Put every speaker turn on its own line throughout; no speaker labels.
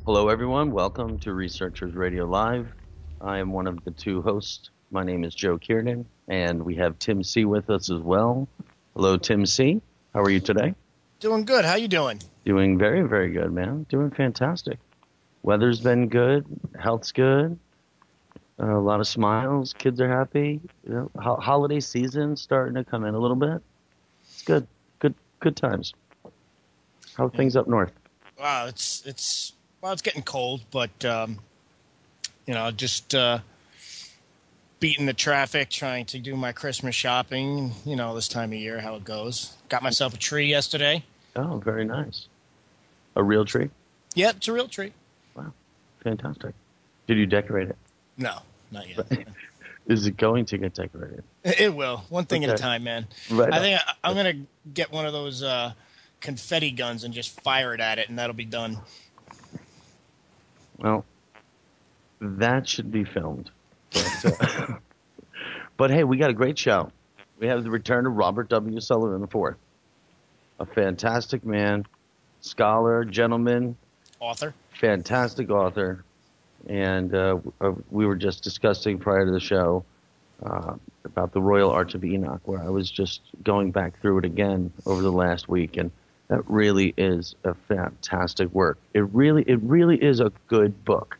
Hello, everyone. Welcome to Researchers Radio Live. I am one of the two hosts. My name is Joe Kiernan, and we have Tim C. with us as well. Hello, Tim C. How are you today?
Doing good. How you doing?
Doing very, very good, man. Doing fantastic. Weather's been good. Health's good. A lot of smiles. Kids are happy. Holiday season starting to come in a little bit. It's good. Good times. How are things up north?
Wow, it's getting cold, but just beating the traffic, trying to do my Christmas shopping. This time of year, how it goes. Got myself a tree yesterday.
Oh, very nice. A real tree?
Yeah, it's a real tree.
Wow, fantastic. Did you decorate it?
No, not yet.
Is it going to get decorated?
It will. One thing at a time, man.
Right.
I think I'm going to get one of those confetti guns and just fire it at it, and that'll be done.
Well, that should be filmed. But hey, we got a great show. We have the return of Robert W. Sullivan IV, a fantastic man, scholar, gentleman,
Author.
fantastic author. And we were just discussing prior to the show about the Royal Arch of Enoch, where I was just going back through it again over the last week, and that really is a fantastic work. It really is a good book,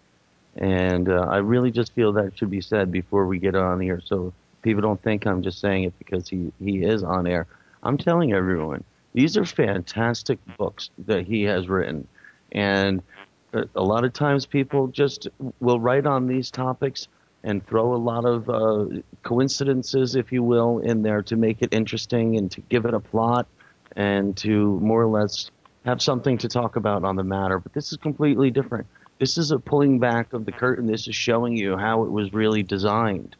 and I really just feel that should be said before we get on here, so people don't think I'm just saying it because he is on air. I'm telling everyone, these are fantastic books that he has written, and a lot of times people just will write on these topics and throw a lot of coincidences, if you will, in there to make it interesting and to give it a plot and to more or less have something to talk about on the matter. But this is completely different. This is a pulling back of the curtain. This is showing you how it was really designed.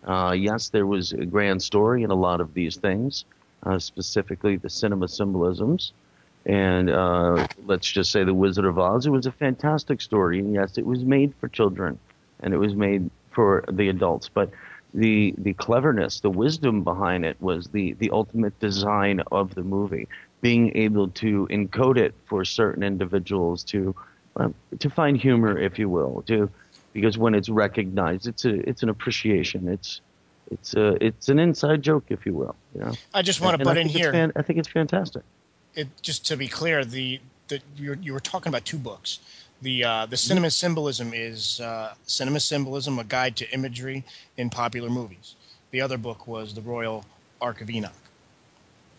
Yes, there was a grand story in a lot of these things, specifically the cinema symbolisms. And let's just say The Wizard of Oz. It was a fantastic story, and yes, it was made for children, and it was made for the adults. But the cleverness, the wisdom behind it was the ultimate design of the movie, being able to encode it for certain individuals to find humor, if you will, because when it's recognized, it's an appreciation. It's an inside joke, if you will.
I just want to put in here.
I think it's fantastic.
Just to be clear, you were talking about two books. The Cinema Symbolism is Cinema Symbolism, a guide to imagery in popular movies. The other book was The Royal Ark of Enoch.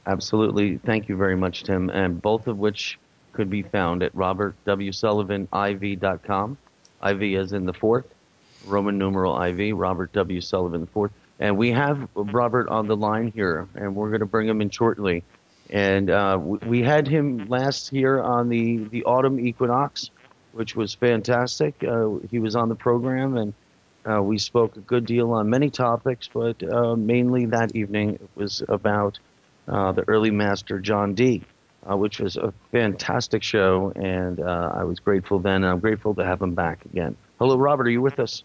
Absolutely. Thank you very much, Tim. And both of which could be found at robertwsullivan.iv.com. IV as in the fourth, Roman numeral IV, Robert W. Sullivan IV. And we have Robert on the line here, and we're going to bring him in shortly. And we had him last year on the autumn equinox, which was fantastic. He was on the program, and we spoke a good deal on many topics, but mainly that evening it was about the early master John Dee, which was a fantastic show, and I was grateful then, and I'm grateful to have him back again. Hello, Robert. Are you with us?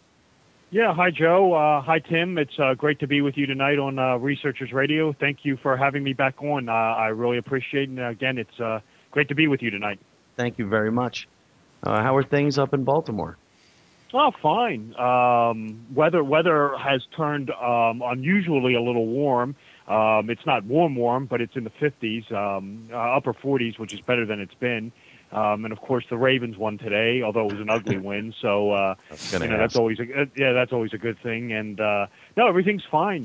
Yeah, hi, Joe. Hi, Tim. It's great to be with you tonight on Researchers Radio. Thank you for having me back on. I really appreciate it. And again, it's great to be with you tonight.
Thank you very much. How are things up in Baltimore?
Oh, fine. Weather has turned unusually a little warm. It's not warm, but it's in the 50s, upper 40s, which is better than it's been. And of course, the Ravens won today, although it was an ugly win. So that's always a good thing. And no, everything's fine.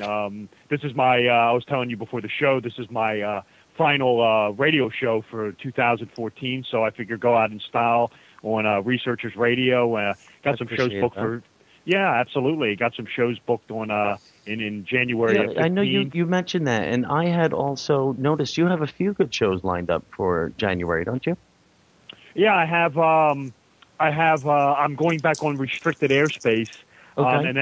This is my. I was telling you before the show. This is my final radio show for 2014. So I figure go out in style on Researchers Radio. Got some shows booked for. Yeah, absolutely. Got some shows booked on in January.
Yeah, I know you mentioned that, and I had also noticed you have a few good shows lined up for January, don't you?
Yeah, I have. I'm going back on restricted airspace,
okay.
and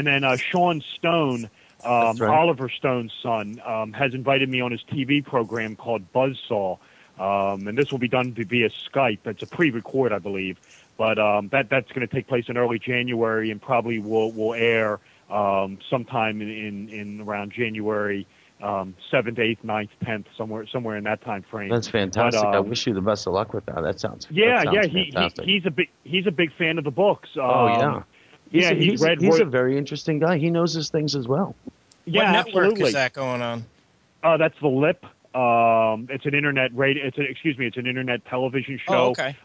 then Sean Stone,
right.
Oliver Stone's son, has invited me on his TV program called Buzzsaw, and this will be done via Skype. It's a pre-record, I believe, but that's going to take place in early January and probably will air sometime in around January 7th, 8th, 9th, 10th, somewhere in that time frame.
That's fantastic.
But,
I wish you the best of luck with that. That sounds fantastic.
He's a big fan of the books.
Oh yeah,
he's read.
He's a very interesting guy. He knows his things as well.
What network
absolutely.
is that going on?
That's the Lip. It's an internet radio. It's an internet television show.
Oh, okay.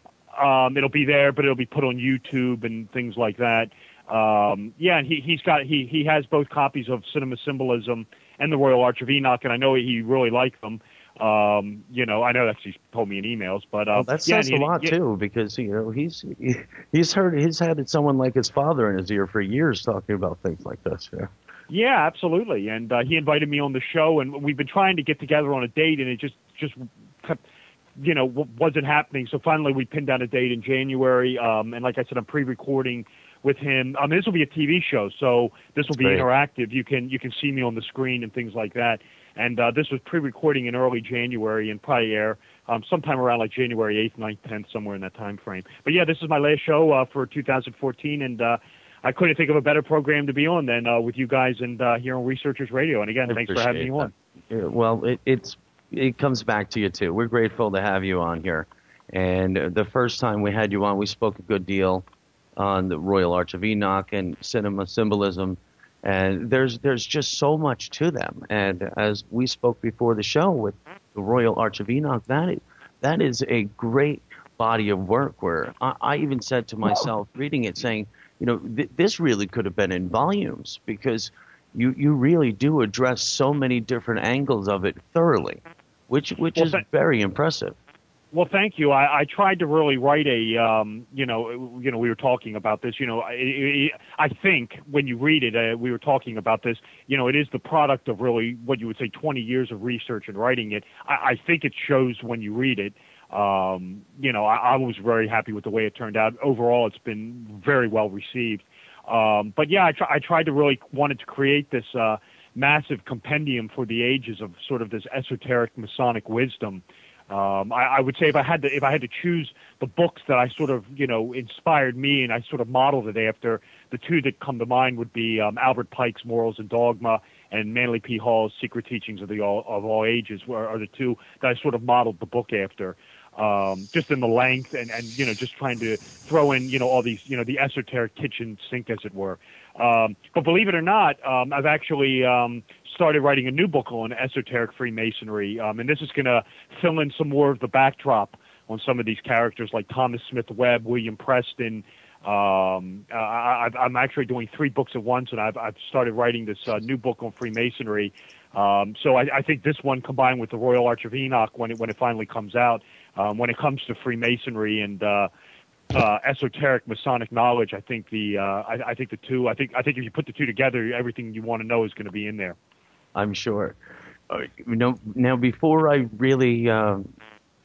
It'll be there, but it'll be put on YouTube and things like that. And he has both copies of Cinema Symbolism and the Royal Arch of Enoch, and I know he really liked them. I know that's he's told me in emails, but
that says a lot too, because he's had someone like his father in his ear for years talking about things like this. Yeah.
Yeah, absolutely. And he invited me on the show, and we've been trying to get together on a date, and it just kept, wasn't happening. So finally, we pinned down a date in January. And like I said, I'm pre-recording with him. This will be a TV show, so this will be interactive. You can see me on the screen and things like that. And this was pre-recording in early January and probably air sometime around like January 8th, 9th, 10th, somewhere in that time frame. But yeah, this is my last show for 2014, and I couldn't think of a better program to be on than with you guys and here on Researchers Radio. And again, thanks for having me on.
Yeah, well, it comes back to you too. We're grateful to have you on here. And the first time we had you on, we spoke a good deal on the Royal Arch of Enoch and Cinema Symbolism. And there's just so much to them. And as we spoke before the show with the Royal Arch of Enoch, that is a great body of work where I even said to myself, reading it, saying, this really could have been in volumes, because you really do address so many different angles of it thoroughly, which is very impressive.
Well, thank you. I tried to really write a, we were talking about this, I think when you read it, we were talking about this, it is the product of really what you would say 20 years of research and writing it. I think it shows when you read it. I was very happy with the way it turned out. Overall, it's been very well received. But yeah, I tried to really wanted to create this massive compendium for the ages of sort of this esoteric Masonic wisdom. I would say if I had to choose the books that I sort of inspired me and I sort of modeled it after, the two that come to mind would be Albert Pike's Morals and Dogma and Manly P. Hall's Secret Teachings of all Ages are the two that I sort of modeled the book after. Just in the length and just trying to throw in all these the esoteric kitchen sink, as it were. But believe it or not, I've actually started writing a new book on esoteric Freemasonry, and this is going to fill in some more of the backdrop on some of these characters like Thomas Smith Webb, William Preston. I'm actually doing 3 books at once, and I've started writing this new book on Freemasonry. So I think this one, combined with the Royal Arch of Enoch, when it finally comes out, when it comes to Freemasonry and esoteric Masonic knowledge, I think I think if you put the two together, everything you want to know is going to be in there.
I'm sure. Now before I really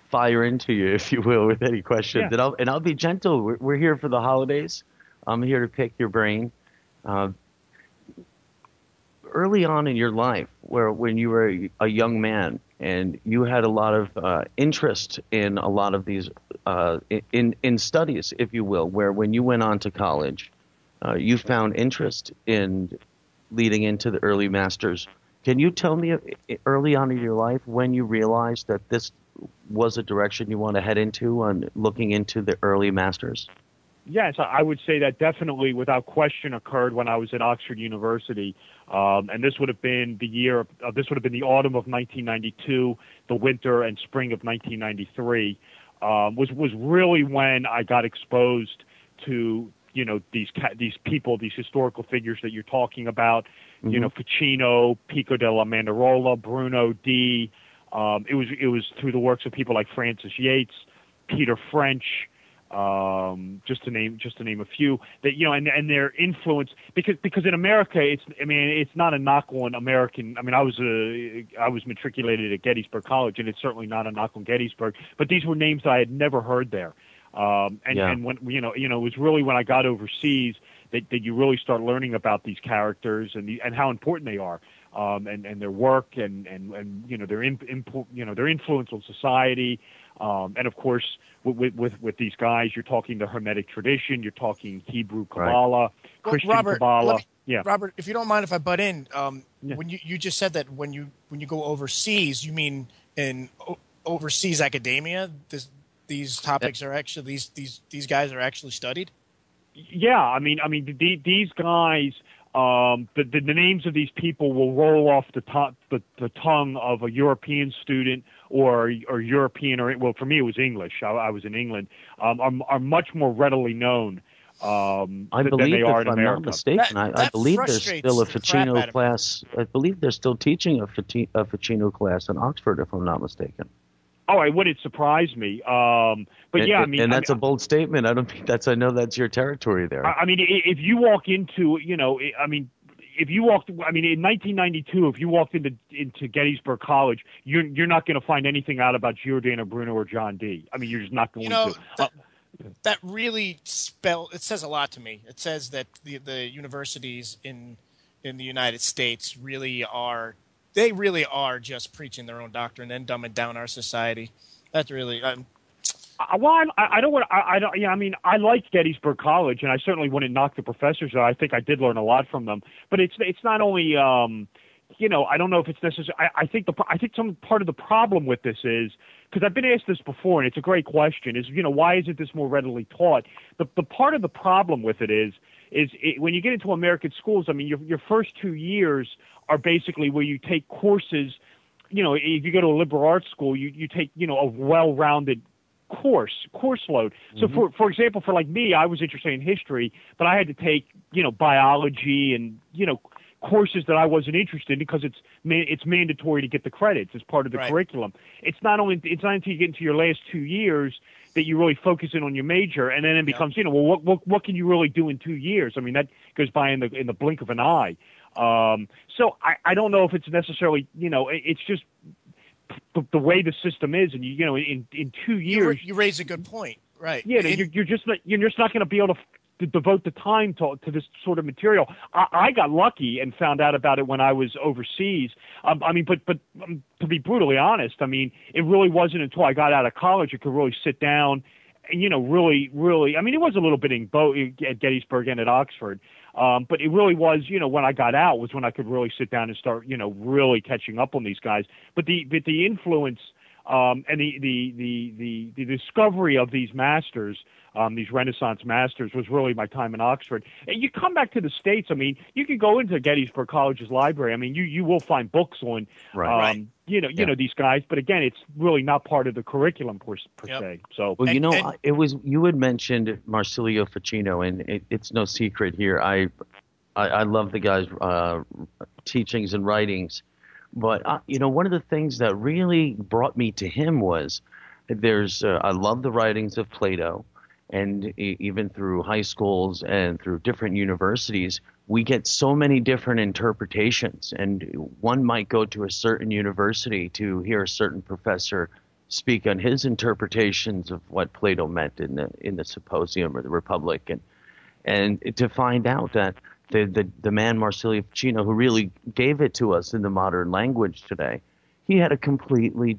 fire into you, if you will, with any questions, and I'll be gentle. We're here for the holidays. I'm here to pick your brain. Early on in your life, when you were a young man and you had a lot of interest in a lot of these in studies, if you will, where when you went on to college, you found interest in leading into the early masters. Can you tell me early on in your life when you realized that this was a direction you want to head into on looking into the early masters?
Yes, I would say that definitely, without question, occurred when I was at Oxford University, and this would have been the autumn of 1992, the winter and spring of 1993, was really when I got exposed to these people, these historical figures that you're talking about, Ficino, Pico della Mandarola, Bruno D. It was through the works of people like Francis Yates, Peter French. Just to name a few that and their influence, because in America it's not a knock on American. I was matriculated at Gettysburg College, and it's certainly not a knock on Gettysburg, but these were names I had never heard there. And when it was really when I got overseas that you really start learning about these characters and how important they are, and their work and their influence on society. And of course, with these guys, you're talking the Hermetic tradition, you're talking Hebrew
Right.
Kabbalah, Christian
Robert,
Kabbalah. Yeah.
Robert, if you don't mind if I butt in,
Yeah.
when you just said that when you go overseas, you mean in overseas academia, these topics are actually these guys are actually studied.
Yeah, I mean, these guys, the names of these people will roll off the tongue of a European student or European, or well, for me it was English. I was in England. Are much more readily known
I
than
believe,
they are
if
in
I'm not
America.
mistaken, I
That
believe there's
frustrates
still a
the crap out
Ficino
of me.
class. I believe they're still teaching a Ficino class in Oxford, if I'm not mistaken.
Oh, it wouldn't surprise me. But yeah, I mean,
and that's a bold statement. I don't think I know that's your territory there.
I mean, if you walk into, if you walked, in 1992, if you walked into Gettysburg College, you're not going to find anything out about Giordano Bruno or John Dee. I mean, you're just not going to.
That really it says a lot to me. It says that the universities in the United States really are just preaching their own doctrine and dumbing down our society. That's really.
Well, I don't want. I don't. Yeah, I mean, I liked Gettysburg College, and I certainly wouldn't knock the professors. I think I did learn a lot from them. But it's not only. I don't know if it's necessary. I think some part of the problem with this is, because I've been asked this before, and it's a great question, is, why isn't this more readily taught? The part of the problem with it is when you get into American schools, I mean, your first 2 years are basically where you take courses. If you go to a liberal arts school, you take, a well-rounded course load. So for example, for like me, I was interested in history, but I had to take, biology and, courses that I wasn't interested in because it's mandatory to get the credits as part of the curriculum. It's not until you get into your last 2 years that you really focus in on your major, and then it becomes, what can you really do in 2 years? I mean, that goes by in the blink of an eye. So I don't know if it's necessarily, it's just the way the system is, and in 2 years
You raise a good point, right?
Yeah, you're just not going to be able to devote the time to this sort of material. I got lucky and found out about it when I was overseas. But to be brutally honest, I mean, it really wasn't until I got out of college I could really sit down and, really, I mean, it was a little bit at Gettysburg and at Oxford. But it really was, when I got out was when I could really sit down and start, really catching up on these guys. But the influence, and the discovery of these masters, these Renaissance masters, was really my time in Oxford. And you come back to the States, I mean, you can go into Gettysburg College's library. I mean, you will find books on, these guys. But again, it's really not part of the curriculum per se. So,
well, it was, you had mentioned Marsilio Ficino, and it's no secret here. I love the guy's teachings and writings. But, one of the things that really brought me to him was I love the writings of Plato, and even through high schools and through different universities, we get so many different interpretations. And one might go to a certain university to hear a certain professor speak on his interpretations of what Plato meant in the Symposium or the Republic, and to find out that the man Marsilio Ficino, who really gave it to us in the modern language today, he had a completely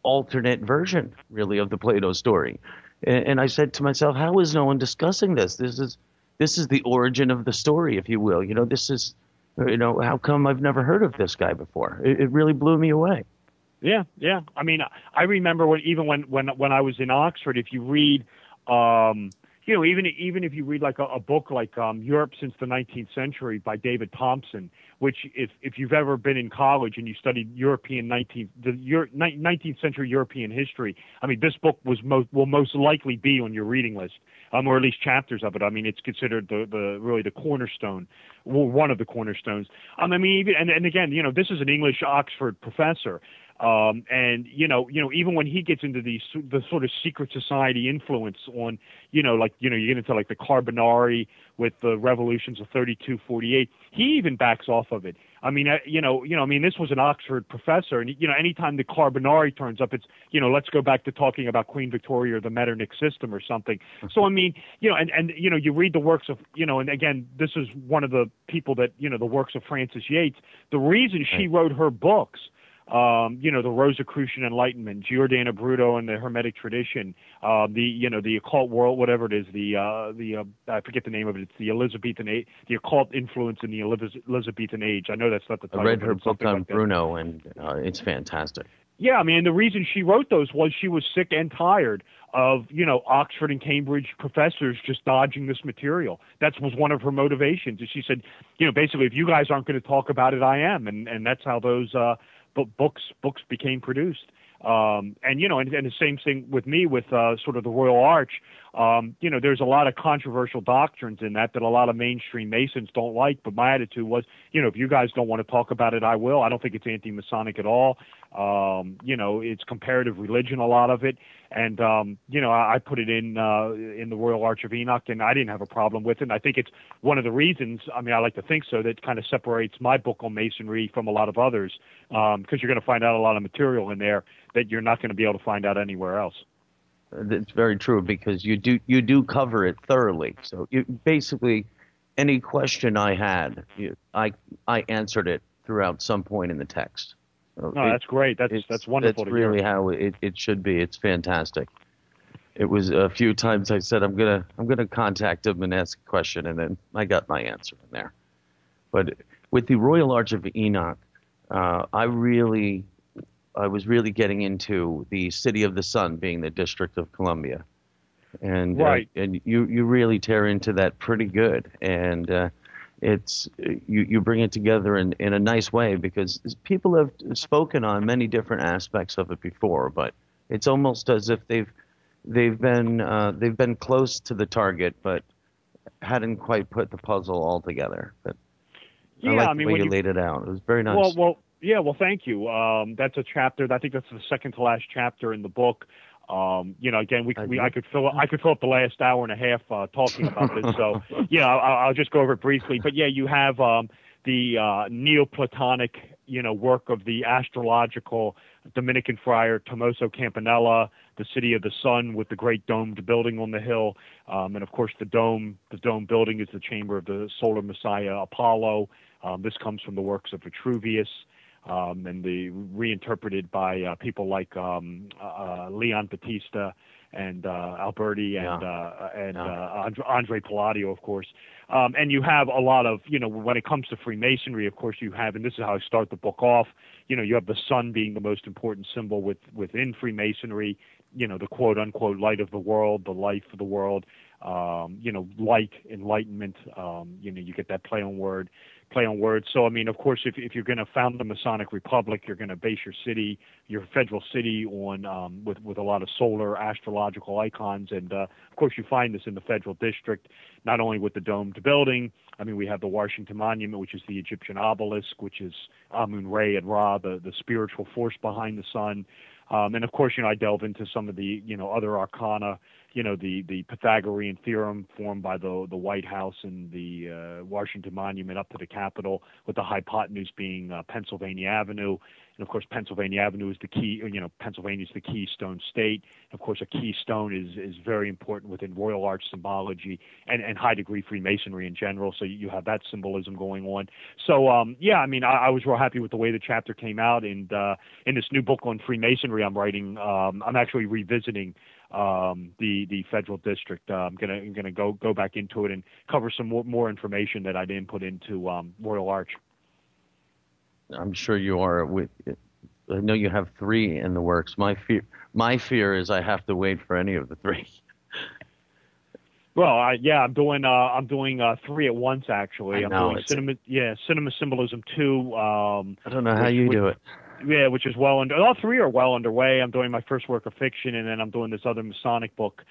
alternate version, really, of the Plato story. And I said to myself, how is no one discussing this? This is the origin of the story, if you will. This is, how come I've never heard of this guy before? It really blew me away.
Yeah. I mean, I remember when I was in Oxford, if you read, even if you read like a book like Europe Since the 19th Century by David Thompson, which if you've ever been in college and you studied 19th century European history, I mean, this book will most likely be on your reading list, or at least chapters of it. I mean, it's considered really the cornerstone, one of the cornerstones. I mean, and again, this is an English Oxford professor. And even when he gets into the sort of secret society influence on, you get into like the Carbonari with the revolutions of 32-48, he even backs off of it. I mean, this was an Oxford professor, and anytime the Carbonari turns up, it's let's go back to talking about Queen Victoria or the Metternich system or something. So I mean, you read the works of, and again, this is one of the people that the works of Frances Yates. The reason she wrote her books the Rosicrucian Enlightenment, Giordano Bruno and the Hermetic tradition, the occult world, whatever it is, I forget the name of it. It's the Elizabethan age, the occult influence in the Elizabethan age. I know that's not the title.
I read her book on
like
Bruno, and it's fantastic.
Yeah, I mean, the reason she wrote those was she was sick and tired of, Oxford and Cambridge professors just dodging this material. That was one of her motivations. And she said, basically, if you guys aren't going to talk about it, I am. And that's how those books became produced. And the same thing with me with sort of the Royal Arch. There's a lot of controversial doctrines in that a lot of mainstream Masons don't like. But my attitude was, if you guys don't want to talk about it, I will. I don't think it's anti-Masonic at all. It's comparative religion, a lot of it. And, I put it in the Royal Arch of Enoch, and I didn't have a problem with it. And I think it's one of the reasons, I like to think so, that kind of separates my book on Masonry from a lot of others, because you're going to find out a lot of material in there that you're not going to be able to find out anywhere else.
That's very true, because you do cover it thoroughly. So basically, any question I had, I answered it throughout some point in the text. So
that's great. That's wonderful.
That's really how it should be. It's fantastic. It was a few times I said I'm gonna contact him and ask a question, and then I got my answer in there. But with the Royal Arch of Enoch, I was really getting into the City of the Sun being the District of Columbia, and
right.
And you really tear into that pretty good, and it's you bring it together in a nice way, because people have spoken on many different aspects of it before, but it's almost as if they've been close to the target, but hadn't quite put the puzzle all together. But
yeah,
I like the way you laid it out. It was very nice.
Well, thank you. That's a chapter. I think that's the second to last chapter in the book. Again, I could fill up the last hour and a half talking about this. So yeah, I'll just go over it briefly. But yeah, you have the Neoplatonic, work of the astrological Dominican friar Tommaso Campanella, the City of the Sun with the great domed building on the hill, and of course the dome building is the chamber of the solar messiah Apollo. This comes from the works of Vitruvius. And reinterpreted by people like Leon Battista and Alberti and Andre Palladio, of course. And you have a lot of, when it comes to Freemasonry, of course, you have, and this is how I start the book off, you have the sun being the most important symbol within Freemasonry, the quote-unquote light of the world, the life of the world, light, enlightenment, you get that play on words. So, of course, if you're going to found the Masonic Republic, you're going to base your federal city on with a lot of solar astrological icons. And, of course, you find this in the federal district, not only with the domed building. We have the Washington Monument, which is the Egyptian obelisk, which is Amun-Re and Ra, the spiritual force behind the sun. And, of course, I delve into some of the, other arcana, the Pythagorean theorem formed by the White House and the Washington Monument up to the Capitol, with the hypotenuse being Pennsylvania Avenue. And, of course, Pennsylvania Avenue is the key, Pennsylvania is the keystone state. Of course, a keystone is very important within Royal Arch symbology and high-degree Freemasonry in general. So you have that symbolism going on. So, I was real happy with the way the chapter came out. And in this new book on Freemasonry I'm writing, I'm actually revisiting the federal district. I'm gonna go back into it and cover some more information that I didn't put into Royal Arch.
I'm sure you are. I know you have 3 in the works. My fear is I have to wait for any of the 3.
Well, I'm doing 3 at once actually.
I know,
I'm doing Cinema Symbolism 2.
I don't know how you do it.
Yeah, which is all 3 are well underway. I'm doing my first work of fiction, and then I'm doing this other Masonic book,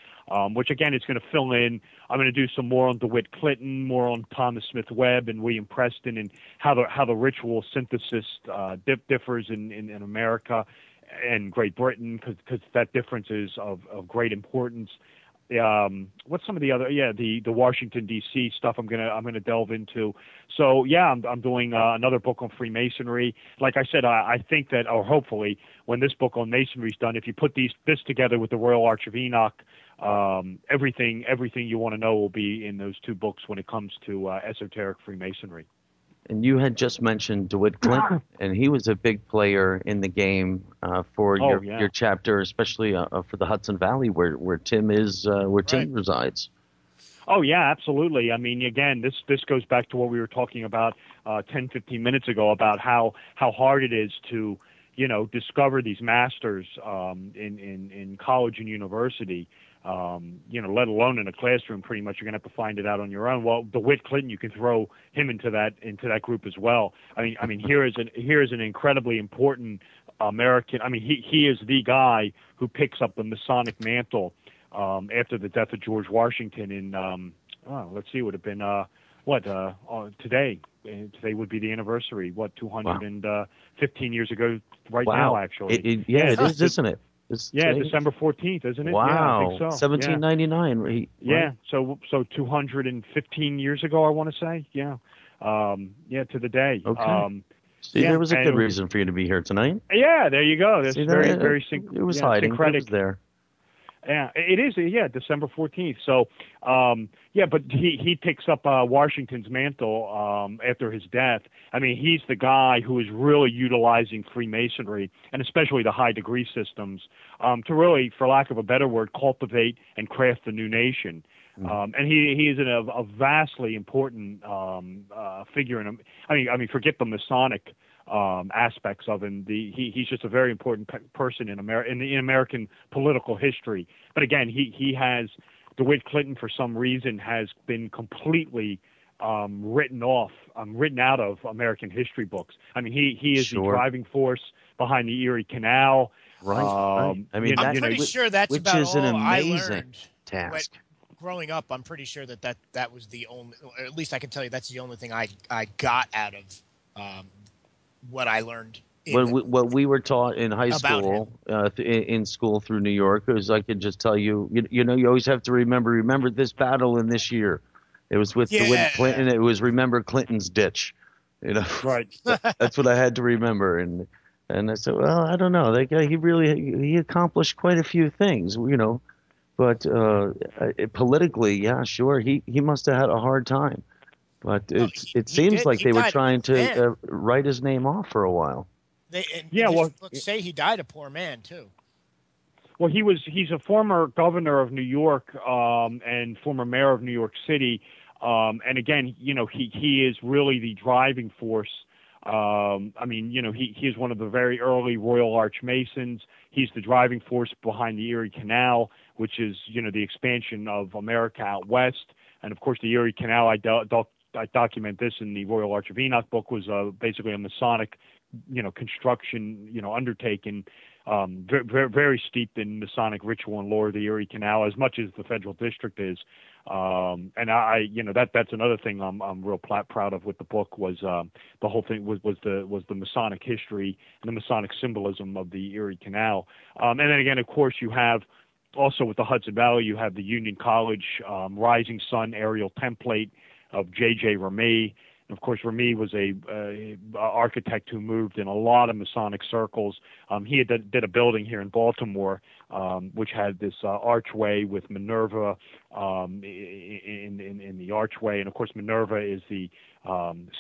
which again is going to fill in. I'm going to do some more on DeWitt Clinton, more on Thomas Smith Webb and William Preston, and how the ritual synthesis differs in America and Great Britain, because that difference is of great importance. What's some of the other? The Washington D.C. stuff I'm gonna delve into. So I'm doing another book on Freemasonry. Like I said, I think that, or hopefully, when this book on Masonry is done, if you put this together with the Royal Arch of Enoch, everything you want to know will be in those 2 books when it comes to esoteric Freemasonry.
And you had just mentioned DeWitt Clinton, and he was a big player in the game for
Oh,
your
yeah.
chapter, especially for the Hudson Valley, where Tim is, where
Right.
Tim resides.
Oh, yeah, absolutely. I mean, again, this goes back to what we were talking about 10, 15 minutes ago about how hard it is to, discover these masters in college and university. Let alone in a classroom. Pretty much, you're going to have to find it out on your own. Well, DeWitt Clinton, you can throw him into that group as well. I mean, here is an incredibly important American. I mean, he is the guy who picks up the Masonic mantle after the death of George Washington in let's see, it would have been today. Today would be the anniversary. 215 years ago, right now, actually.
It is, isn't it?
December 14th, isn't it?
Wow,
Yeah, I think so.
1799. Right?
Yeah, so 215 years ago, I want to say. Yeah, to the day.
Okay. See, there was a good reason for you to be here tonight.
Yeah, there you go. That's very
it was hiding.
syncretic.
It was there.
Yeah, it is. Yeah, December 14th. So, but he picks up Washington's mantle after his death. I mean, he's the guy who is really utilizing Freemasonry and especially the high degree systems to really, for lack of a better word, cultivate and craft the new nation. And he is a vastly important figure. I mean, forget the Masonic aspects of him. He's just a very important person in American political history. But again, he has DeWitt Clinton for some reason has been completely written out of American history books. I mean, he is the driving force behind the Erie Canal.
Right. I mean,
I'm pretty sure that's
which
about
is an
all I
amazing
learned.
task.
Growing up, I'm pretty sure that was the only, or at least I can tell you that's the only thing I got out of what I learned.
What we were taught in high school, in school through New York, is I could just tell you, you always have to remember this battle in this year. It was with DeWitt Clinton. It was remember Clinton's ditch.
Right.
That's what I had to remember. And I said, well, I don't know. That guy, he accomplished quite a few things, but politically, yeah, sure, he must have had a hard time. But it seems like they were trying to write his name off for a while.
Books say he died a poor man too.
Well, he's a former governor of New York and former mayor of New York City, and again, he is really the driving force. I mean, he is one of the very early Royal Arch Masons. He's the driving force behind the Erie Canal, which is the expansion of America out west, and of course the Erie Canal. I document this in the Royal Arch of Enoch book, was basically a Masonic, construction, undertaken, very, very steeped in Masonic ritual and lore of the Erie Canal, as much as the Federal District is. And that's another thing I'm real proud of with the book was the whole thing was the Masonic history and the Masonic symbolism of the Erie Canal. And then again, of course, you have also with the Hudson Valley, you have the Union College Rising Sun aerial template of J.J. Ramee. And of course, Ramee was a architect who moved in a lot of Masonic circles. He did a building here in Baltimore, which had this archway with Minerva in the archway. And of course, Minerva is the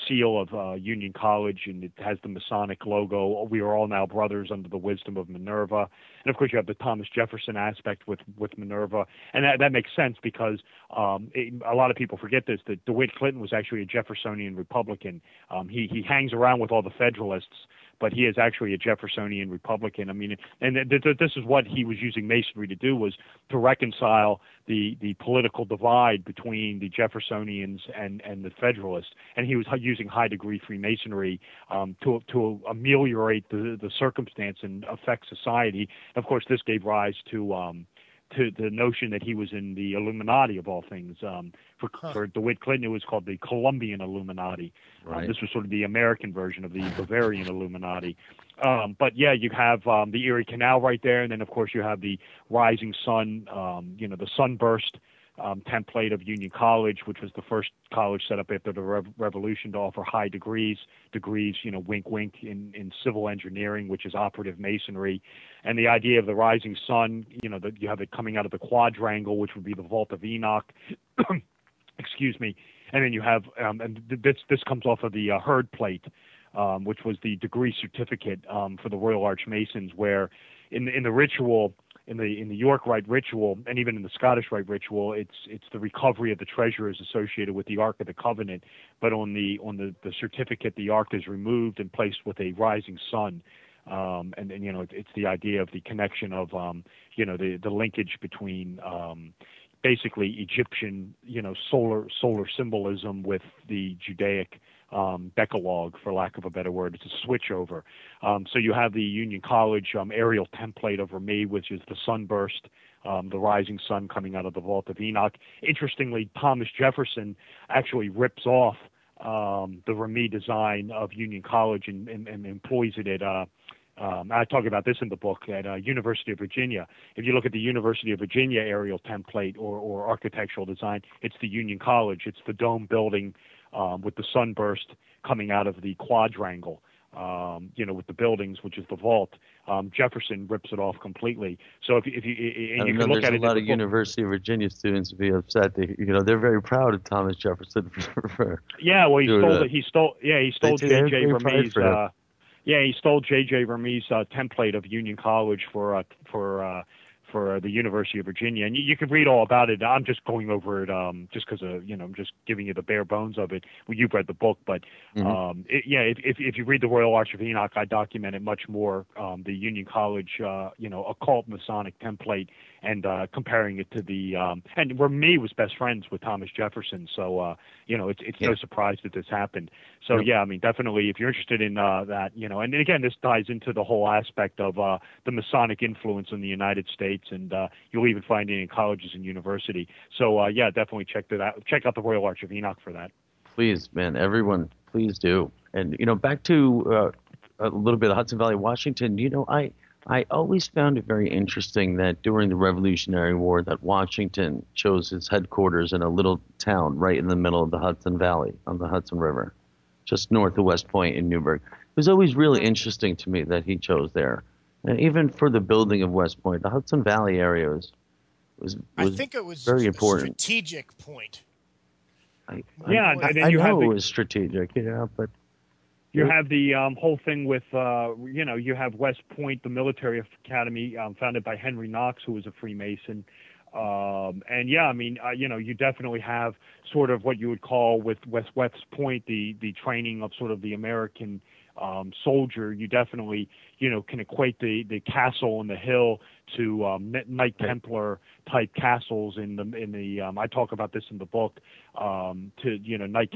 seal of Union College, and it has the Masonic logo. We are all now brothers under the wisdom of Minerva. And of course, you have the Thomas Jefferson aspect with Minerva, and that makes sense because a lot of people forget this, that DeWitt Clinton was actually a Jeffersonian Republican. He hangs around with all the Federalists, but he is actually a Jeffersonian Republican. I mean, and this is what he was using Masonry to do, was to reconcile the political divide between the Jeffersonians and the Federalists. And he was using high degree Freemasonry to ameliorate the circumstance and affect society. And of course, this gave rise to the notion that he was in the Illuminati of all things. For DeWitt Clinton, it was called the Columbian Illuminati.
Right.
This was sort of the American version of the Bavarian Illuminati. But yeah, you have the Erie Canal right there, and then of course you have the Rising Sun, the sunburst template of Union College, which was the first college set up after the Revolution to offer high degrees, wink, wink, in civil engineering, which is operative masonry. And the idea of the rising sun, that you have it coming out of the quadrangle, which would be the vault of Enoch, excuse me, And then you have, this comes off of the Herd plate, which was the degree certificate for the Royal Archmasons, where in the ritual, in the York Rite ritual, and even in the Scottish Rite ritual, it's the recovery of the treasures associated with the Ark of the Covenant. But on the certificate, the Ark is removed and placed with a rising sun. And then, it's the idea of the connection of, the linkage between basically Egyptian, solar symbolism with the Judaic Decalogue, for lack of a better word. It's a switchover. So you have the Union College aerial template over me, which is the sunburst, the rising sun coming out of the vault of Enoch. Interestingly, Thomas Jefferson actually rips off the Remy design of Union College and employs it at I talk about this in the book at University of Virginia. If you look at the University of Virginia aerial template or architectural design, it's the Union College. It's the dome building with the sunburst coming out of the quadrangle, with the buildings, which is the vault. Jefferson rips it off completely. So if you can look at it,
there's a lot of University of Virginia students would be upset. They're very proud of Thomas Jefferson for
yeah, well, he stole J.J. Remy's. He stole J.J. Remy's template of Union College for the University of Virginia, and you can read all about it. I'm just going over it just because I'm just giving you the bare bones of it. Well, you've read the book, but if you read the Royal Arch of Enoch, I document it much more. The Union College, occult Masonic template, and comparing it to the and Remy was best friends with Thomas Jefferson, so it's no surprise that this happened. So definitely, if you're interested in that, and again, this ties into the whole aspect of the Masonic influence in the United States, and you'll even find it in colleges and university. So definitely check that out. Check out the Royal Arch of Enoch for that.
Please, man, everyone, please do. And back to a little bit of Hudson Valley, Washington. I always found it very interesting that during the Revolutionary War that Washington chose its headquarters in a little town right in the middle of the Hudson Valley on the Hudson River, just north of West Point in Newburgh. It was always really interesting to me that he chose there. And even for the building of West Point, the Hudson Valley area was
I think it was
very
a
important.
strategic point.
And then
I
you
know
have
it was strategic, but
you have the whole thing with, you have West Point, the military academy founded by Henry Knox, who was a Freemason. You definitely have sort of what you would call with West Point, the training of sort of the American soldier. You definitely, can equate the castle on the hill to Knight Templar type castles in the I talk about this in the book, to Knight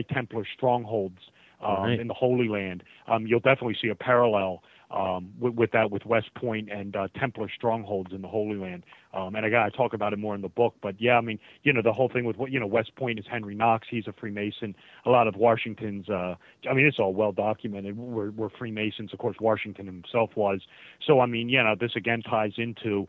Templar strongholds in the Holy Land. You'll definitely see a parallel with that, with West Point and Templar strongholds in the Holy Land. And again, I talk about it more in the book, but the whole thing with West Point is Henry Knox. He's a Freemason. A lot of Washington's, it's all well documented. We're Freemasons. Of course, Washington himself was. So, this again ties into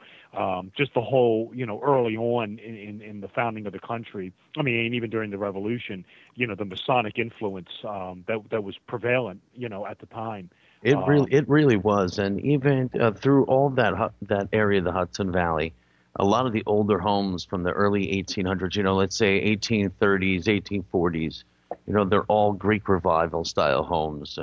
just the whole, early on in the founding of the country. And even during the Revolution, the Masonic influence that was prevalent, at the time.
It really was, and even through all that area of the Hudson Valley, a lot of the older homes from the early 1800s, let's say 1830s, 1840s, they're all Greek Revival style homes,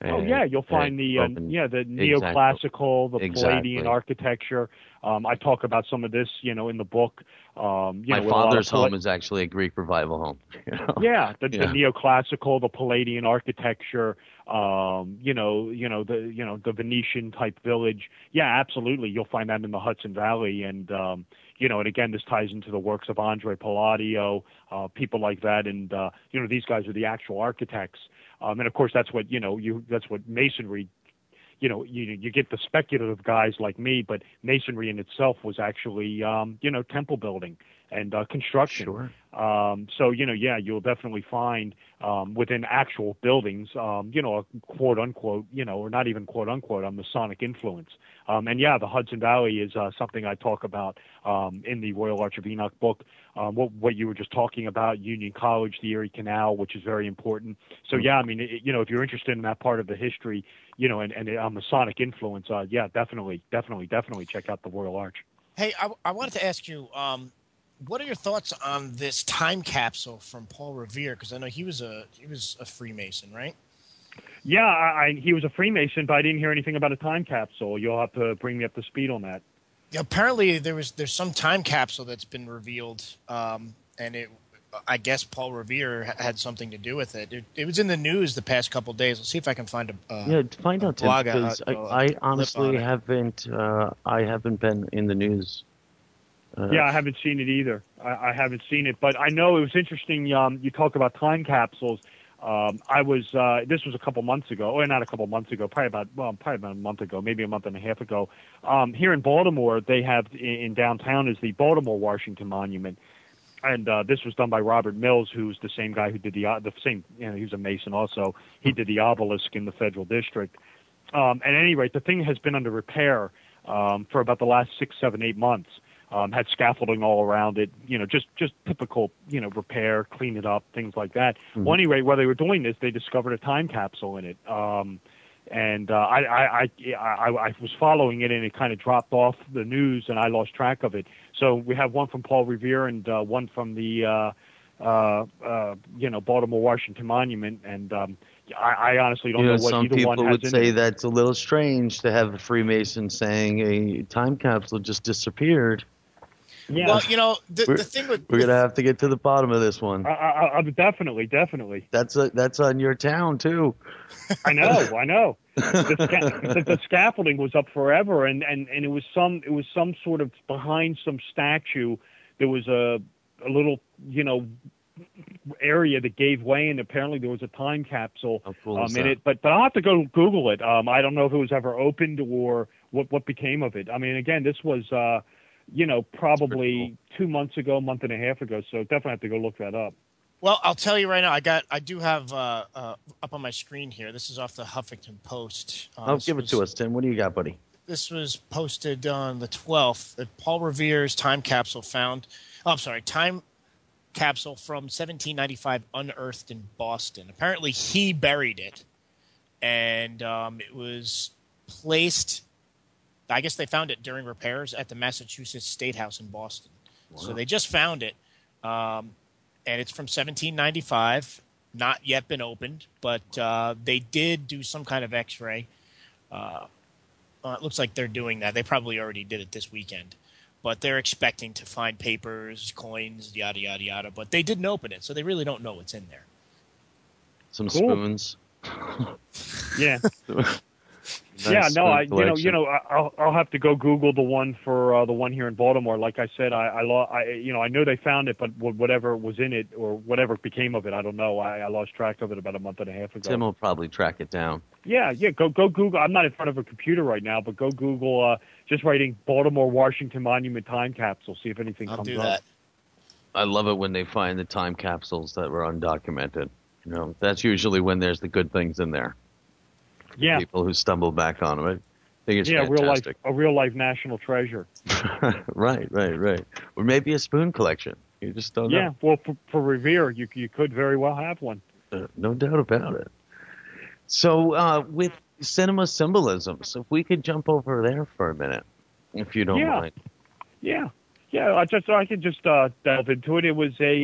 you'll find the neoclassical, the Palladian architecture. I talk about some of this, in the book.
My father's home is actually a Greek Revival home.
The neoclassical, the Palladian architecture, the Venetian type village. Yeah, absolutely. You'll find that in the Hudson Valley, and and again, this ties into the works of Andre Palladio, people like that, and these guys are the actual architects. And of course, that's what that's what Masonry. You get the speculative guys like me, but Masonry in itself was actually, temple building and construction.
Sure.
You'll definitely find within actual buildings, a quote unquote, or not even quote unquote, a Masonic influence. The Hudson Valley is something I talk about in the Royal Arch of Enoch book. What you were just talking about, Union College, the Erie Canal, which is very important. So if you're interested in that part of the history, and Masonic influence, definitely check out the Royal Arch.
Hey, I wanted to ask you, what are your thoughts on this time capsule from Paul Revere? Because I know he was a Freemason, right?
Yeah, he was a Freemason, but I didn't hear anything about a time capsule. You'll have to bring me up to speed on that.
Apparently, there's some time capsule that's been revealed, and I guess Paul Revere had something to do with it. It was in the news the past couple of days. Let's see if I can find
find out, Tim,
blog,
because I honestly haven't been in the news.
Yeah, I haven't seen it either. I haven't seen it, but I know it was interesting. You talk about time capsules. This was a couple months ago, or not a couple months ago, probably about a month ago, maybe a month and a half ago. Here in Baltimore, they have in downtown is the Baltimore Washington Monument, and this was done by Robert Mills, who's the same guy who did the same. He was a Mason also. He did the obelisk in the Federal District. At any rate, the thing has been under repair for about the last 6, 7, 8 months. Had scaffolding all around it, just typical, repair, clean it up, things like that. Mm-hmm. Well, anyway, while they were doing this, they discovered a time capsule in it. I was following it, and it kind of dropped off the news, and I lost track of it. So we have one from Paul Revere and one from the, Baltimore Washington Monument, and I honestly don't know what either one has in it.
Some people would say that's a little strange to have a Freemason saying a time capsule just disappeared.
Yeah. Well, the thing with
we're gonna have to get to the bottom of this one.
Definitely.
That's on your town too.
I know. The scaffolding was up forever, and it was some sort of behind some statue. There was a little area that gave way, and apparently there was a time capsule in it. But I'll have to go Google it. I don't know if it was ever opened or what became of it. I mean, again, this was probably cool. 2 months ago, month and a half ago. So definitely have to go look that up.
Well, I'll tell you right now. I do have up on my screen here. This is off the Huffington Post.
Give it to us, Tim. What do you got, buddy?
This was posted on the 12th. Paul Revere's time capsule time capsule from 1795 unearthed in Boston. Apparently, he buried it, and it was placed. I guess they found it during repairs at the Massachusetts State House in Boston. Wow. So they just found it, and it's from 1795. Not yet been opened, but they did do some kind of X-ray. It looks like they're doing that. They probably already did it this weekend. But they're expecting to find papers, coins, yada, yada, yada. But they didn't open it, so they really don't know what's in there.
Some spoons.
Yeah. Nice I'll have to go Google the one for the one here in Baltimore. Like I said, I know they found it, but whatever was in it or whatever became of it, I don't know. I lost track of it about a month and a half ago.
Tim will probably track it down.
Yeah. Go Google. I'm not in front of a computer right now, but go Google. Just writing Baltimore Washington Monument time capsule. See if anything comes up. I'll do that.
I love it when they find the time capsules that were undocumented. That's usually when there's the good things in there.
Yeah.
People who stumble back on them. I think it's fantastic.
a real life national treasure.
Right. Or maybe a spoon collection. You just don't know.
Yeah, well, for Revere, you could very well have one.
No doubt about it. So with cinema symbolism, so if we could jump over there for a minute, if you don't mind.
Yeah. I could just delve into it. It was a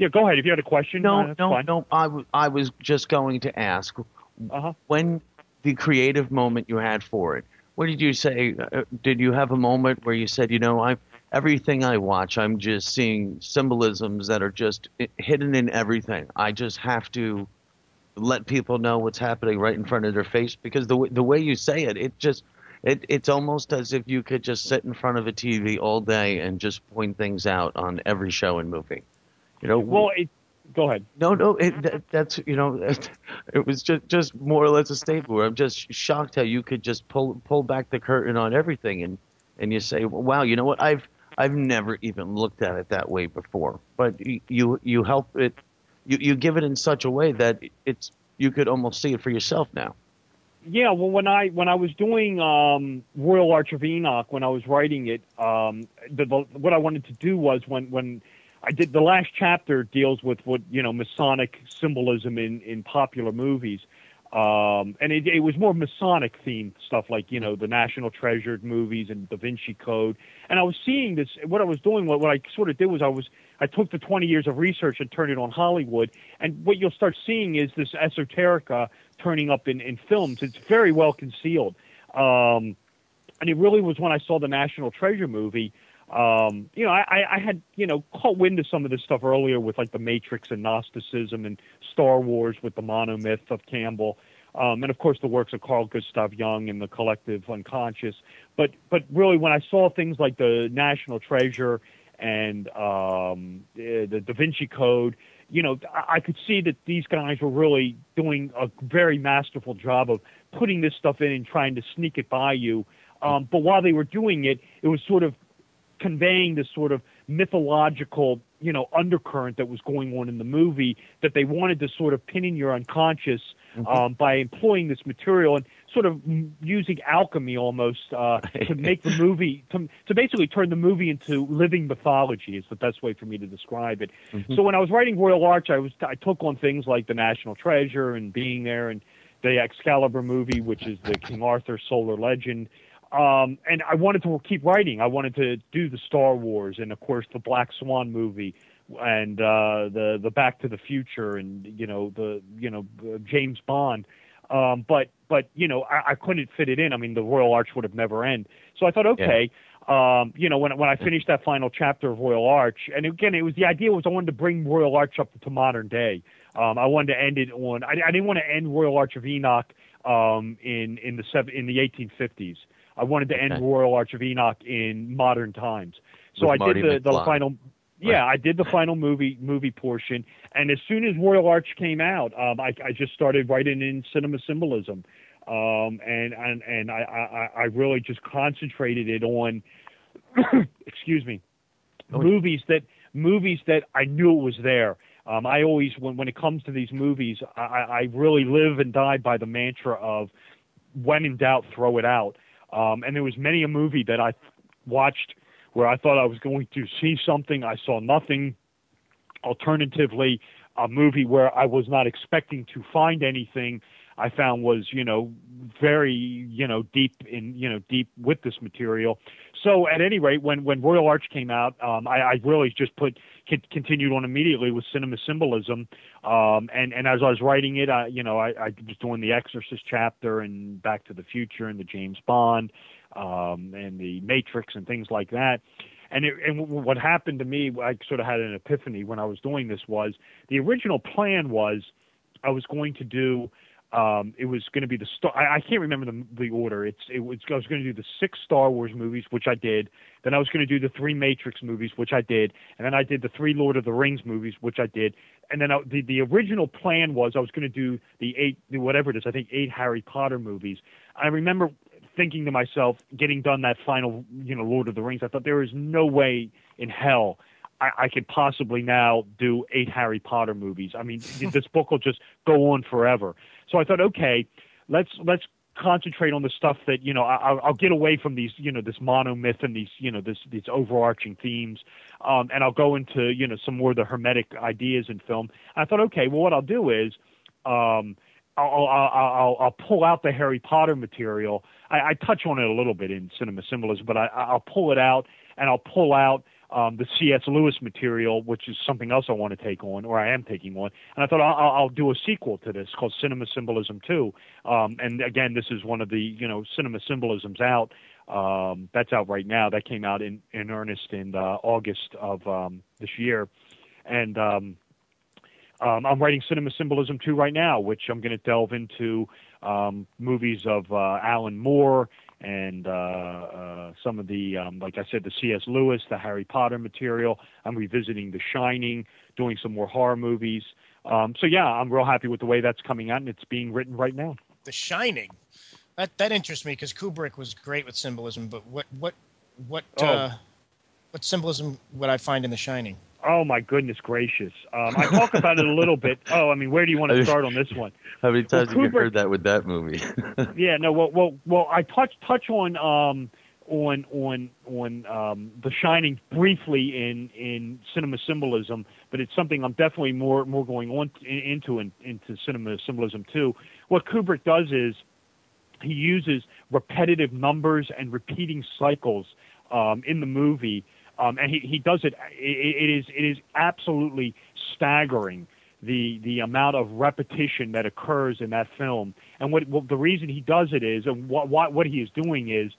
go ahead if you had a question.
No. I was just going to ask. When the creative moment you had for it, what did you say? Did you have a moment where you said, everything I watch, I'm just seeing symbolisms that are just hidden in everything. I just have to let people know what's happening right in front of their face, because the way you say it, it's almost as if you could just sit in front of a TV all day and just point things out on every show and movie.
Go ahead.
No, that's it was just more or less a statement where I'm just shocked how you could just pull back the curtain on everything and you say, wow, you know what, I've never even looked at it that way before. But you help it, you give it in such a way that you could almost see it for yourself now.
Yeah, well, when I was doing Royal Arch of Enoch, when I was writing it, what I wanted to do was when I did the last chapter deals with what Masonic symbolism in popular movies. And it was more Masonic themed stuff, like, the National Treasure movies and Da Vinci Code. And I was seeing this. What I was doing, what I sort of did was I took the 20 years of research and turned it on Hollywood. And what you'll start seeing is this esoterica turning up in films. It's very well concealed. And it really was when I saw the National Treasure movie. I had, caught wind of some of this stuff earlier with like the Matrix and Gnosticism and Star Wars with the monomyth of Campbell. And of course the works of Carl Gustav Jung and the collective unconscious. But really when I saw things like the National Treasure and the Da Vinci Code, I could see that these guys were really doing a very masterful job of putting this stuff in and trying to sneak it by you. But while they were doing it, it was sort of conveying this sort of mythological, undercurrent that was going on in the movie that they wanted to sort of pin in your unconscious by employing this material and sort of using alchemy almost to make the movie, to basically turn the movie into living mythology is the best way for me to describe it. So when I was writing Royal Arch, I took on things like the National Treasure and being there and the Excalibur movie, which is the King Arthur solar legend. And I wanted to keep writing. I wanted to do the Star Wars and, of course, the Black Swan movie and the Back to the Future and the James Bond. But I couldn't fit it in. I mean, the Royal Arch would have never end. So I thought, okay, when I finished that final chapter of Royal Arch, and again, the idea was I wanted to bring Royal Arch up to modern day. I wanted to end it on. I didn't want to end Royal Arch of Enoch in the 1850s. I wanted to end Royal Arch of Enoch in modern times. So I did the final. Yeah, I did the final movie portion, and as soon as Royal Arch came out, I just started writing in cinema symbolism, and I really just concentrated it on, excuse me, movies that I knew it was there. I always, when it comes to these movies, I really live and die by the mantra of, when in doubt, throw it out. And there was many a movie that I watched where I thought I was going to see something. I saw nothing. Alternatively, a movie where I was not expecting to find anything I found was, very, deep with this material. So at any rate, when Royal Arch came out, I really just continued on immediately with cinema symbolism. And as I was writing it, I was doing the Exorcist chapter and Back to the Future and the James Bond, and the Matrix and things like that. And what happened to me, I sort of had an epiphany when I was doing this, was the original plan was I was going to do, it was going to be I can't remember the order. I was going to do the 6 Star Wars movies, which I did. Then I was going to do the 3 Matrix movies, which I did. And then I did the 3 Lord of the Rings movies, which I did. And then the original plan was I was going to do the 8 Harry Potter movies. I remember thinking to myself, getting done that final, Lord of the Rings, I thought there is no way in hell I could possibly now do 8 Harry Potter movies. I mean, this book will just go on forever. So I thought, okay, let's concentrate on the stuff that, I'll get away from these, this monomyth and these, these overarching themes. And I'll go into, some more of the hermetic ideas in film. And I thought, okay, well, what I'll do is, I'll pull out the Harry Potter material. I touch on it a little bit in cinema symbolism, but I'll pull it out, and I'll pull out the C.S. Lewis material, which is something else I want to take on, or I am taking on. And I thought I'll do a sequel to this called Cinema Symbolism 2. And again, this is one of the, Cinema Symbolisms out. That's out right now. That came out in earnest in August of this year. And I'm writing Cinema Symbolism 2 right now, which I'm going to delve into movies of Alan Moore and some of the, like I said, the C.S. Lewis, the Harry Potter material. I'm revisiting The Shining, doing some more horror movies. So, yeah, I'm real happy with the way that's coming out, and it's being written right now.
The Shining. That interests me because Kubrick was great with symbolism, but what symbolism would I find in The Shining?
Oh, my goodness gracious. I talk about it a little bit. Oh, I mean, where do you want to start on this one?
How many times have you heard that with that movie?
Yeah, no, well, I touch on on The Shining briefly in cinema symbolism, but it's something I'm definitely more going on into cinema symbolism too. What Kubrick does is he uses repetitive numbers and repeating cycles in the movie, and he does it. It is absolutely staggering the amount of repetition that occurs in that film. And what the reason he does it is, and what he is doing is,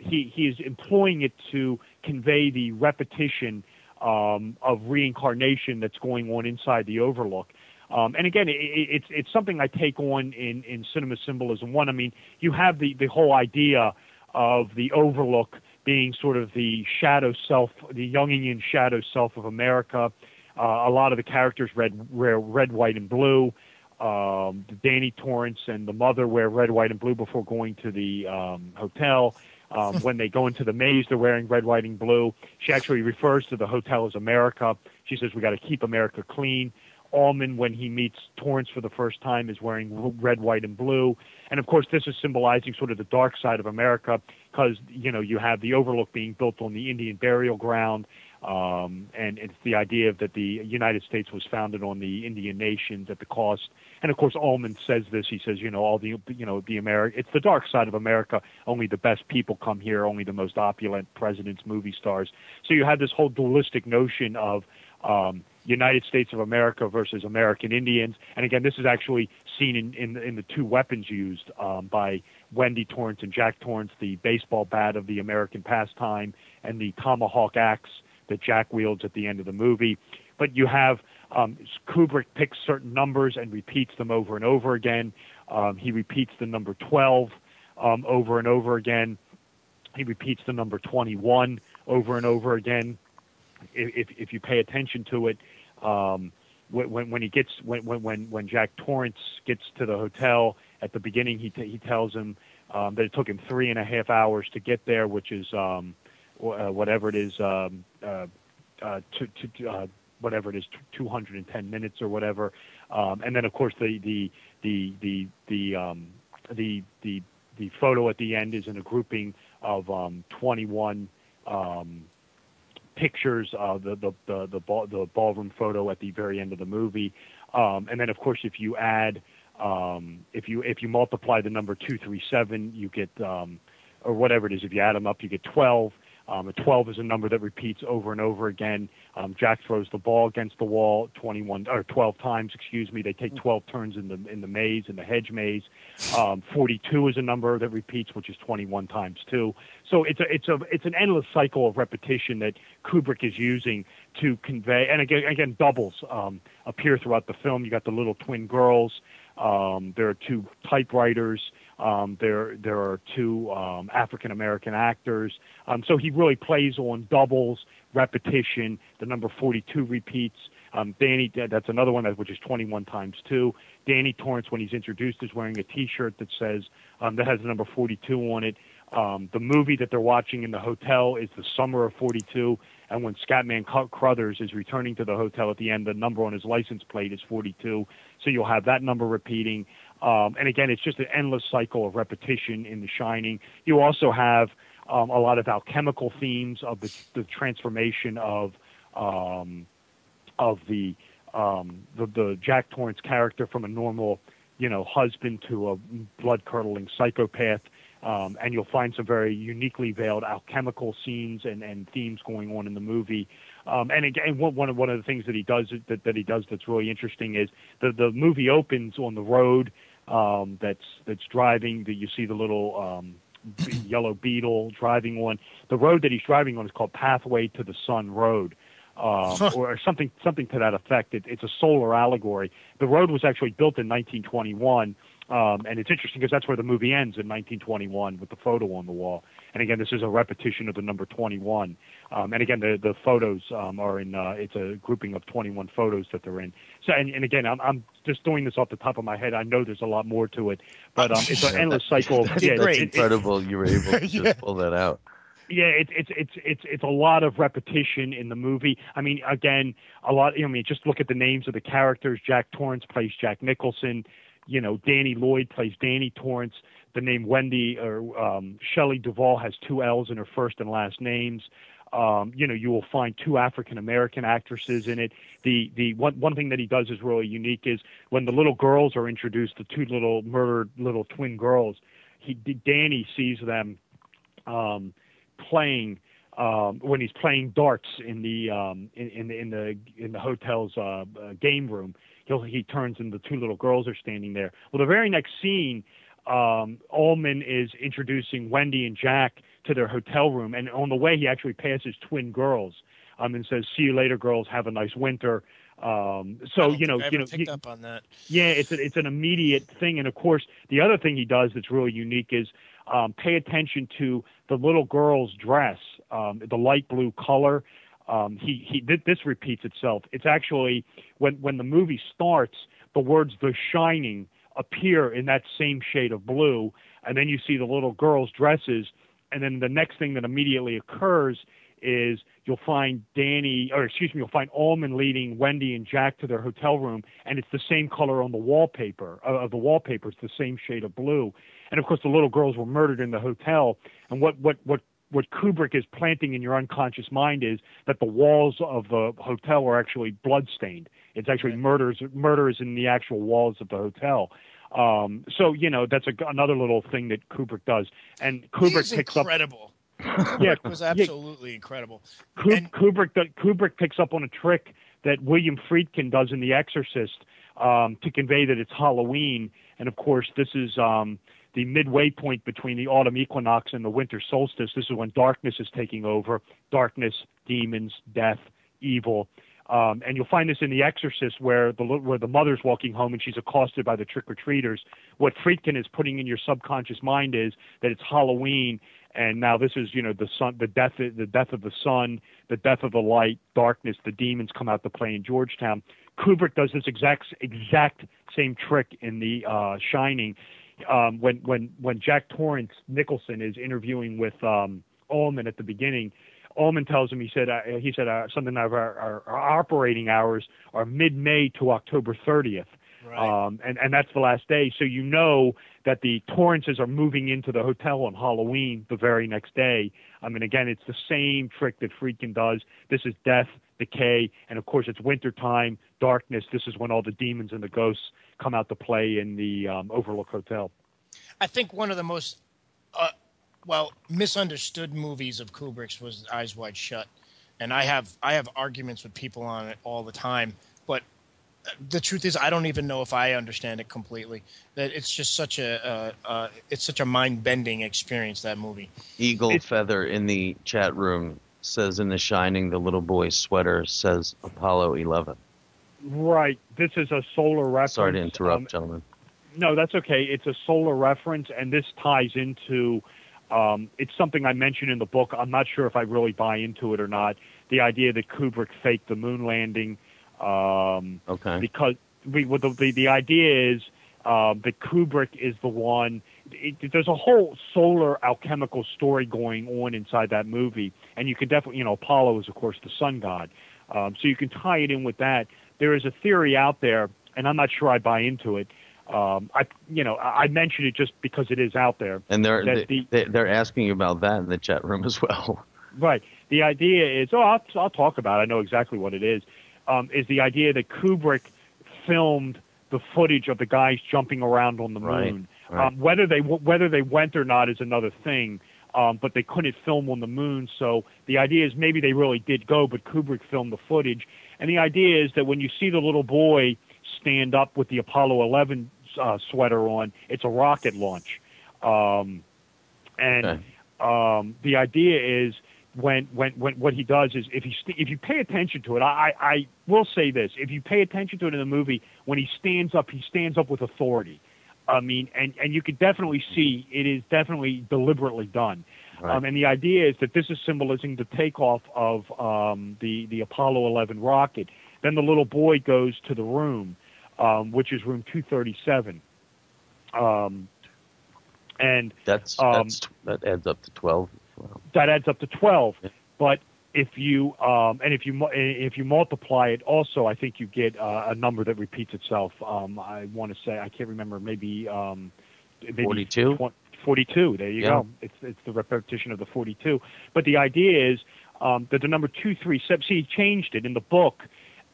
he is employing it to convey the repetition of reincarnation that's going on inside the Overlook. And again, it's something I take on in cinema symbolism. One, I mean, you have the whole idea of the Overlook being sort of the shadow self, the Jungian shadow self of America. A lot of the characters wear red, white, and blue. Danny Torrance and the mother wear red, white, and blue before going to the hotel. When they go into the maze, they're wearing red, white, and blue. She actually refers to the hotel as America. She says, "We got to keep America clean." Allman, when he meets Torrance for the first time, is wearing red, white, and blue. And of course, this is symbolizing sort of the dark side of America, because you have the Overlook being built on the Indian burial ground. And it's the idea that the United States was founded on the Indian nations at the cost. And of course, Allman says this. He says, it's the dark side of America. Only the best people come here. Only the most opulent presidents, movie stars. So you have this whole dualistic notion of United States of America versus American Indians. And again, this is actually seen in the two weapons used by Wendy Torrance and Jack Torrance: the baseball bat of the American pastime and the tomahawk axe that Jack wields at the end of the movie. But you have Kubrick picks certain numbers and repeats them over and over again. He repeats the number 12 over and over again. He repeats the number 21 over and over again. If you pay attention to it, when Jack Torrance gets to the hotel at the beginning, he tells him that it took him 3.5 hours to get there, which is whatever it is, whatever it is, 210 minutes or whatever. And then of course the photo at the end is in a grouping of 21 pictures, the ballroom photo at the very end of the movie. And then of course if you add if you multiply the number 237, you get or whatever it is, if you add them up, you get 12. A 12 is a number that repeats over and over again. Jack throws the ball against the wall 12 times. They take 12 turns in the maze, in the hedge maze. 42 is a number that repeats, which is 21 times 2. So it's an endless cycle of repetition that Kubrick is using to convey. And again, doubles appear throughout the film. You got the little twin girls. There are 2 typewriters. There are 2 African American actors. So he really plays on doubles, repetition. The number 42 repeats. Danny, that's another one which is 21 times 2. Danny Torrance, when he's introduced, is wearing a T-shirt that says that has the number 42 on it. The movie that they're watching in the hotel is The Summer of 42. And when Scatman Crothers is returning to the hotel at the end, the number on his license plate is 42. So you'll have that number repeating. And again, it's just an endless cycle of repetition in The Shining. You also have a lot of alchemical themes of the transformation of the Jack Torrance character from a normal, husband to a blood-curdling psychopath. And you'll find some very uniquely veiled alchemical scenes and themes going on in the movie. And again, one of the things that he does that's really interesting is the movie opens on the road that's driving. You see the little yellow beetle driving on. The road that he's driving on is called Pathway to the Sun Road. Or something to that effect. It's a solar allegory. The road was actually built in 1921. And it's interesting because that's where the movie ends in 1921 with the photo on the wall. And again, this is a repetition of the number 21. And again, the photos are in. It's a grouping of 21 photos that they're in. So, and again, I'm just doing this off the top of my head. I know there's a lot more to it, but it's an endless cycle.
That's incredible. You were able to just pull that out.
Yeah, it's a lot of repetition in the movie. I mean, again, just look at the names of the characters. Jack Torrance plays Jack Nicholson. Danny Lloyd plays Danny Torrance. The name Wendy or Shelley Duvall has two L's in her first and last names. You will find two African American actresses in it. The one thing that he does is really unique is when the little girls are introduced, the two little murdered little twin girls. Danny sees them playing when he's playing darts in the hotel's game room. He turns and the two little girls are standing there. Well, the very next scene, Ullman is introducing Wendy and Jack to their hotel room, and on the way he actually passes twin girls and says, "See you later, girls. Have a nice winter."
I picked up on that.
Yeah, it's an immediate thing, and of course the other thing he does that's really unique is pay attention to the little girl's dress, the light blue color. This repeats itself. It's actually when the movie starts, the words "The Shining" appear in that same shade of blue, and then you see the little girls' dresses, and then the next thing that immediately occurs is you'll find Ullman leading Wendy and Jack to their hotel room, and it's the same color on the wallpaper. The wallpaper is the same shade of blue, and of course the little girls were murdered in the hotel. And what Kubrick is planting in your unconscious mind is that the walls of the hotel are actually bloodstained. It's actually murders in the actual walls of the hotel. That's another little thing that Kubrick does. And Kubrick picks
incredible.
up.
Kubrick was absolutely incredible.
Kubrick picks up on a trick that William Friedkin does in The Exorcist to convey that it's Halloween. And of course, this is the midway point between the autumn equinox and the winter solstice. This is when darkness is taking over. Darkness, demons, death, evil. And you'll find this in The Exorcist where the mother's walking home and she's accosted by the trick-or-treaters. What Friedkin is putting in your subconscious mind is that it's Halloween, and now this is, the sun, the death of the sun, the death of the light, darkness, the demons come out to play in Georgetown. Kubrick does this exact same trick in The Shining. When Jack Torrance Nicholson is interviewing with Ullman at the beginning, Ullman tells him, he said something of our operating hours are mid-May to October 30th.
Right.
And that's the last day. So you know that the Torrances are moving into the hotel on Halloween the very next day. Again, it's the same trick that Friedkin does. This is death, decay, and of course it's wintertime, darkness. This is when all the demons and the ghosts come out to play in the Overlook Hotel.
I think one of the most misunderstood movies of Kubrick's was Eyes Wide Shut, and I have arguments with people on it all the time. But the truth is, I don't even know if I understand it completely. That it's just such a mind-bending experience, that movie.
Eagle Feather in the chat room says in The Shining, the little boy's sweater says Apollo 11.
Right. This is a solar reference.
Sorry to interrupt, gentlemen.
No, that's okay. It's a solar reference, and this ties into. It's something I mentioned in the book. I'm not sure if I really buy into it or not. The idea that Kubrick faked the moon landing.
Okay.
Because the idea is that Kubrick is the one. There's a whole solar alchemical story going on inside that movie, and you can definitely, Apollo is of course the sun god, so you can tie it in with that. There is a theory out there, and I'm not sure I buy into it. I mentioned it just because it is out there.
And they're asking you about that in the chat room as well.
Right. The idea is, I'll talk about it. I know exactly what it is the idea that Kubrick filmed the footage of the guys jumping around on the moon. Right. Whether they went or not is another thing, but they couldn't film on the moon. So the idea is maybe they really did go, but Kubrick filmed the footage. And the idea is that when you see the little boy stand up with the Apollo 11 sweater on, it's a rocket launch. The idea is when what he does is if you pay attention to it, I will say this: if you pay attention to it in the movie, when he stands up with authority. And you could definitely see it is definitely deliberately done. Right. And the idea is that this is symbolizing the takeoff of the Apollo 11 rocket. Then the little boy goes to the room, which is room 237. And
that adds up to 12.
That adds up to 12. Yeah. But if you multiply it, also I think you get a number that repeats itself. I want to say, I can't remember, maybe
42.
42. There you go. It's the repetition of the 42. But the idea is that the number 237. See, he changed it in the book.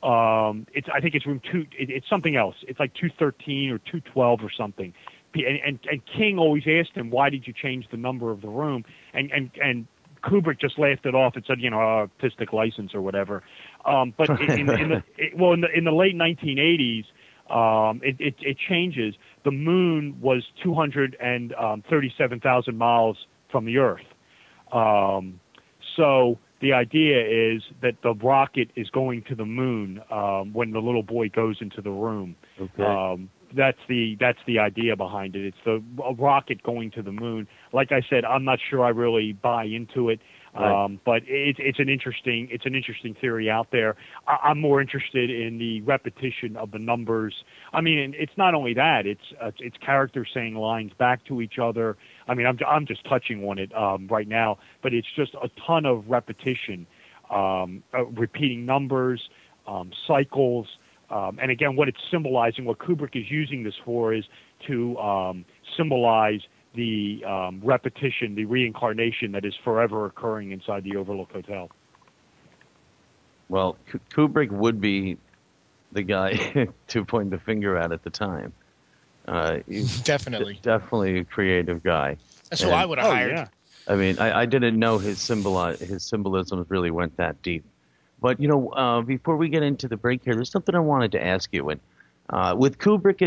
I think it's room 2. It's something else. It's like 213 or 212 or something. And King always asked him, why did you change the number of the room? And Kubrick just laughed it off and said, artistic license or whatever. But in the late 1980s, it changes. The moon was 237,000 miles from the Earth. So the idea is that the rocket is going to the moon when the little boy goes into the room.
Okay.
That's the idea behind it. It's a rocket going to the moon. Like I said, I'm not sure I really buy into it.
Right.
But it's an interesting theory out there. I'm more interested in the repetition of the numbers. I mean, it's not only that; it's characters saying lines back to each other. I mean, I'm just touching on it right now, but it's just a ton of repetition, repeating numbers, cycles. And again, what it's symbolizing, what Kubrick is using this for, is to symbolize the repetition, the reincarnation that is forever occurring inside the Overlook Hotel.
Well, Kubrick would be the guy to point the finger at the time.
Definitely.
Definitely a creative guy.
That's who I would have hired.
Yeah.
I mean, I didn't know his symbolism really went that deep. But, before we get into the break here, there's something I wanted to ask you. And with Kubrick,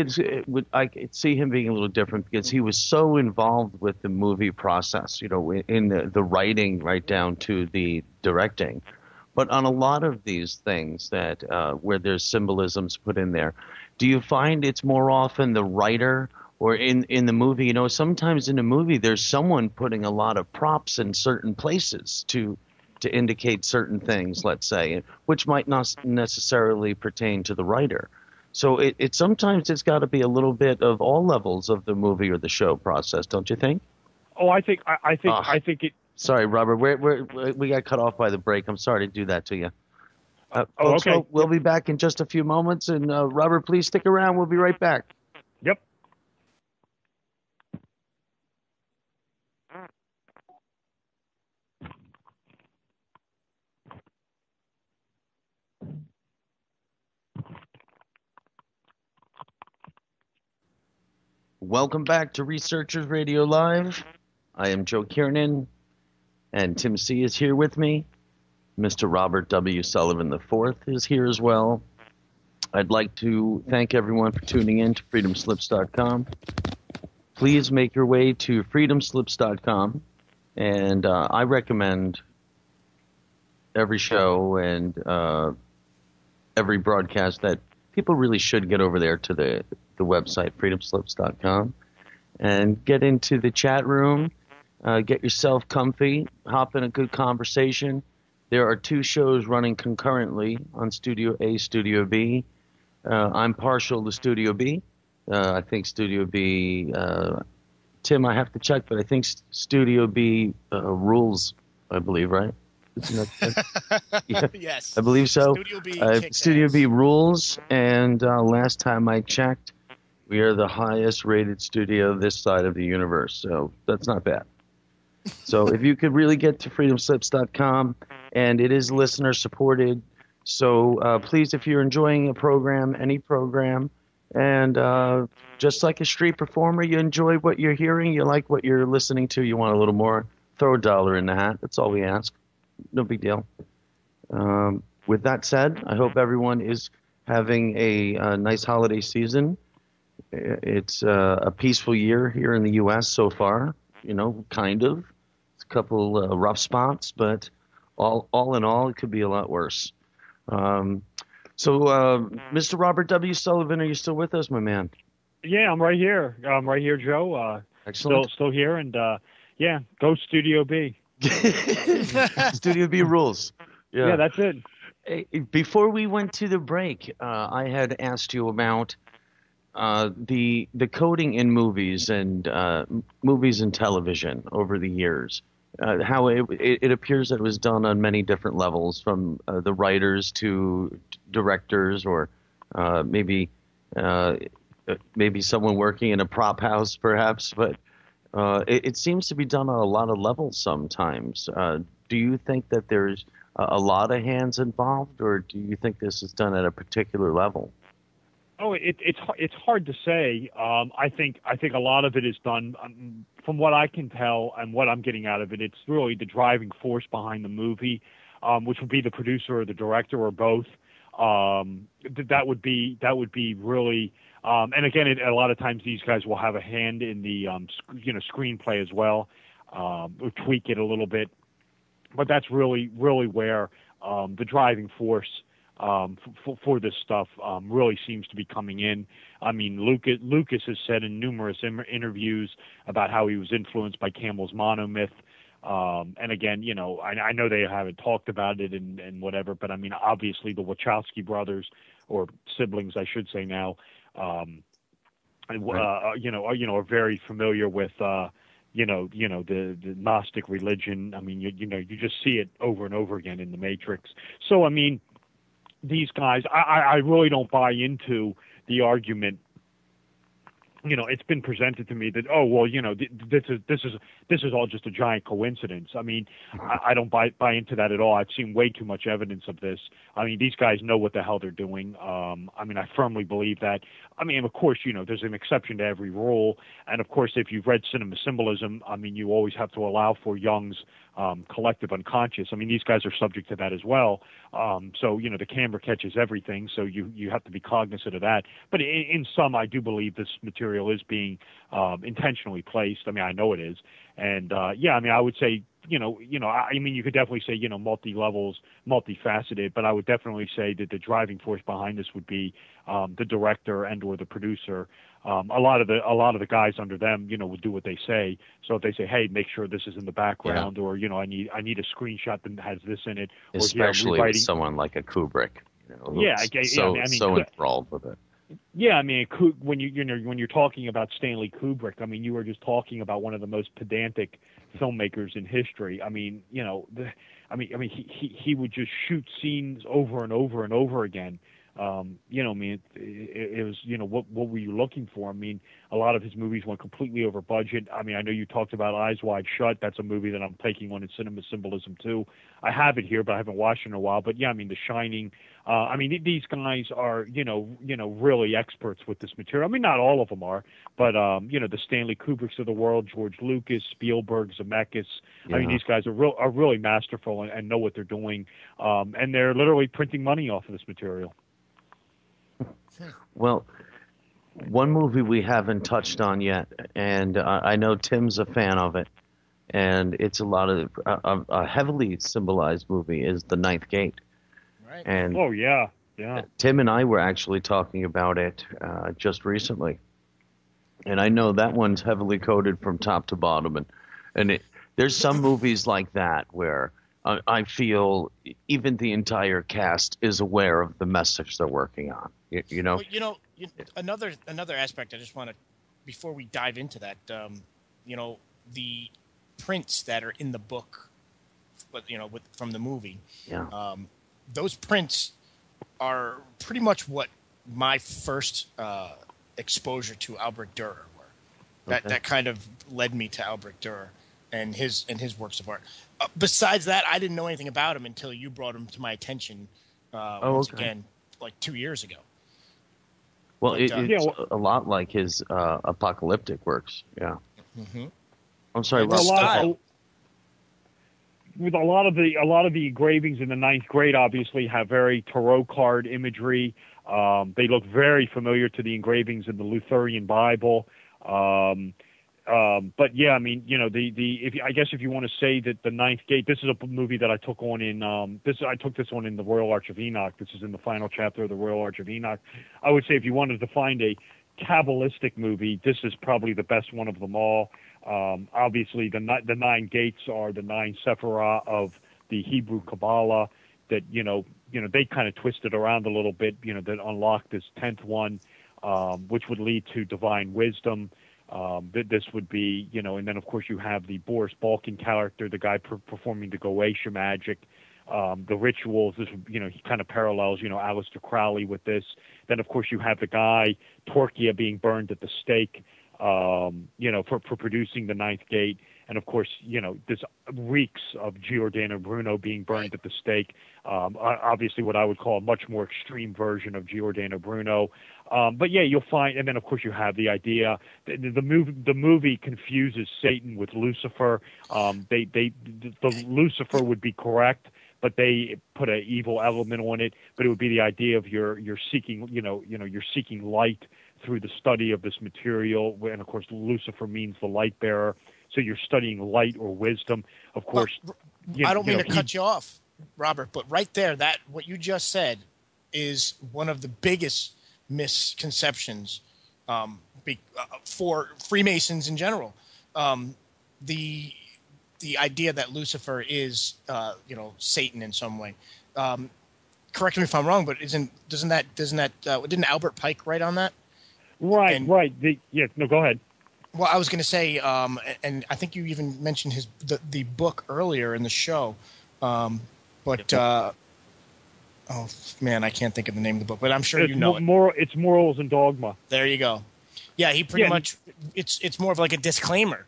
I could see him being a little different because he was so involved with the movie process, in the writing right down to the directing. But on a lot of these things that where there's symbolisms put in there, do you find it's more often the writer or in the movie? Sometimes in a movie there's someone putting a lot of props in certain places to indicate certain things, let's say, which might not necessarily pertain to the writer. So it sometimes it's got to be a little bit of all levels of the movie or the show process, don't you think?
Oh, I think it.
Sorry, Robert, we got cut off by the break. I'm sorry to do that to you. Folks,
okay.
We'll be back in just a few moments, and Robert, please stick around. We'll be right back.
Yep.
Welcome back to Researchers Radio Live. I am Joe Kiernan, and Tim C. is here with me. Mr. Robert W. Sullivan IV is here as well. I'd like to thank everyone for tuning in to freedomslips.com. Please make your way to freedomslips.com, and I recommend every show and every broadcast that people really should get over there to the website, freedomslips.com, and get into the chat room, get yourself comfy, hop in a good conversation. There are 2 shows running concurrently on Studio A, Studio B. I'm partial to Studio B. I think Studio B, Tim, I have to check, but I think Studio B rules, I believe, right? Yeah,
Yes.
I believe so.
Studio B
B rules, and last time I checked, we are the highest rated studio this side of the universe, so that's not bad. So if you could really get to freedomslips.com, and it is listener supported, so please, if you're enjoying a program, any program, and just like a street performer, you enjoy what you're hearing, you like what you're listening to, you want a little more, throw a dollar in the hat. That's all we ask. No big deal. With that said, I hope everyone is having a nice holiday season. It's a peaceful year here in the U.S. so far, kind of. It's a couple rough spots, but all in all, it could be a lot worse. So, Mr. Robert W. Sullivan, are you still with us, my man?
Yeah, I'm right here. Joe.
Excellent.
Still here, and yeah, go Studio B.
Studio B rules.
Yeah, that's it.
Hey, before we went to the break, I had asked you about the coding in movies and television over the years. how it appears that it was done on many different levels, from the writers to directors, or maybe maybe someone working in a prop house, perhaps. But it seems to be done on a lot of levels sometimes. Do you think that there's a lot of hands involved, or do you think this is done at a particular level?
Oh, it's hard to say. I think a lot of it is done, from what I can tell and what I'm getting out of it. It's really the driving force behind the movie, which would be the producer or the director or both. That would be really. And again, a lot of times these guys will have a hand in the screenplay as well, or tweak it a little bit. But that's really where the driving force for this stuff really seems to be coming in. I mean, Lucas has said in numerous interviews about how he was influenced by Campbell's monomyth. And again, I know they haven't talked about it and whatever, but I mean, obviously the Wachowski brothers, or siblings, I should say now, are very familiar with the Gnostic religion. I mean, you just see it over and over again in the Matrix. So I mean, these guys, I really don't buy into the argument. It's been presented to me that, oh well, this is all just a giant coincidence. I mean, I don't buy into that at all. I've seen way too much evidence of this. I mean, these guys know what the hell they're doing. I mean, I firmly believe that. I mean, of course, there's an exception to every rule, and of course, if you've read Cinema Symbolism, I mean, you always have to allow for Jung's collective unconscious. I mean, these guys are subject to that as well. So the camera catches everything, so you have to be cognizant of that. But in some, I do believe this material is being intentionally placed. I mean, I know it is, and I mean, I would say I mean, you could definitely say multi-levels, multifaceted, but I would definitely say that the driving force behind this would be the director and or the producer. A lot of the guys under them, would do what they say. So if they say, "Hey, make sure this is in the background," or I need a screenshot that has this in it,
especially with someone like a Kubrick, so enthralled with it.
Yeah, I mean, when you're talking about Stanley Kubrick, I mean, you are just talking about one of the most pedantic filmmakers in history. I mean, he would just shoot scenes over and over and over again. I mean, it was, what were you looking for? I mean, a lot of his movies went completely over budget. I mean, I know you talked about Eyes Wide Shut. That's a movie that I'm taking on in Cinema Symbolism too. I have it here, but I haven't watched it in a while. But yeah, I mean, The Shining. I mean, these guys are, really experts with this material. I mean, not all of them are, but the Stanley Kubricks of the world, George Lucas, Spielberg, Zemeckis. Yeah. I mean, these guys are really masterful and know what they're doing, and they're literally printing money off of this material.
Well, one movie we haven't touched on yet, and I know Tim's a fan of it, and it's a heavily symbolized movie, is The Ninth Gate.
Right.
And
oh yeah.
Tim and I were actually talking about it just recently, and I know that one's heavily coded from top to bottom, and there's some movies like that where I feel even the entire cast is aware of the message they're working on.
Well, another aspect I just want to, before we dive into that, the prints that are in the book, but from the movie, those prints are pretty much what my first exposure to Albrecht Dürer were. That kind of led me to Albrecht Dürer and his works of art. Besides that, I didn't know anything about him until you brought him to my attention once again, like 2 years ago.
Well, it's a lot like his apocalyptic works. Yeah. Mm-hmm. I'm sorry.
With a lot of the engravings in the Ninth Grade, obviously have very tarot card imagery. They look very familiar to the engravings in the Lutheran Bible. But yeah, I mean, if you want to say that the Ninth Gate, this is a movie that I took on in I took this one in the Royal Arch of Enoch. This is in the final chapter of the Royal Arch of Enoch. I would say if you wanted to find a Kabbalistic movie, this is probably the best one of them all. Obviously, the nine gates are the nine sephirah of the Hebrew Kabbalah that they kind of twisted around a little bit. That unlocked this 10th one, which would lead to divine wisdom. This would be, and then of course you have the Boris Balkan character, the guy performing the Goetia magic, the rituals. This, he kind of parallels, Aleister Crowley with this. Then of course you have the guy Torquia being burned at the stake, for producing the ninth gate. And of course, this reeks of Giordano Bruno being burned at the stake. Obviously, what I would call a much more extreme version of Giordano Bruno. But yeah, you'll find, and then of course you have the idea. The movie confuses Satan with Lucifer. The Lucifer would be correct, but they put an evil element on it. But it would be the idea of you're seeking, you're seeking light through the study of this material. And of course, Lucifer means the light bearer. So you're studying light or wisdom. Of course,
I don't mean to cut you off, Robert, but right there, what you just said is one of the biggest misconceptions for Freemasons in general. The idea that Lucifer is, Satan in some way. Correct me if I'm wrong, but didn't Albert Pike write on that?
Right. Go ahead.
Well, I was going to say, and I think you even mentioned the book earlier in the show, oh man, I can't think of the name of the book, but I'm sure it.
It's Morals and Dogma.
There you go. Yeah, he pretty much it's more of like a disclaimer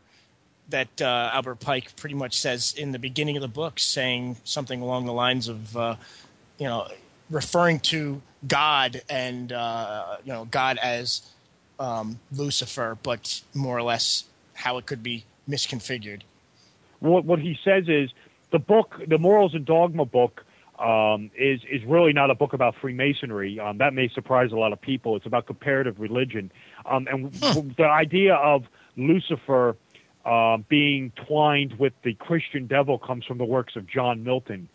that Albert Pike pretty much says in the beginning of the book, saying something along the lines of, referring to God and God as Lucifer, but more or less how it could be misconfigured.
What he says is the book, the Morals and Dogma book, is really not a book about Freemasonry. That may surprise a lot of people. It's about comparative religion, and the idea of Lucifer being twined with the Christian devil comes from the works of John Milton.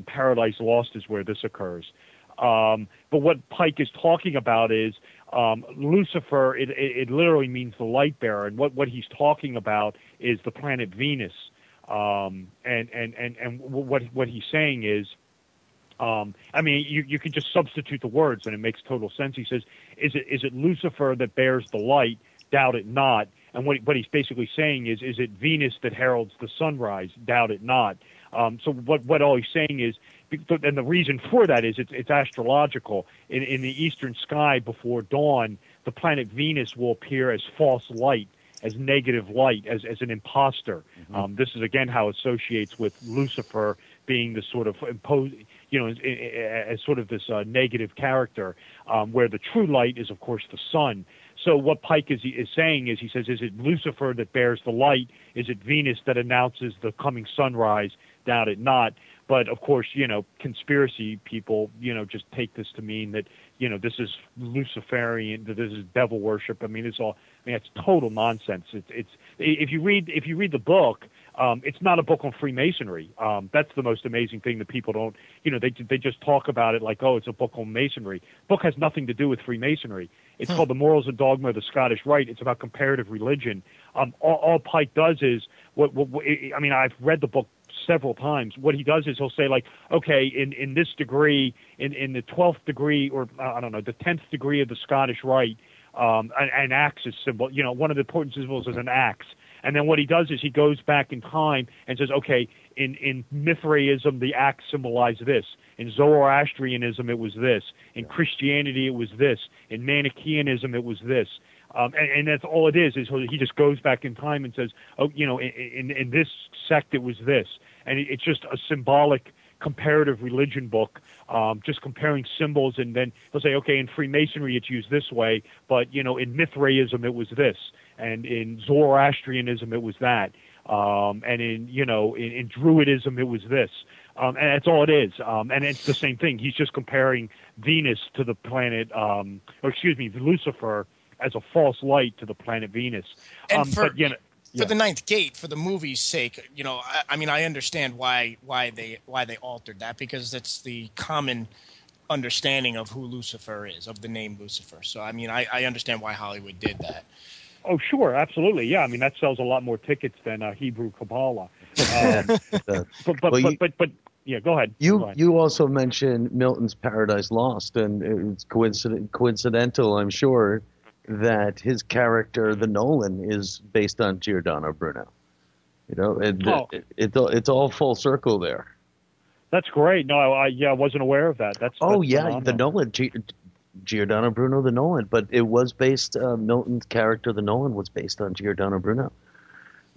Paradise Lost is where this occurs. But what Pike is talking about is Lucifer. It literally means the light bearer, and what he's talking about is the planet Venus. And what he's saying is, you could just substitute the words, and it makes total sense. He says, "Is it Lucifer that bears the light? Doubt it not." And what he's basically saying is it Venus that heralds the sunrise? Doubt it not. So what all he's saying is, and the reason for that is it's astrological. In the eastern sky before dawn, the planet Venus will appear as false light, as negative light, as an imposter. Mm-hmm. This is again how it associates with Lucifer being the sort of as sort of this negative character, where the true light is, of course, the sun. So what Pike is saying is, he says, is it Lucifer that bears the light? Is it Venus that announces the coming sunrise? Doubt it not. But of course, conspiracy people, just take this to mean that, this is Luciferian, that this is devil worship. It's total nonsense. It's if you read the book, it's not a book on Freemasonry. That's the most amazing thing that people don't, they just talk about it like, oh, it's a book on Masonry. The book has nothing to do with Freemasonry. It's called The Morals and Dogma of the Scottish Rite. It's about comparative religion. All Pike does is, I've read the book several times. What he does is he'll say, like, okay, in this degree, in the 12th degree, or I don't know, the 10th degree of the Scottish Rite, an axe is symbol. One of the important symbols is an axe. And then what he does is he goes back in time and says, okay, in Mithraism, the axe symbolized this. In Zoroastrianism, it was this. In Christianity, it was this. In Manichaeanism, it was this. And that's all it is he just goes back in time and says, oh, in this sect, it was this. And it's just a symbolic comparative religion book, just comparing symbols. And then he'll say, okay, in Freemasonry, it's used this way, but, in Mithraism, it was this. And in Zoroastrianism, it was that. And in Druidism, it was this. And that's all it is. And it's the same thing. He's just comparing Venus to the planet, Lucifer as a false light to the planet Venus.
And for the ninth gate, for the movie's sake, I understand why they altered that, because that's the common understanding of who Lucifer is, of the name Lucifer. So, I understand why Hollywood did that.
Oh, sure, absolutely, yeah. That sells a lot more tickets than Hebrew Kabbalah. But yeah, go ahead.
You also mentioned Milton's Paradise Lost, and it's coincidental, I'm sure, that his character, the Nolan, is based on Giordano Bruno. You know, it's all full circle there.
That's great. No, I wasn't aware of that. That's phenomenal.
The Nolan, Giordano Bruno, the Nolan, but it was based. Milton's character, the Nolan, was based on Giordano Bruno.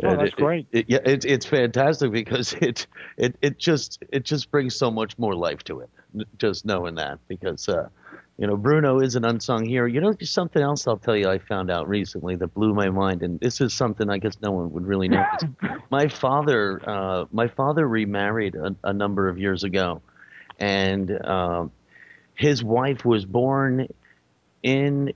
Oh, that's great.
It's fantastic because it just brings so much more life to it. Just knowing that, because Bruno is an unsung hero. You know, something else I'll tell you I found out recently that blew my mind, and this is something I guess no one would really know. My father remarried a number of years ago, and his wife was born in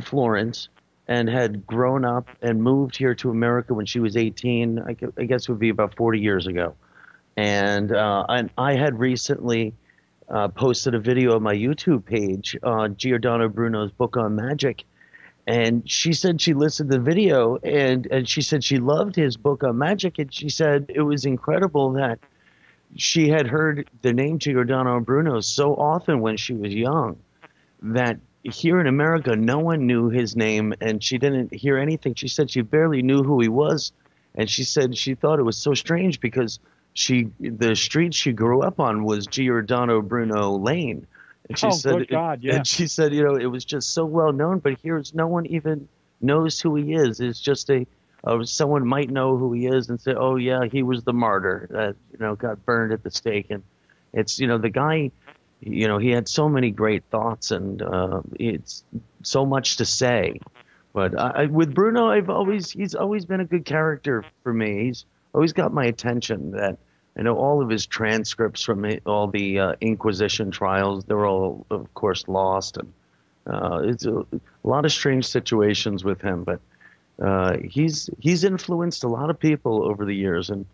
Florence and had grown up and moved here to America when she was 18. I guess it would be about 40 years ago. And I had recently posted a video on my YouTube page on Giordano Bruno's book on magic. And she said she listened to the video and she said she loved his book on magic. And she said it was incredible that she had heard the name Giordano Bruno so often when she was young that here in America, no one knew his name, and she didn't hear anything. She said she barely knew who he was, and she said she thought it was so strange because the street she grew up on was Giordano Bruno Lane. And she said,
good God, yeah.
And she said, it was just so well known, but here's no one even knows who he is. It's just someone might know who he is and say, oh yeah, he was the martyr that got burned at the stake, and it's the guy. He had so many great thoughts, and it's so much to say. But with Bruno, he's always been a good character for me. He's always got my attention. That I know all of his transcripts from all the Inquisition trials. They were all, of course, lost, and it's a lot of strange situations with him. But he's influenced a lot of people over the years, and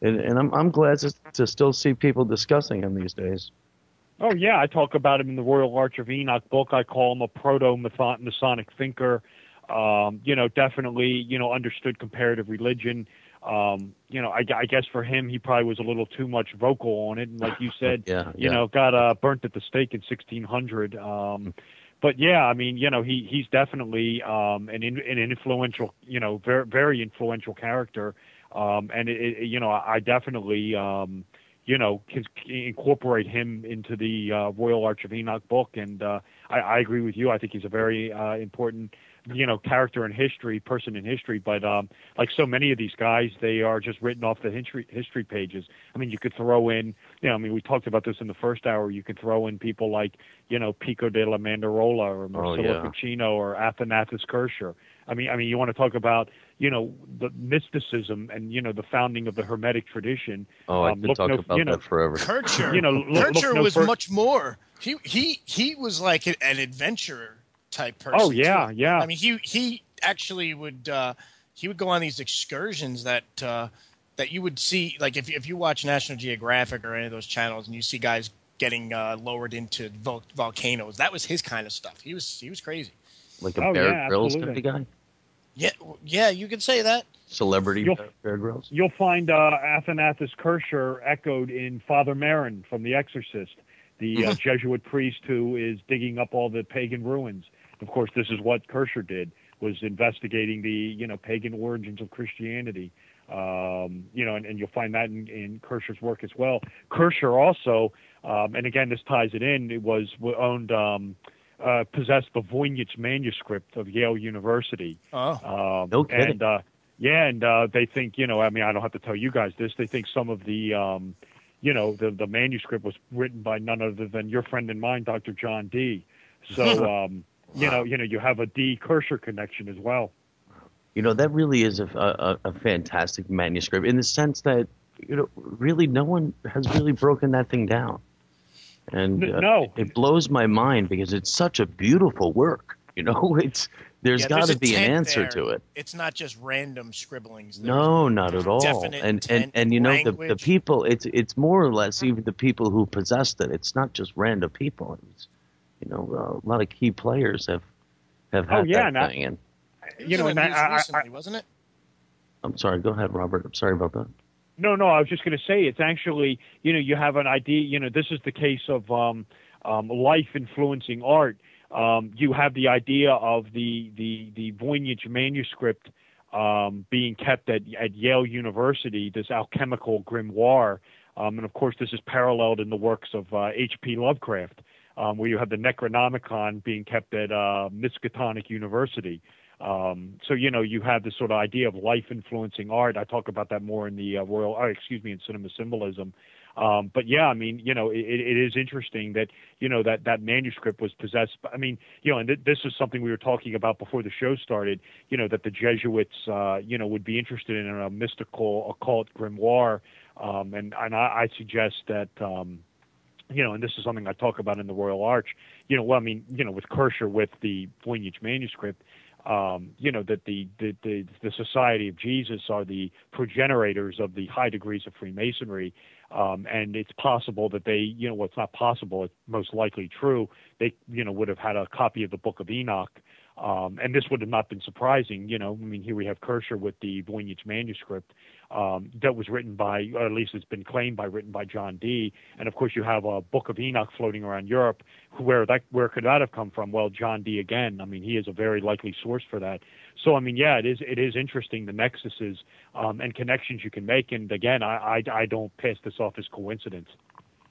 I'm glad to still see people discussing him these days.
Oh, yeah, I talk about him in the Royal Arch of Enoch book. I call him a proto-Masonic thinker. Definitely, understood comparative religion. I guess for him, he probably was a little too much vocal on it. And like you said, got burnt at the stake in 1600. But yeah, I mean, he's definitely an influential, very, very influential character. And I definitely, can incorporate him into the Royal Arch of Enoch book. And I agree with you. I think he's a very important, character in history, person in history. But like so many of these guys, they are just written off the history pages. I mean, you could throw in, we talked about this in the first hour. You could throw in people like, Pico della Mandarola or Marsilio Ficino or Athanasius Kircher. I mean, you want to talk about, the mysticism and, the founding of the Hermetic tradition.
Oh, I could talk about that forever.
Kircher, Kircher was much more. He was like an adventurer type person.
Oh, yeah,
too.
yeah.
I mean, he actually would go on these excursions that you would see, like if you watch National Geographic or any of those channels and you see guys getting lowered into volcanoes, that was his kind of stuff. He was crazy.
Like a Bear Grylls kind of guy?
Yeah, you could say that.
Celebrity Bear Grylls?
You'll find Athanasius Kircher echoed in Father Marin from The Exorcist, the Jesuit priest who is digging up all the pagan ruins. Of course, this is what Kircher did, was investigating the, pagan origins of Christianity. And you'll find that in Kircher's work as well. Kircher also, and again, this ties it in, it was owned... possessed the Voynich manuscript of Yale University.
Oh, no kidding.
And they think, I don't have to tell you guys this. They think some of the, the manuscript was written by none other than your friend and mine, Dr. John Dee. So, you have a D. Kircher connection as well.
That really is a fantastic manuscript in the sense that, really no one has really broken that thing down. And it blows my mind because it's such a beautiful work. There's got to be an answer to it.
It's not just random scribblings.
No, not at all. And the people, it's more or less even the people who possessed it. It's not just random people. It's, a lot of key players have had that thing. And
recently, wasn't it?
I'm sorry. Go ahead, Robert. I'm sorry about that.
No, I was just going to say it's actually, you have an idea, this is the case of life influencing art. You have the idea of the Voynich manuscript being kept at Yale University, this alchemical grimoire. And of course, this is paralleled in the works of H.P. Lovecraft, where you have the Necronomicon being kept at Miskatonic University. So, you have this sort of idea of life influencing art. I talk about that more in the in Cinema Symbolism. But yeah, I mean, it is interesting that, that manuscript was possessed. And this is something we were talking about before the show started, that the Jesuits, would be interested in a mystical occult grimoire. And I suggest that, and this is something I talk about in the Royal Arch, with Kircher, with the Voynich manuscript, that the Society of Jesus are the progenitors of the high degrees of Freemasonry. And it's possible that they, it's not possible, it's most likely true, they, would have had a copy of the Book of Enoch. And this would have not been surprising, here we have Kircher with the Voynich manuscript that was written by, or at least it's been claimed written by John Dee. And of course you have a Book of Enoch floating around Europe. Where could that have come from? Well, John Dee again. He is a very likely source for that. So, it is interesting, the nexuses and connections you can make. And again, I don't pass this off as coincidence.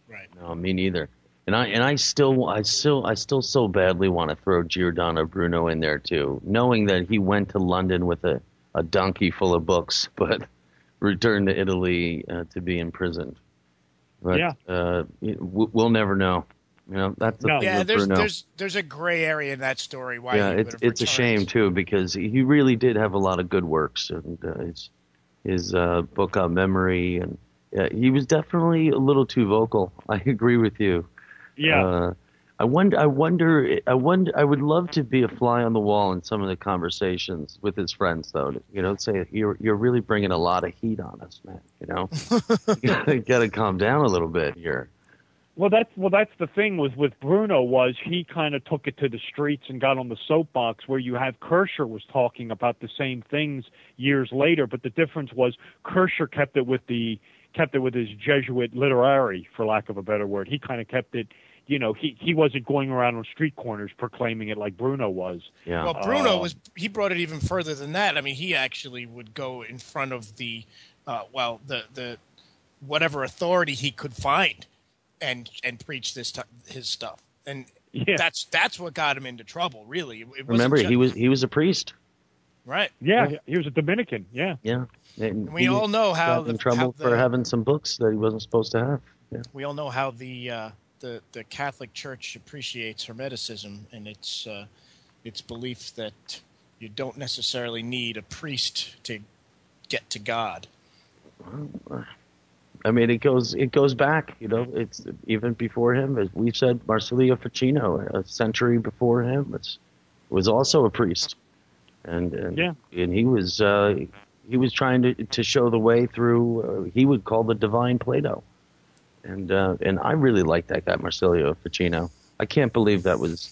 Right.
No, me neither. And I still so badly want to throw Giordano Bruno in there too, knowing that he went to London with a donkey full of books, but returned to Italy to be imprisoned. But yeah. We'll never know. That's the thing with Bruno.
There's a gray area in that story. Why?
Yeah, it's a shame too, because he really did have a lot of good works, and his book on memory, and he was definitely a little too vocal. I agree with you.
Yeah.
I would love to be a fly on the wall in some of the conversations with his friends, though. Say you're really bringing a lot of heat on us, man. You got to calm down a little bit here.
Well, that's the thing with Bruno, was he kind of took it to the streets and got on the soapbox, where you have Kircher was talking about the same things years later, but the difference was Kircher kept it with his Jesuit literary, for lack of a better word. He kind of kept it. He wasn't going around on street corners proclaiming it like Bruno was.
Yeah. Well, Bruno he brought it even further than that. He actually would go in front of the whatever authority he could find, and preach his stuff. And that's what got him into trouble, really.
Remember, he was a priest.
Right.
Yeah, he was a Dominican. Yeah.
Yeah.
And we all know how
got in trouble for having some books that he wasn't supposed to have. Yeah.
We all know how the Catholic Church appreciates Hermeticism, and its belief that you don't necessarily need a priest to get to God.
It goes back. It's even before him, as we've said. Marsilio Ficino, a century before him, was also a priest, and he was trying to show the way through. He would call the divine Plato. And I really like that guy, Marsilio Ficino. I can't believe that was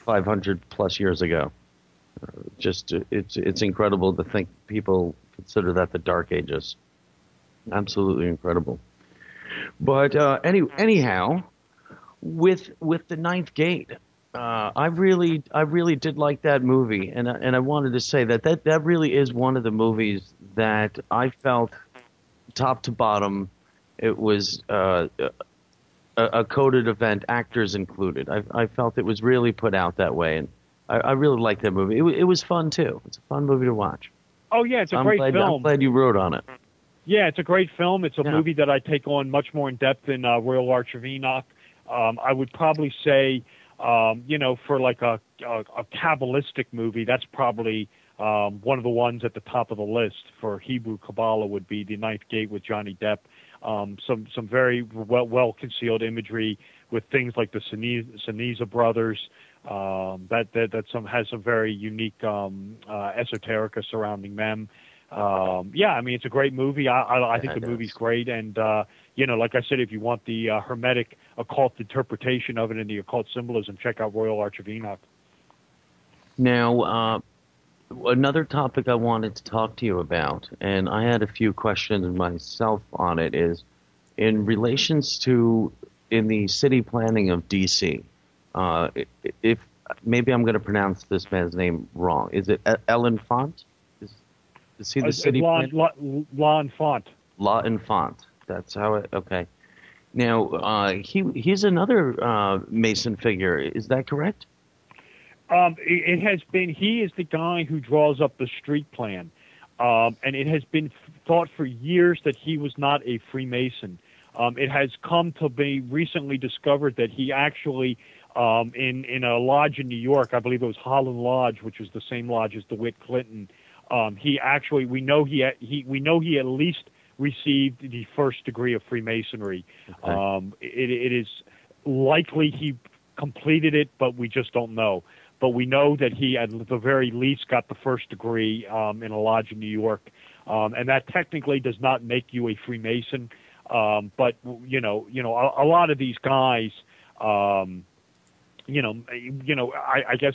500 plus years ago. It's incredible to think people consider that the Dark Ages. Absolutely incredible. But anyhow, with the Ninth Gate, I really did like that movie, and I wanted to say that really is one of the movies that I felt, top to bottom, it was a coded event, actors included. I felt it was really put out that way, and I really liked that movie. It was fun too. It's a fun movie to watch.
Oh yeah, it's a great film.
I'm glad you wrote on it.
Yeah, it's a great film. It's a movie that I take on much more in depth in Royal Arch of Enoch. I would probably say, for like a Kabbalistic movie, that's probably one of the ones at the top of the list for Hebrew Kabbalah would be The Ninth Gate with Johnny Depp. Some very well concealed imagery with things like the Sinisa brothers. That has some very unique esoterica surrounding them. It's a great movie. I think the movie's great, and like I said, if you want the Hermetic occult interpretation of it and the occult symbolism, check out Royal Arch of Enoch.
Now, another topic I wanted to talk to you about, and I had a few questions myself on it, is in relations to in the city planning of D.C. maybe I'm going to pronounce this man's name wrong. Is it L'Enfant? Is he the city planner?
L'Enfant.
L'Enfant. That's how it. Okay. Now he's another Mason figure. Is that correct?
It has been. He is the guy who draws up the street plan, and it has been thought for years that he was not a Freemason. It has come to be recently discovered that he actually, in a lodge in New York, I believe it was Holland Lodge, which was the same lodge as DeWitt Clinton. He actually, we know he at least received the first degree of Freemasonry.
Okay.
It is likely he completed it, but we just don't know. But we know that he, at the very least, got the first degree in a lodge in New York, and that technically does not make you a Freemason. But a lot of these guys, I guess,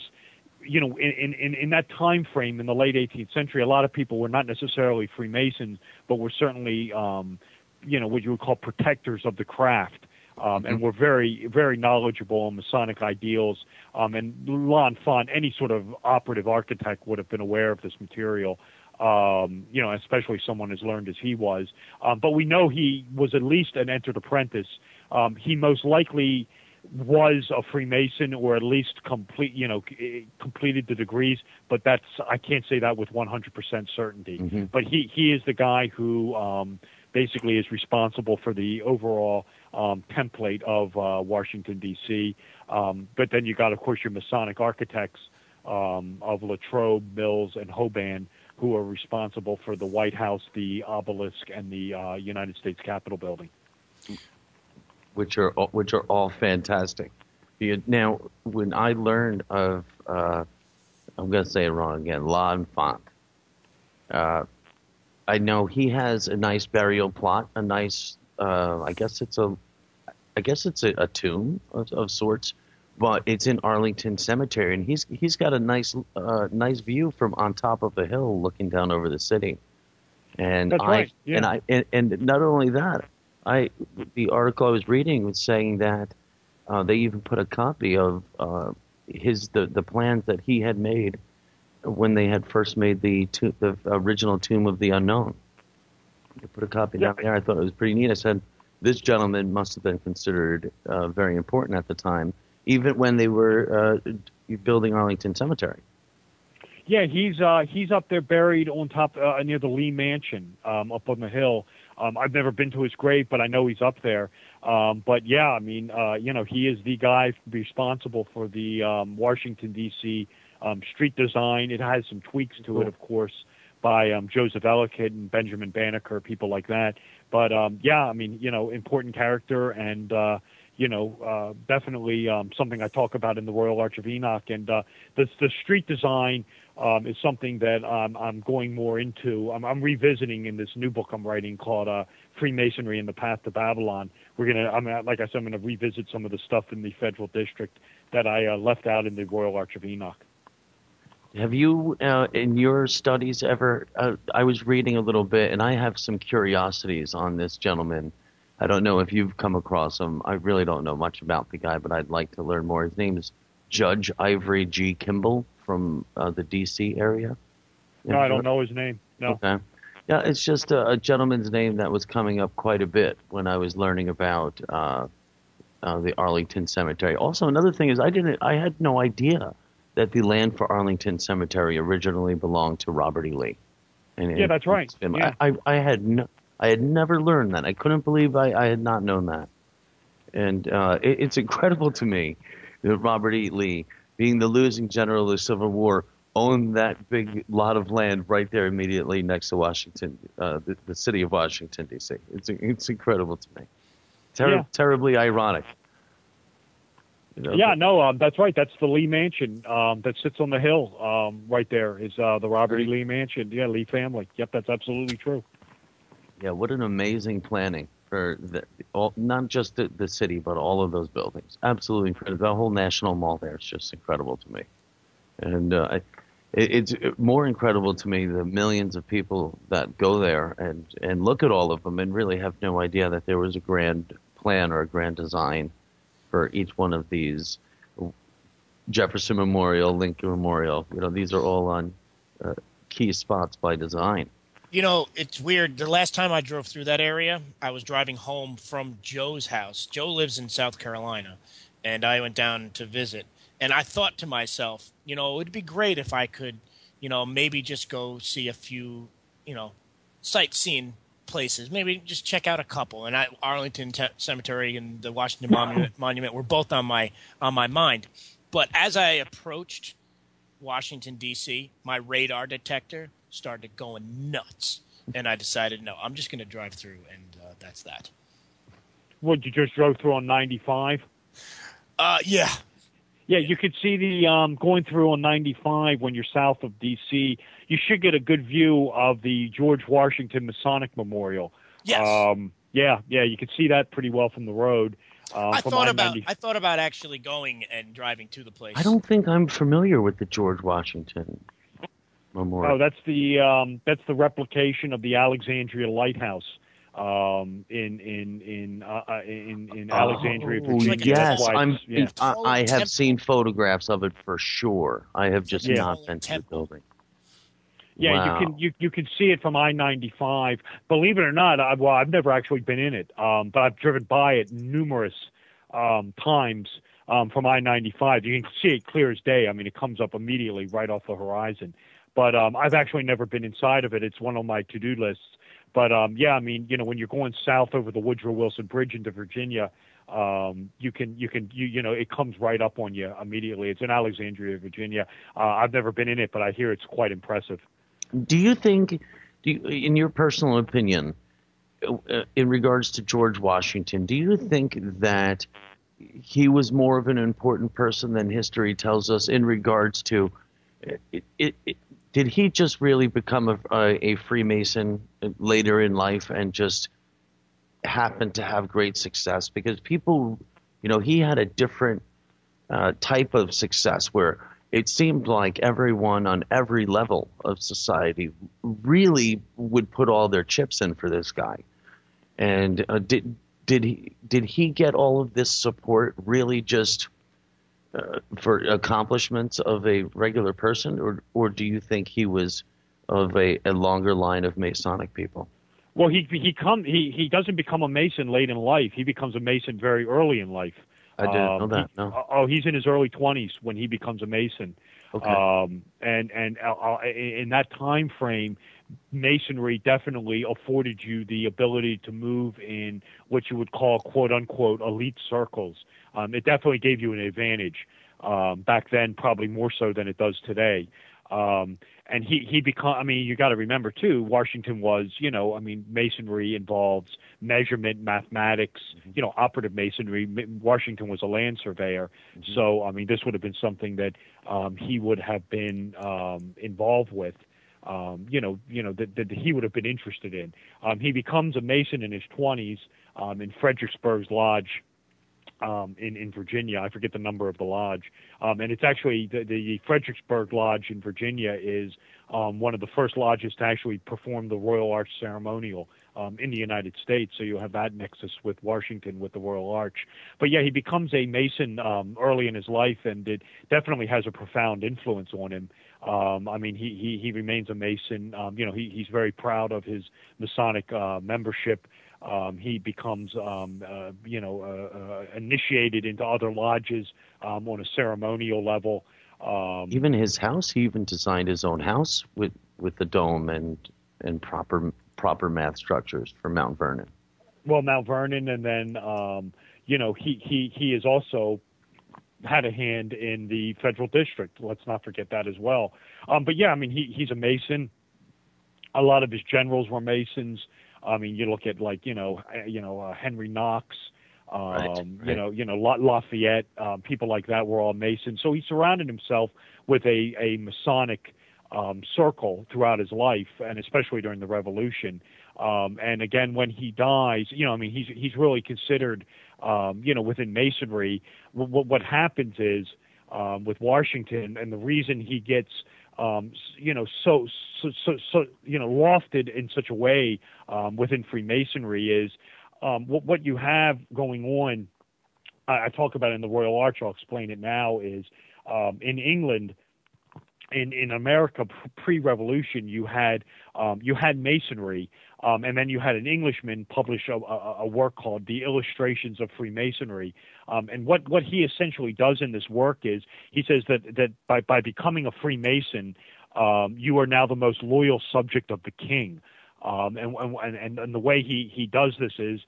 in that time frame in the late 18th century, a lot of people were not necessarily Freemasons, but were certainly, what you would call protectors of the craft. And were very, very knowledgeable on Masonic ideals. And L'Enfant, any sort of operative architect, would have been aware of this material. Especially someone as learned as he was. But we know he was at least an entered apprentice. He most likely was a Freemason, or at least completed the degrees. But I can't say that with 100% certainty.
Mm-hmm.
But he is the guy who basically is responsible for the overall template of Washington, D.C. But then you got, of course, your Masonic architects of Latrobe, Mills, and Hoban, who are responsible for the White House, the obelisk, and the United States Capitol building.
Which are all fantastic. Now, when I learned of, I'm going to say it wrong again, L'Enfant, I know he has a nice burial plot, a nice, I guess it's a tomb of sorts, but it's in Arlington Cemetery, and he's got a nice view from on top of a hill looking down over the city. And
That's right. Yeah.
And not only that, the article I was reading was saying that they even put a copy of the plans that he had made when they had first made the original Tomb of the Unknown. They put a copy down there. I thought it was pretty neat. I said, this gentleman must have been considered very important at the time, even when they were building Arlington Cemetery.
Yeah, he's up there buried on top near the Lee Mansion up on the hill. I've never been to his grave, but I know he's up there. But yeah, I mean, he is the guy responsible for the Washington, D.C. Street design. It has some tweaks to it, of course, by Joseph Ellicott and Benjamin Banneker, people like that. But yeah, I mean, important character, and definitely something I talk about in the Royal Arch of Enoch. And the street design is something that I'm going more into. I'm revisiting in this new book I'm writing called Freemasonry and the Path to Babylon. Like I said, I'm gonna revisit some of the stuff in the Federal District that I left out in the Royal Arch of Enoch.
Have you, in your studies, ever? I was reading a little bit, and I have some curiosities on this gentleman. I don't know if you've come across him. I really don't know much about the guy, but I'd like to learn more. His name is Judge Ivory G. Kimball from the D.C. area.
No, I don't know his name. No.
Okay. Yeah, it's just a gentleman's name that was coming up quite a bit when I was learning about the Arlington Cemetery. Also, another thing is I had no idea that the land for Arlington Cemetery originally belonged to Robert E. Lee.
Yeah, that's right. Yeah.
I had never learned that. I couldn't believe I had not known that. And it's incredible to me that Robert E. Lee, being the losing general of the Civil War, owned that big lot of land right there immediately next to Washington, the city of Washington, D.C. It's incredible to me. Terribly ironic.
Yeah, no, that's right. That's the Lee Mansion that sits on the hill right there is the Robert E. Lee Mansion. Yeah, Lee family. Yep, that's absolutely true.
Yeah, what an amazing planning for not just the city, but all of those buildings. Absolutely incredible. The whole National Mall there is just incredible to me. And it's more incredible to me the millions of people that go there and look at all of them and really have no idea that there was a grand plan or a grand design for each one of these Jefferson Memorial, Lincoln Memorial. These are all on key spots by design.
It's weird. The last time I drove through that area, I was driving home from Joe's house. Joe lives in South Carolina, and I went down to visit. And I thought to myself, it would be great if I could, maybe just go see a few, sightseeing places. Maybe just check out a couple. And Arlington Cemetery and the Washington Monument were both on my mind. But as I approached Washington, D.C., my radar detector started going nuts. And I decided, no, I'm just going to drive through, and that's that.
What, you just drove through on 95?
Yeah.
Yeah, you could see the going through on 95 when you're south of D.C. You should get a good view of the George Washington Masonic Memorial.
Yes.
Yeah, you could see that pretty well from the road.
I thought about actually going and driving to the place.
I don't think I'm familiar with the George Washington Memorial.
Oh, that's the replication of the Alexandria Lighthouse in Alexandria, Virginia.
Yes,
That's why
I have seen photographs of it for sure. I have just not been to the building.
Yeah,
wow.
you can see it from I-95. Believe it or not, I've never actually been in it, but I've driven by it numerous times from I-95. You can see it clear as day. I mean, it comes up immediately right off the horizon. But I've actually never been inside of it. It's one on my to-do lists. But yeah, I mean, when you're going south over the Woodrow Wilson Bridge into Virginia, it comes right up on you immediately. It's in Alexandria, Virginia. I've never been in it, but I hear it's quite impressive.
Do you think, in your personal opinion, in regards to George Washington, do you think that he was more of an important person than history tells us in regards to did he just really become a Freemason later in life and just happened to have great success? Because people, he had a different type of success where it seemed like everyone on every level of society really would put all their chips in for this guy. And did he get all of this support really just for accomplishments of a regular person, or do you think he was of a longer line of Masonic people?
Well, he doesn't become a Mason late in life. He becomes a Mason very early in life.
I didn't know that. No.
He's in his early 20s when he becomes a Mason.
Okay.
And in that time frame, Masonry definitely afforded you the ability to move in what you would call "quote unquote" elite circles. It definitely gave you an advantage back then, probably more so than it does today. And he become. I mean, you got to remember too. Washington was, Masonry involves measurement, mathematics.
Mm-hmm.
Operative Masonry. Washington was a land surveyor,
Mm-hmm.
so I mean, this would have been something that he would have been involved with. That he would have been interested in. He becomes a Mason in his 20s in Fredericksburg's Lodge. In Virginia, I forget the number of the lodge, and it's actually the Fredericksburg Lodge in Virginia is one of the first lodges to actually perform the Royal Arch ceremonial in the United States. So you have that nexus with Washington with the Royal Arch. But yeah, he becomes a Mason early in his life, and it definitely has a profound influence on him. I mean, he remains a Mason. He's very proud of his Masonic membership. He becomes, initiated into other lodges on a ceremonial level.
Even his house, he even designed his own house with the dome and proper math structures for Mount Vernon.
Well, Mount Vernon, and then he has also had a hand in the federal district. Let's not forget that as well. But yeah, I mean, he's a Mason. A lot of his generals were Masons. I mean, you look at Henry Knox,
Right.
Lafayette, people like that were all Masons. So he surrounded himself with a Masonic circle throughout his life, and especially during the Revolution. And again, when he dies, he's really considered, within Masonry. What happens is with Washington, and the reason he gets so lofted in such a way within Freemasonry is what you have going on I talk about in the Royal Arch, I'll explain it now, is in England, in America pre-revolution, you had Masonry, and then you had an Englishman publish a work called The Illustrations of Freemasonry. And what he essentially does in this work is he says that by becoming a Freemason, you are now the most loyal subject of the king. And the way he does this is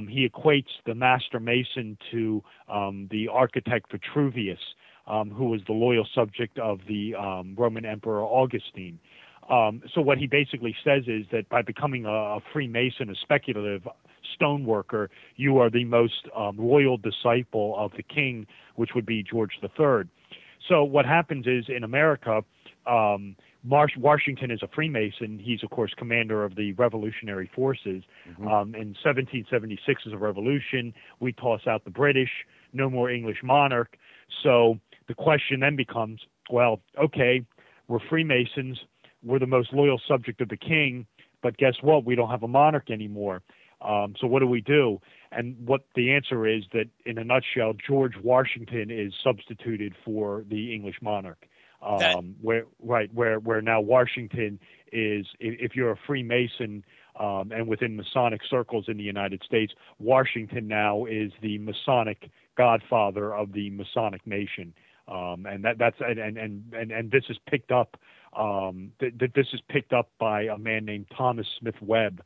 he equates the Master Mason to the architect Vitruvius, who was the loyal subject of the Roman Emperor Augustine. So what he basically says is that by becoming a Freemason, a speculative stoneworker, you are the most loyal disciple of the king, which would be George III. So what happens is in America, Washington is a Freemason. He's, of course, commander of the Revolutionary Forces. Mm-hmm. In 1776 is a revolution. We toss out the British, no more English monarch. So the question then becomes, well, okay, we're Freemasons. We're the most loyal subject of the king. But guess what? We don't have a monarch anymore. So what do we do? And what the answer is that, in a nutshell, George Washington is substituted for the English monarch. Where now Washington is, if you're a Freemason and within Masonic circles in the United States, Washington now is the Masonic godfather of the Masonic nation, and this is picked up. This is picked up by a man named Thomas Smith Webb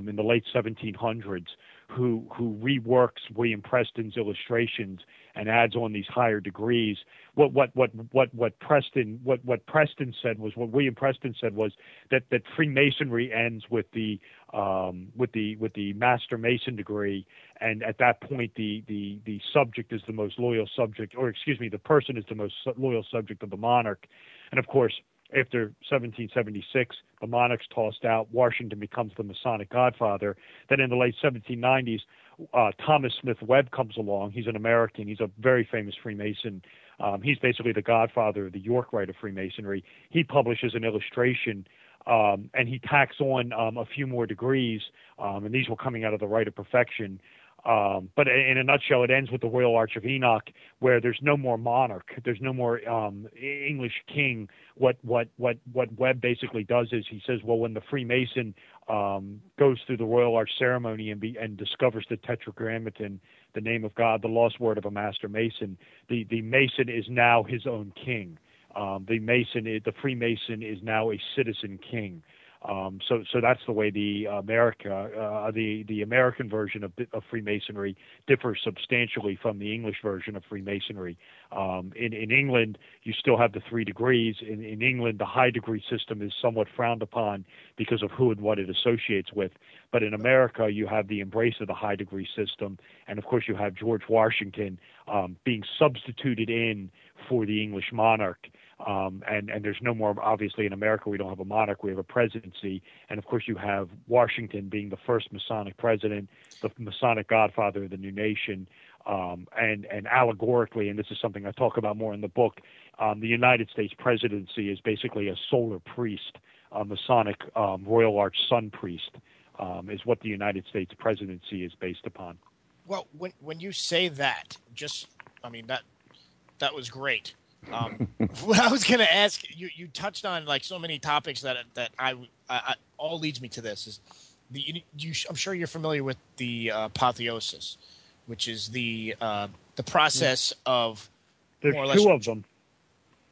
in the late 1700s, who reworks William Preston's illustrations and adds on these higher degrees. What Preston said was, what William Preston said was that Freemasonry ends with the Master Mason degree, and at that point the subject is the most loyal subject, or excuse me, the person is the most loyal subject of the monarch. And of course, after 1776, the monarch's tossed out. Washington becomes the Masonic godfather. Then in the late 1790s, Thomas Smith Webb comes along. He's an American. He's a very famous Freemason. He's basically the godfather of the York Rite of Freemasonry. He publishes an illustration, and he tacks on a few more degrees, and these were coming out of the Rite of Perfection. But in a nutshell, it ends with the Royal Arch of Enoch, where there's no more monarch, there's no more English king. What Webb basically does is he says, well, when the Freemason goes through the Royal Arch ceremony and discovers the Tetragrammaton, the name of God, the lost word of a Master Mason, the Mason is now his own king. The Freemason is now a citizen king. So that's the way the American version of Freemasonry differs substantially from the English version of Freemasonry. In England, you still have the 3 degrees. In England, the high degree system is somewhat frowned upon because of who and what it associates with. But in America, you have the embrace of the high degree system, and of course, you have George Washington being substituted in for the English monarch. And there's no more, obviously in America we don't have a monarch, we have a presidency, and of course you have Washington being the first Masonic president, the Masonic godfather of the new nation, and allegorically, and this is something I talk about more in the book, the United States presidency is basically a solar priest, a Masonic Royal Arch sun priest, is what the United States presidency is based upon.
Well, when you say that, that was great. What I was going to ask you touched on like so many topics that I all leads me to this is I'm sure you're familiar with the apotheosis, which is the process of
there's
more or less,
2 of them.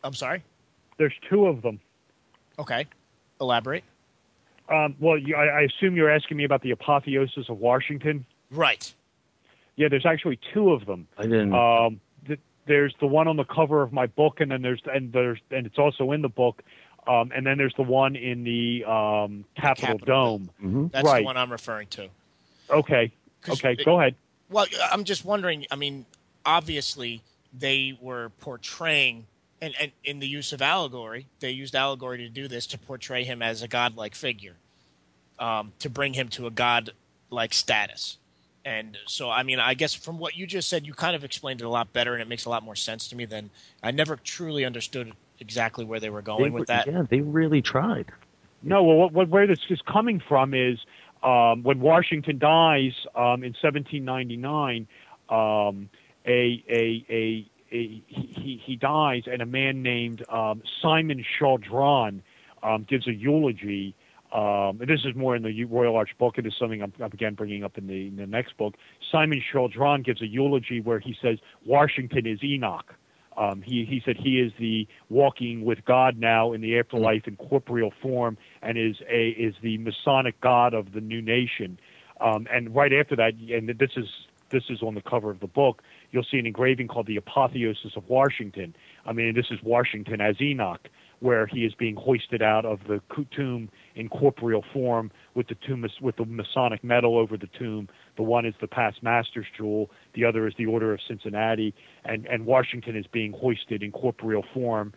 I'm sorry.
There's 2 of them.
Okay, elaborate.
Well, I assume you're asking me about the apotheosis of Washington,
right?
Yeah, there's actually 2 of them.
I didn't.
There's the one on the cover of my book, and then there's it's also in the book, and then there's the one in the Capitol Dome.
Mm-hmm.
That's
right.
The one I'm referring to.
Okay. Go ahead.
Well, I'm just wondering. I mean, obviously they were portraying, and in the use of allegory, they used allegory to do this, to portray him as a godlike figure, to bring him to a godlike status. And so, I mean, I guess from what you just said, you kind of explained it a lot better, and it makes a lot more sense to me than I never truly understood exactly where they were going with that.
Yeah, they really tried.
No, well, where this is coming from is when Washington dies in 1799, he dies, and a man named Simon Chaldron gives a eulogy. And this is more in the Royal Arch book. It is something I'm again bringing up in the next book. Simon Chaldron gives a eulogy where he says Washington is Enoch. He said he is the walking with God now in the afterlife in corporeal form, and is the Masonic God of the new nation. And right after that, and this is on the cover of the book, you'll see an engraving called the Apotheosis of Washington. I mean, this is Washington as Enoch, where he is being hoisted out of the tomb in corporeal form with the Masonic medal over the tomb. The one is the past master's jewel, the other is the Order of Cincinnati, and Washington is being hoisted in corporeal form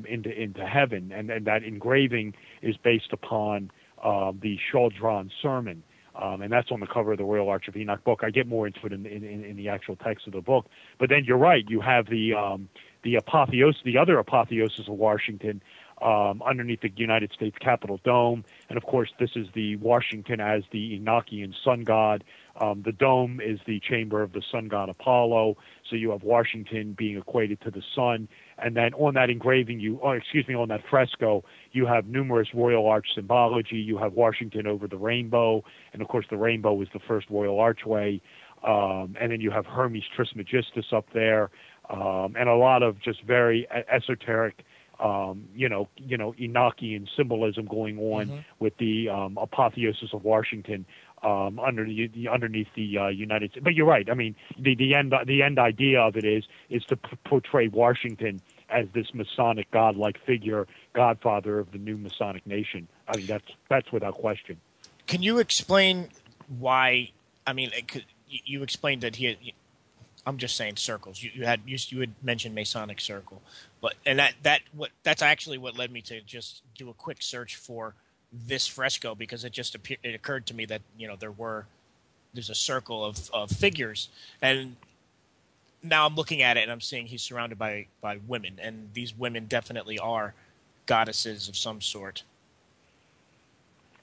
into heaven. And that engraving is based upon the Chaldron sermon. And that's on the cover of the Royal Arch of Enoch book. I get more into it in the actual text of the book. But then you're right, you have the other apotheosis of Washington underneath the United States Capitol dome, and of course this is the Washington as the Enochian sun god. The dome is the chamber of the sun god Apollo, so you have Washington being equated to the sun, and then on that engraving, on that fresco, you have numerous Royal Arch symbology. You have Washington over the rainbow, and of course the rainbow is the first Royal Archway, and then you have Hermes Trismegistus up there. And a lot of just very esoteric, Enochian symbolism going on with the apotheosis of Washington underneath the United States. But you're right. I mean, the end idea of it is to portray Washington as this Masonic godlike figure, godfather of the new Masonic nation. I mean, that's without question.
Can you explain why? I mean, you explained that he. I'm just saying circles. You had mentioned Masonic circle, that's actually what led me to just do a quick search for this fresco, because it occurred to me that there's a circle of figures, and now I'm looking at it and I'm seeing he's surrounded by women, and these women definitely are goddesses of some sort.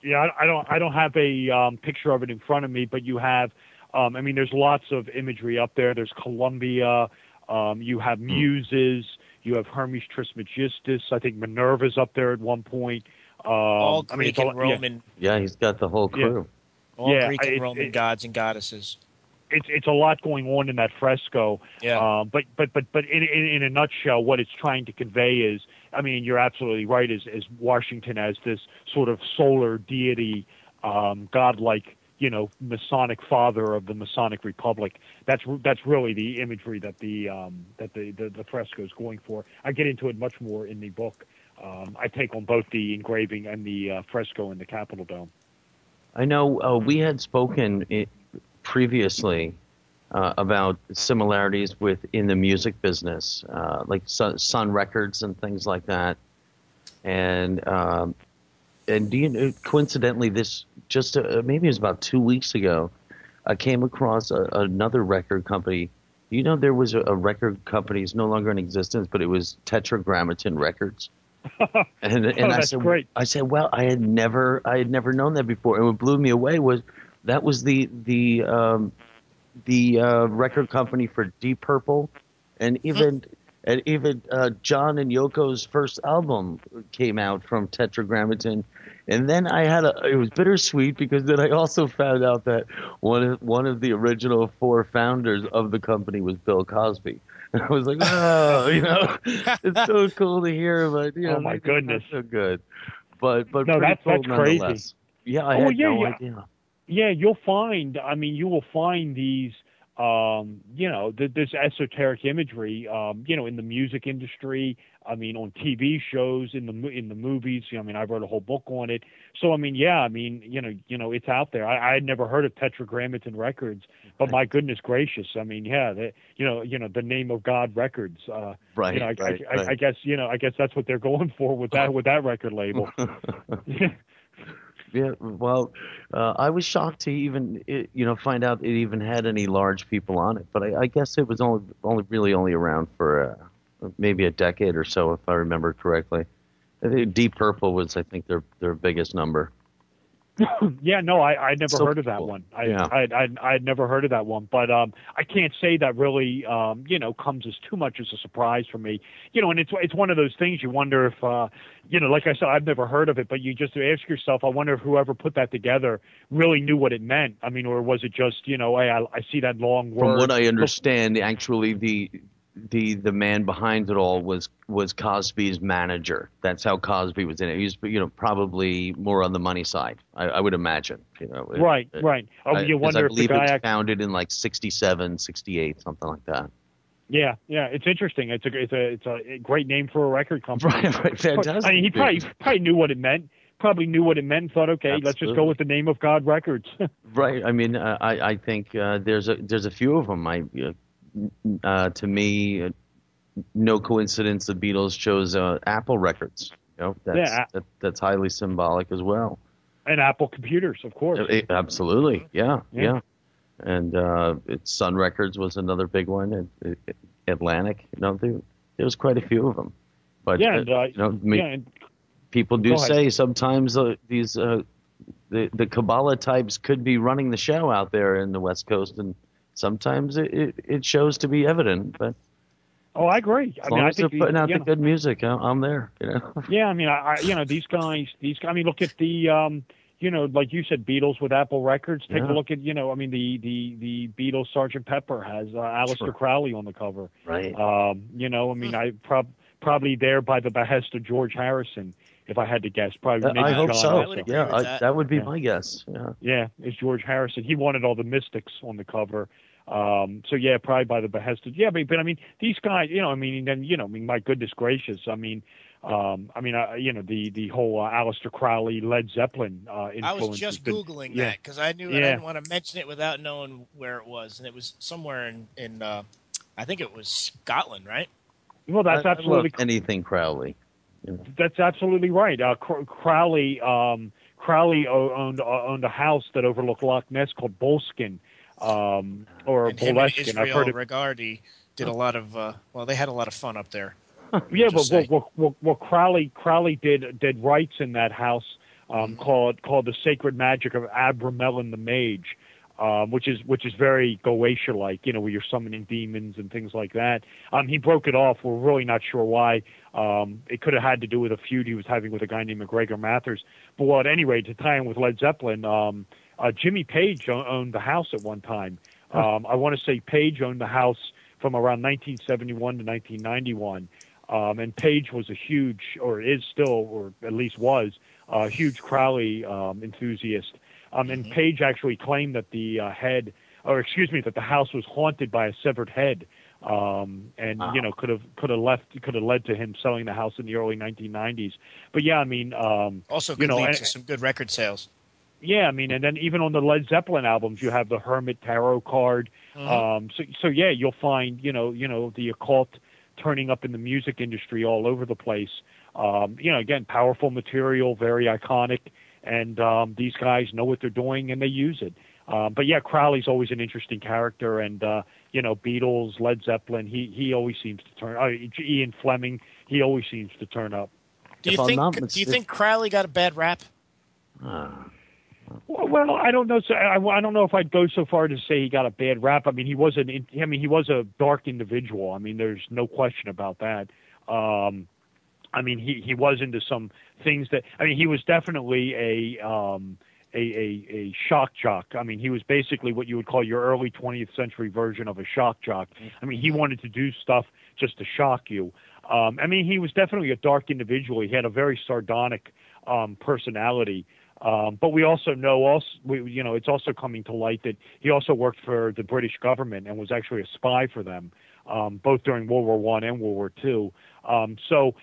Yeah, I don't have a picture of it in front of me, but you have. There's lots of imagery up there. There's Columbia. You have Muses. You have Hermes Trismegistus. I think Minerva's up there at one point.
All Greek and Roman.
Yeah, he's got the whole crew.
Yeah. All Greek and Roman gods and goddesses.
It's a lot going on in that fresco.
Yeah.
But in a nutshell, what it's trying to convey is, I mean, you're absolutely right. Is Washington as this sort of solar deity, godlike, Masonic father of the Masonic Republic. That's really the imagery that the fresco is going for. I get into it much more in the book. I take on both the engraving and the fresco in the Capitol Dome.
I know we had spoken previously about similarities in the music business, like Sun Records and things like that, and do you know, coincidentally, this just maybe it was about 2 weeks ago, I came across another record company. You know, there was a record company, it's no longer in existence, but it was Tetragrammaton Records. And
that's great.
I said, well, I had never known that before. And what blew me away was that was the record company for Deep Purple, and even John and Yoko's first album came out from Tetragrammaton. And then it was bittersweet, because then I also found out that one of the original 4 founders of the company was Bill Cosby. And I was like, it's so cool to hear, but
oh my goodness,
so good. But
no, that's crazy.
Yeah, I had no idea.
Yeah, you will find these. This esoteric imagery, in the music industry. I mean, on TV shows, in the movies. I wrote a whole book on it. So, it's out there. I had never heard of Tetragrammaton Records, but my goodness gracious, the name of God Records.
Right.
I guess that's what they're going for with that record label.
Yeah, well, I was shocked to even find out it even had any large people on it. But I guess it was only around for maybe a decade or so, if I remember correctly. I think Deep Purple was, I think, their biggest number.
Yeah, no, I'd never
So
heard of that
cool.
one.
Yeah.
I'd never heard of that one, but I can't say that really comes as too much as a surprise for me. And it's one of those things you wonder if like I said, I've never heard of it, but you just ask yourself, I wonder if whoever put that together really knew what it meant. I mean, or was it just hey, I see that long word.
From what I understand, actually the man behind it all was Cosby's manager. That's how Cosby was in it. He's probably more on the money side. I would imagine.
Right. Oh, you wonder if the
believe it was
guy
founded in like 67, 68, something like that.
Yeah, it's interesting. It's a great name for a record company.
Right, fantastic.
I mean, he probably knew what it meant. Probably knew what it meant and thought, okay, let's just go with the name of God Records.
Right. I mean, I think there's a few of them. To me, no coincidence the Beatles chose Apple Records. That's highly symbolic as well.
And Apple computers, of course.
Absolutely, yeah. And Sun Records was another big one. Atlantic, there was quite a few of them. But people do say sometimes these the Kabbalah types could be running the show out there in the West Coast, and sometimes it shows to be evident. But
I agree.
As long as they're putting out the good music, I'm there.
Yeah, I mean, these guys. I mean, look at the like you said, Beatles with Apple Records. Take a look at I mean, the Beatles Sgt. Pepper has Aleister Crowley on the cover.
Right.
I mean, probably there by the behest of George Harrison. If I had to guess, probably maybe
I hope
John
so.
Also.
That would be my guess.
Yeah, it's George Harrison. He wanted all the mystics on the cover. So yeah, probably by the behest of but I mean these guys, my goodness gracious, the whole Aleister Crowley, Led Zeppelin influence.
I was just Googling that because I knew I didn't want to mention it without knowing where it was, and it was somewhere in I think it was Scotland, right?
Well, that's absolutely
anything Crowley.
That's absolutely right. Crowley owned a house that overlooked Loch Ness called Boleskine, or Boleskine.
Israel
I've heard it.
Regardie did a lot of they had a lot of fun up there.
Yeah, but Crowley did rites in that house called the Sacred Magic of Abramelin the Mage, which is very Goetia-like, where you're summoning demons and things like that. He broke it off. We're really not sure why. It could have had to do with a feud he was having with a guy named McGregor Mathers. But at any rate, to tie in with Led Zeppelin, Jimmy Page owned the house at one time. I want to say Page owned the house from around 1971 to 1991. And Page was a huge, or is still, or at least was, a huge Crowley enthusiast. And Page actually claimed that the that the house was haunted by a severed head, could have led to him selling the house in the early 1990s. But yeah, I mean,
also could lead to some good record sales.
Yeah, I mean, and then even on the Led Zeppelin albums, you have the Hermit Tarot card. So yeah, you'll find the occult turning up in the music industry all over the place. Again, powerful material, very iconic. And these guys know what they're doing, and they use it. But yeah, Crowley's always an interesting character, and Beatles, Led Zeppelin, he always seems to turn. Ian Fleming, he always seems to turn up.
Do you think Crowley got a bad rap?
Well, I don't know. So I don't know if I'd go so far to say he got a bad rap. I mean, he was a dark individual. I mean, there's no question about that. I mean, he was into some things that. I mean, he was definitely a shock jock. I mean, he was basically what you would call your early 20th century version of a shock jock. I mean, he wanted to do stuff just to shock you. I mean, he was definitely a dark individual. He had a very sardonic personality. But we also know it's also coming to light that he also worked for the British government and was actually a spy for them, both during World War I and World War II. So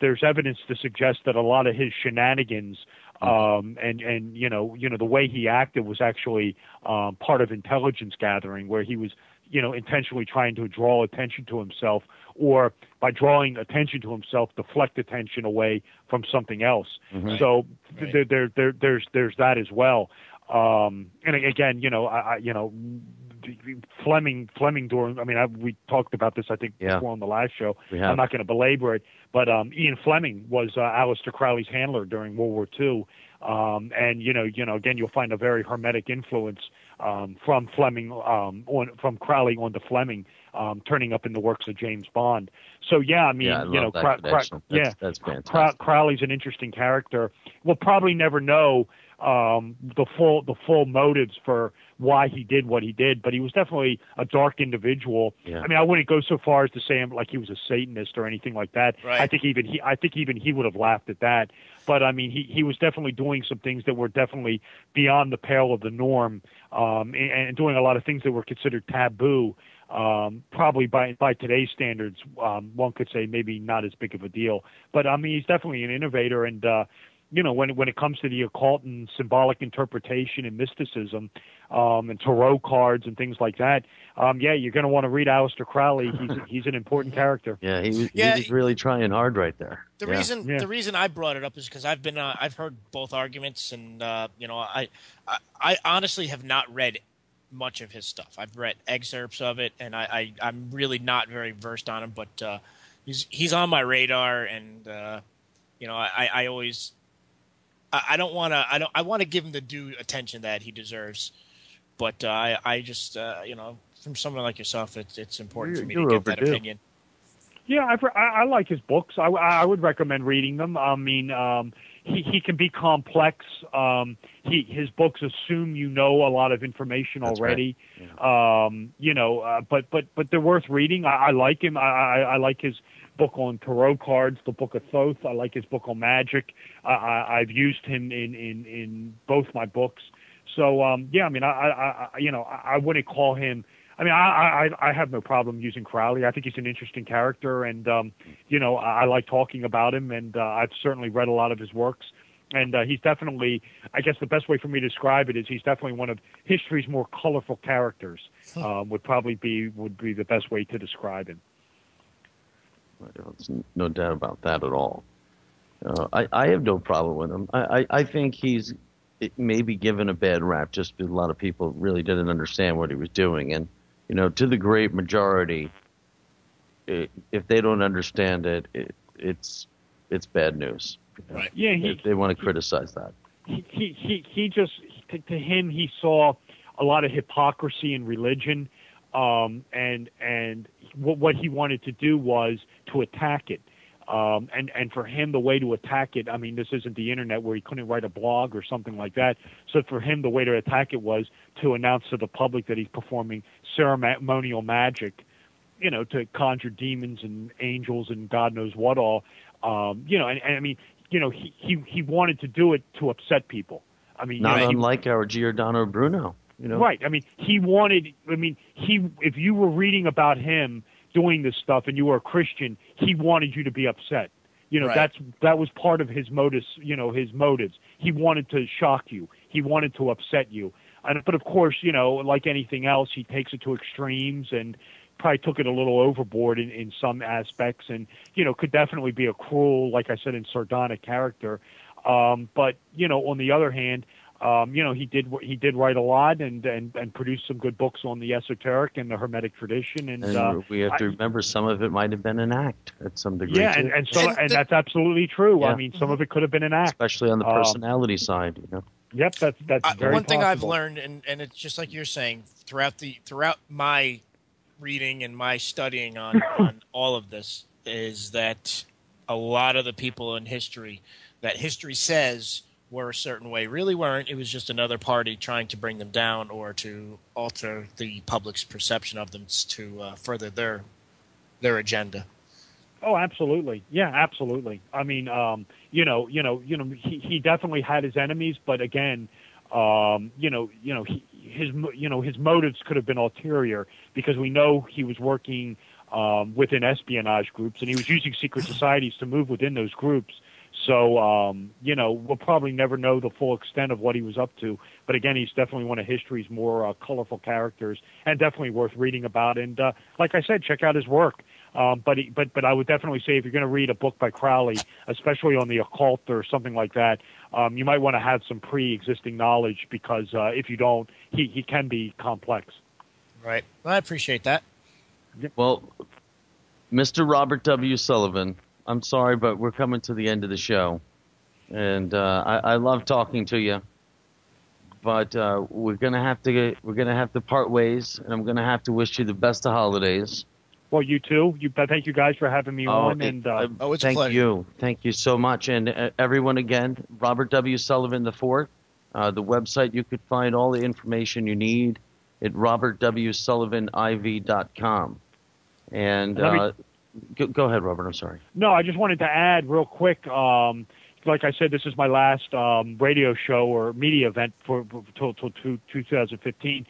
there's evidence to suggest that a lot of his shenanigans and the way he acted was actually part of intelligence gathering, where he was intentionally trying to draw attention to himself, or by drawing attention to himself, deflect attention away from something else.
Mm-hmm.
So there's that as well. And again, Fleming during. I mean, we talked about this, I think, before on the last show. I'm not going to belabor it, but Ian Fleming was Aleister Crowley's handler during World War II. And again, you'll find a very hermetic influence from Fleming from Crowley onto Fleming, turning up in the works of James Bond. So yeah, I mean,
I love that connection. That's fantastic.
Crowley's an interesting character. We'll probably never know the full motives for why he did what he did, but he was definitely a dark individual.
Yeah.
I mean, I wouldn't go so far as to say him like he was a Satanist or anything like that.
Right.
I think even he would have laughed at that. But I mean, he was definitely doing some things that were definitely beyond the pale of the norm, and doing a lot of things that were considered taboo. Probably by today's standards, one could say maybe not as big of a deal. But I mean, he's definitely an innovator, and when it comes to the occult and symbolic interpretation and mysticism, and tarot cards and things like that, you're going to want to read Aleister Crowley. He's an important character.
Yeah, he was really trying hard right there.
The reason I brought it up is because I've heard both arguments, and I honestly have not read much of his stuff. I've read excerpts of it, and I'm really not very versed on him, but he's on my radar, and I always I want to give him the due attention that he deserves, but I just from someone like yourself, it's important for me to get that opinion.
Yeah, I like his books. I would recommend reading them. I mean, he can be complex. His books assume you know a lot of information already. Right. Yeah. But they're worth reading. I like him. I like his book on tarot cards, the Book of Thoth. I like his book on magic. I've used him in both my books. So I mean, I wouldn't call him. I mean, I have no problem using Crowley. I think he's an interesting character, and I like talking about him, and I've certainly read a lot of his works. And he's definitely, I guess the best way for me to describe it is he's definitely one of history's more colorful characters. Would be the best way to describe him.
There's no doubt about that at all. I have no problem with him. I think he's maybe given a bad rap just because a lot of people really didn't understand what he was doing. And, to the great majority, if they don't understand it, it's bad news.
Right.
Yeah,
they want to criticize that.
He just, to him, he saw a lot of hypocrisy in religion, and what he wanted to do was to attack it. And for him, the way to attack it, I mean, this isn't the internet where he couldn't write a blog or something like that. So for him, the way to attack it was to announce to the public that he's performing ceremonial magic, to conjure demons and angels and God knows what all. And I mean, he wanted to do it to upset people. I mean,
not unlike our Giordano Bruno.
Right. I mean, if you were reading about him doing this stuff and you were a Christian, he wanted you to be upset.
Right.
That was part of his motives, his motives. He wanted to shock you. He wanted to upset you. But of course, like anything else, he takes it to extremes and probably took it a little overboard in some aspects, and, could definitely be a cruel, like I said, and sardonic character. But, on the other hand, he did write a lot and produce some good books on the esoteric and the Hermetic tradition. And
we have to remember some of it might have been an act at some degree.
Yeah, and that's absolutely true. Yeah. I mean, some of it could have been an act,
especially on the personality side.
Yep, that's very
one thing
possible.
I've learned, and it's just like you're saying, throughout my reading and my studying on all of this, is that a lot of the people in history that history says were a certain way really weren't. It was just another party trying to bring them down or to alter the public's perception of them to further their agenda.
Oh, absolutely. Yeah, absolutely. I mean, he definitely had his enemies, but again, his motives could have been ulterior because we know he was working within espionage groups and he was using secret societies to move within those groups. So, we'll probably never know the full extent of what he was up to. But again, he's definitely one of history's more colorful characters and definitely worth reading about. And like I said, check out his work. But I would definitely say if you're going to read a book by Crowley, especially on the occult or something like that, you might want to have some pre-existing knowledge because if you don't, he can be complex.
Right. Well, I appreciate that.
Well, Mr. Robert W. Sullivan, I'm sorry, but we're coming to the end of the show. and I love talking to you. But we're gonna have to part ways, and I'm gonna have to wish you the best of holidays.
Well, you too. Thank you guys for having me on. And
it's a
thank
pleasure.
thank you so much, and everyone again, Robert W. Sullivan IV, the website you could find all the information you need at robertwsullivaniv.com. And go ahead, Robert. I'm sorry.
No, I just wanted to add real quick. Like I said, this is my last radio show or media event till 2015.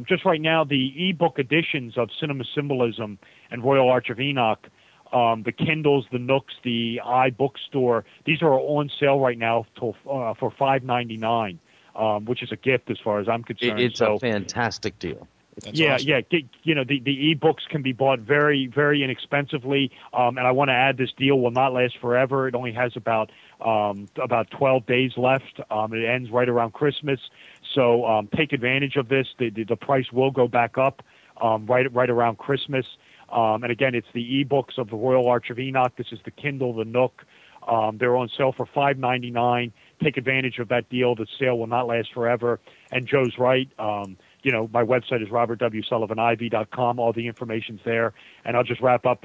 Just right now, the ebook editions of Cinema Symbolism and Royal Arch of Enoch, the Kindles, the Nooks, the iBookstore, these are on sale right now for $5.99, which is a gift as far as I'm concerned.
It's a fantastic deal.
That's awesome.
The ebooks can be bought very, very inexpensively. And I want to add, this deal will not last forever. It only has about 12 days left. It ends right around Christmas. So take advantage of this. The price will go back up right around Christmas. And again, it's the ebooks of the Royal Arch of Enoch. This is the Kindle, the Nook. They're on sale for $5.99. Take advantage of that deal. The sale will not last forever. And Joe's right. My website is robertwsullivaniv.com. All the information's there. And I'll just wrap up,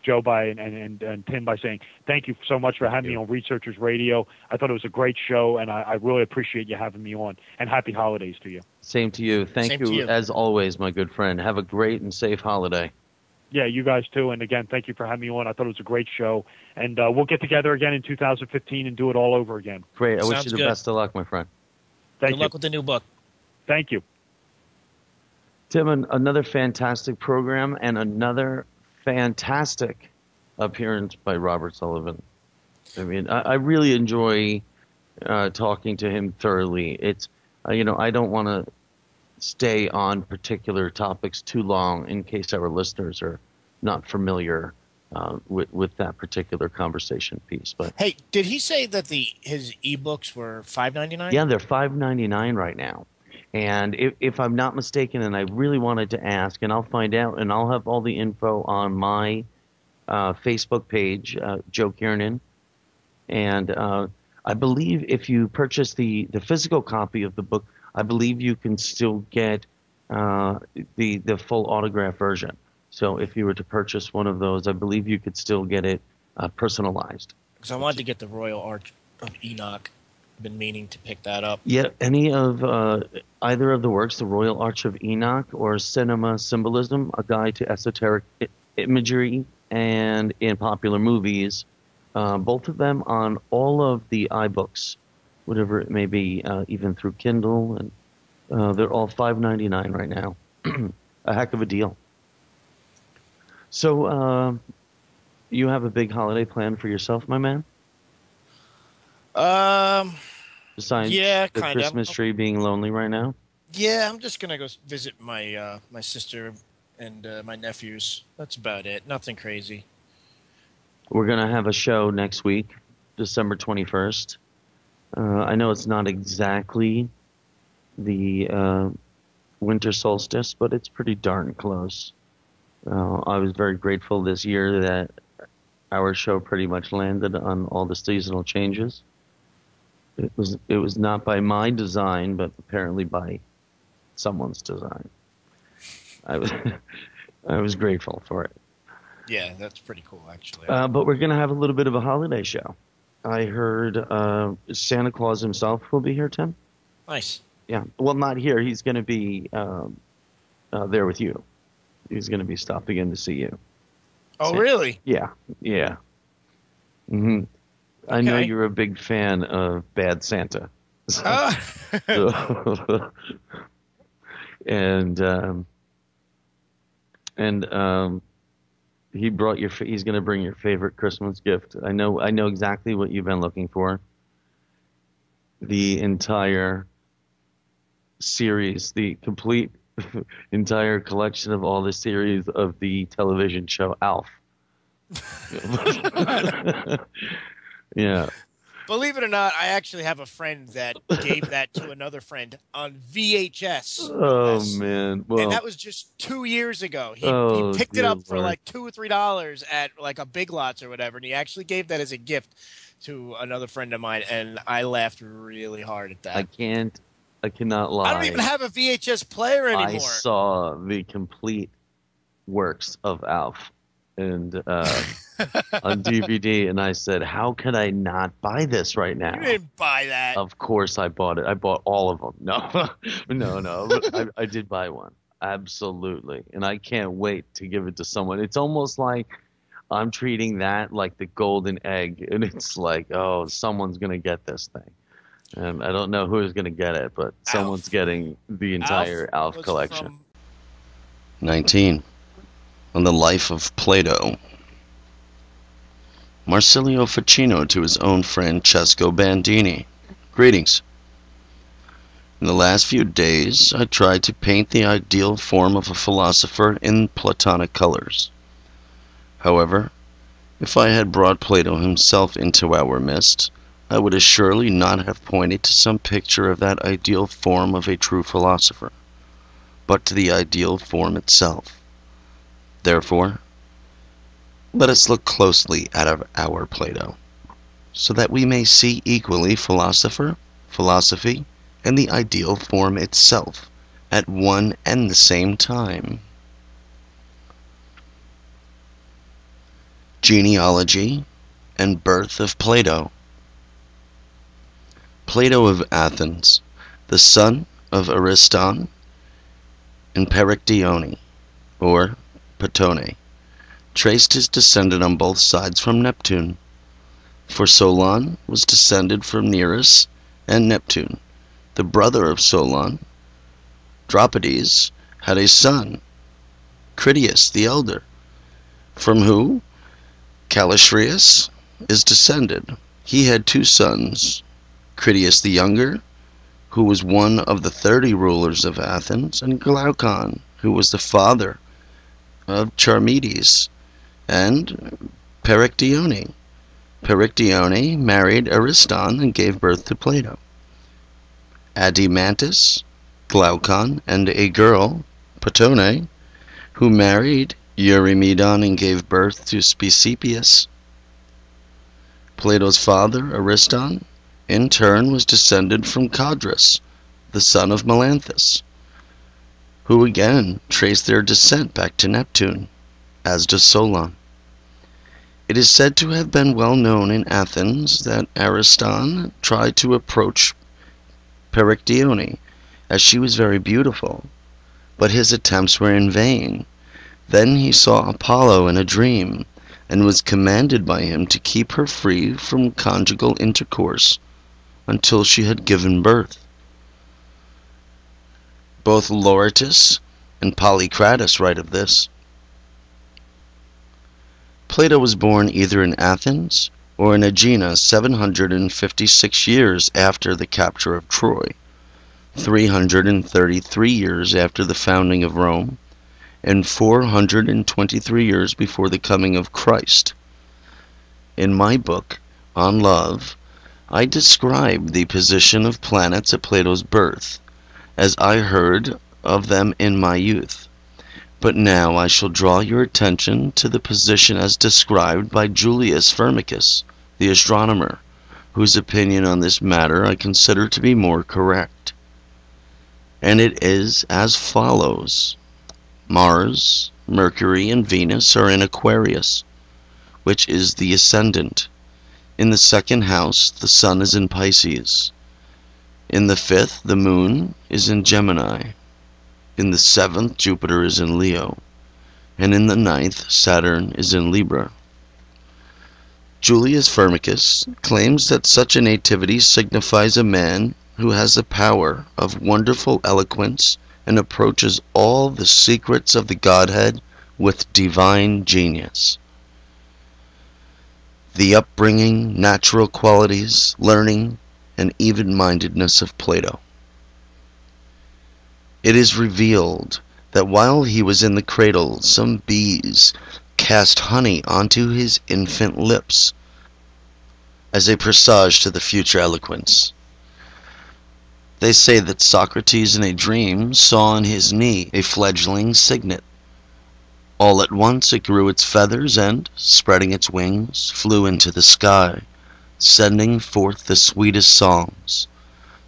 Joe, and Tim, by saying thank you so much for having me on Researchers Radio. I thought it was a great show, and I really appreciate you having me on. And happy holidays to you.
Same to you. Thank you, as always, my good friend. Have a great and safe holiday.
Yeah, you guys too. And again, thank you for having me on. I thought it was a great show. And we'll get together again in 2015 and do it all over again.
Great. I wish you the best of luck, my friend.
Thank you.
Good luck with the new book.
Thank you.
Tim, another fantastic program and another fantastic appearance by Robert Sullivan. I mean, I really enjoy talking to him thoroughly. It's, I don't want to stay on particular topics too long in case our listeners are not familiar with that particular conversation piece. But
hey, did he say that his ebooks were $5.99?
Yeah, they're $5.99 right now. And if I'm not mistaken, and I really wanted to ask, and I'll find out, and I'll have all the info on my Facebook page, Joe Kiernan. And I believe if you purchase the physical copy of the book, I believe you can still get the full autograph version. So if you were to purchase one of those, I believe you could still get it personalized.
Because I wanted to get the Royal Arch of Enoch. Been meaning to pick that up.
Yeah, any of either of the works, the Royal Arch of Enoch or Cinema Symbolism, a guide to esoteric imagery and in popular movies, both of them on all of the iBooks, whatever it may be, even through Kindle, and they're all $5.99 right now. A heck of a deal. So, you have a big holiday plan for yourself, my man? Besides the Christmas tree being lonely right now?
Yeah, I'm just gonna go visit my my sister and my nephews. That's about it. Nothing crazy.
We're gonna have a show next week, December 21st. I know it's not exactly the winter solstice, but it's pretty darn close. I was very grateful this year that our show pretty much landed on all the seasonal changes. It was not by my design, but apparently by someone's design. I was grateful for it.
Yeah, that's pretty cool, actually.
But we're going to have a little bit of a holiday show. I heard Santa Claus himself will be here, Tim.
Nice.
Yeah. Well, not here. He's going to be there with you. He's going to be stopping in to see you.
Oh, really?
Yeah. Yeah. Mm-hmm. Okay. I know you're a big fan of Bad Santa. And he brought he's going to bring your favorite Christmas gift. I know exactly what you've been looking for. The entire series, the complete entire collection of all the series of the television show Alf. Yeah.
Believe it or not, I actually have a friend that gave that to another friend on VHS. No
Oh
less.
man,
And
well,
that was just 2 years ago. He
oh
picked it
dear
up for
Lord,
like $2 or $3 at like a Big Lots or whatever, and he actually gave that as a gift to another friend of mine, and I laughed really hard at that.
I cannot lie.
I don't even have a VHS player
I
anymore.
saw the complete works of Alf and on DVD, and I said, "How could I not buy this right now?"
You didn't buy that.
Of course, I bought it. I bought all of them. No, no. But I did buy one. Absolutely, and I can't wait to give it to someone. It's almost like I'm treating that like the golden egg, and it's like, oh, someone's gonna get this thing. And I don't know who's gonna get it, but someone's getting the entire Alf collection.
19. On the life of Plato. Marsilio Ficino to his own friend Cesco Bandini. Greetings. In the last few days, I tried to paint the ideal form of a philosopher in Platonic colors. However, if I had brought Plato himself into our midst, I would assuredly not have pointed to some picture of that ideal form of a true philosopher, but to the ideal form itself. Therefore, let us look closely at our Plato, so that we may see equally philosopher, philosophy, and the ideal form itself at one and the same time. Genealogy and birth of Plato. Plato of Athens, the son of Ariston and Perictione, or Ptolemy, traced his descent on both sides from Neptune. For Solon was descended from Nereus and Neptune. The brother of Solon, Dropides, had a son, Critias the elder, from whom Callistraeus is descended. He had 2 sons, Critias the younger, who was one of the 30 rulers of Athens, and Glaucon, who was the father of Charmides, and Perictione. Perictione married Ariston and gave birth to Plato. Adimantus, Glaucon, and a girl, Ptolemy, who married Eurymedon and gave birth to Spesipius. Plato's father, Ariston, in turn was descended from Codrus, the son of Melanthus, who again traced their descent back to Neptune, as does Solon. It is said to have been well known in Athens that Ariston tried to approach Perictione, as she was very beautiful, but his attempts were in vain. Then he saw Apollo in a dream, and was commanded by him to keep her free from conjugal intercourse until she had given birth. Both Lauretus and Polycrates write of this. Plato was born either in Athens or in Aegina 756 years after the capture of Troy, 333 years after the founding of Rome, and 423 years before the coming of Christ. In my book, On Love, I describe the position of planets at Plato's birth, as I heard of them in my youth. But now I shall draw your attention to the position as described by Julius Firmicus, the astronomer, whose opinion on this matter I consider to be more correct. And it is as follows. Mars, Mercury, and Venus are in Aquarius, which is the ascendant. In the 2nd house, the Sun is in Pisces. In the 5th, the Moon is in Gemini. In the 7th, Jupiter is in Leo. And in the 9th, Saturn is in Libra. Julius Firmicus claims that such a nativity signifies a man who has the power of wonderful eloquence and approaches all the secrets of the Godhead with divine genius. The upbringing, natural qualities, learning, and even-mindedness of Plato. It is revealed that while he was in the cradle, some bees cast honey onto his infant lips. as a presage to the future eloquence. They say that Socrates in a dream saw on his knee a fledgling cygnet. All at once it grew its feathers and, spreading its wings, flew into the sky, sending forth the sweetest songs.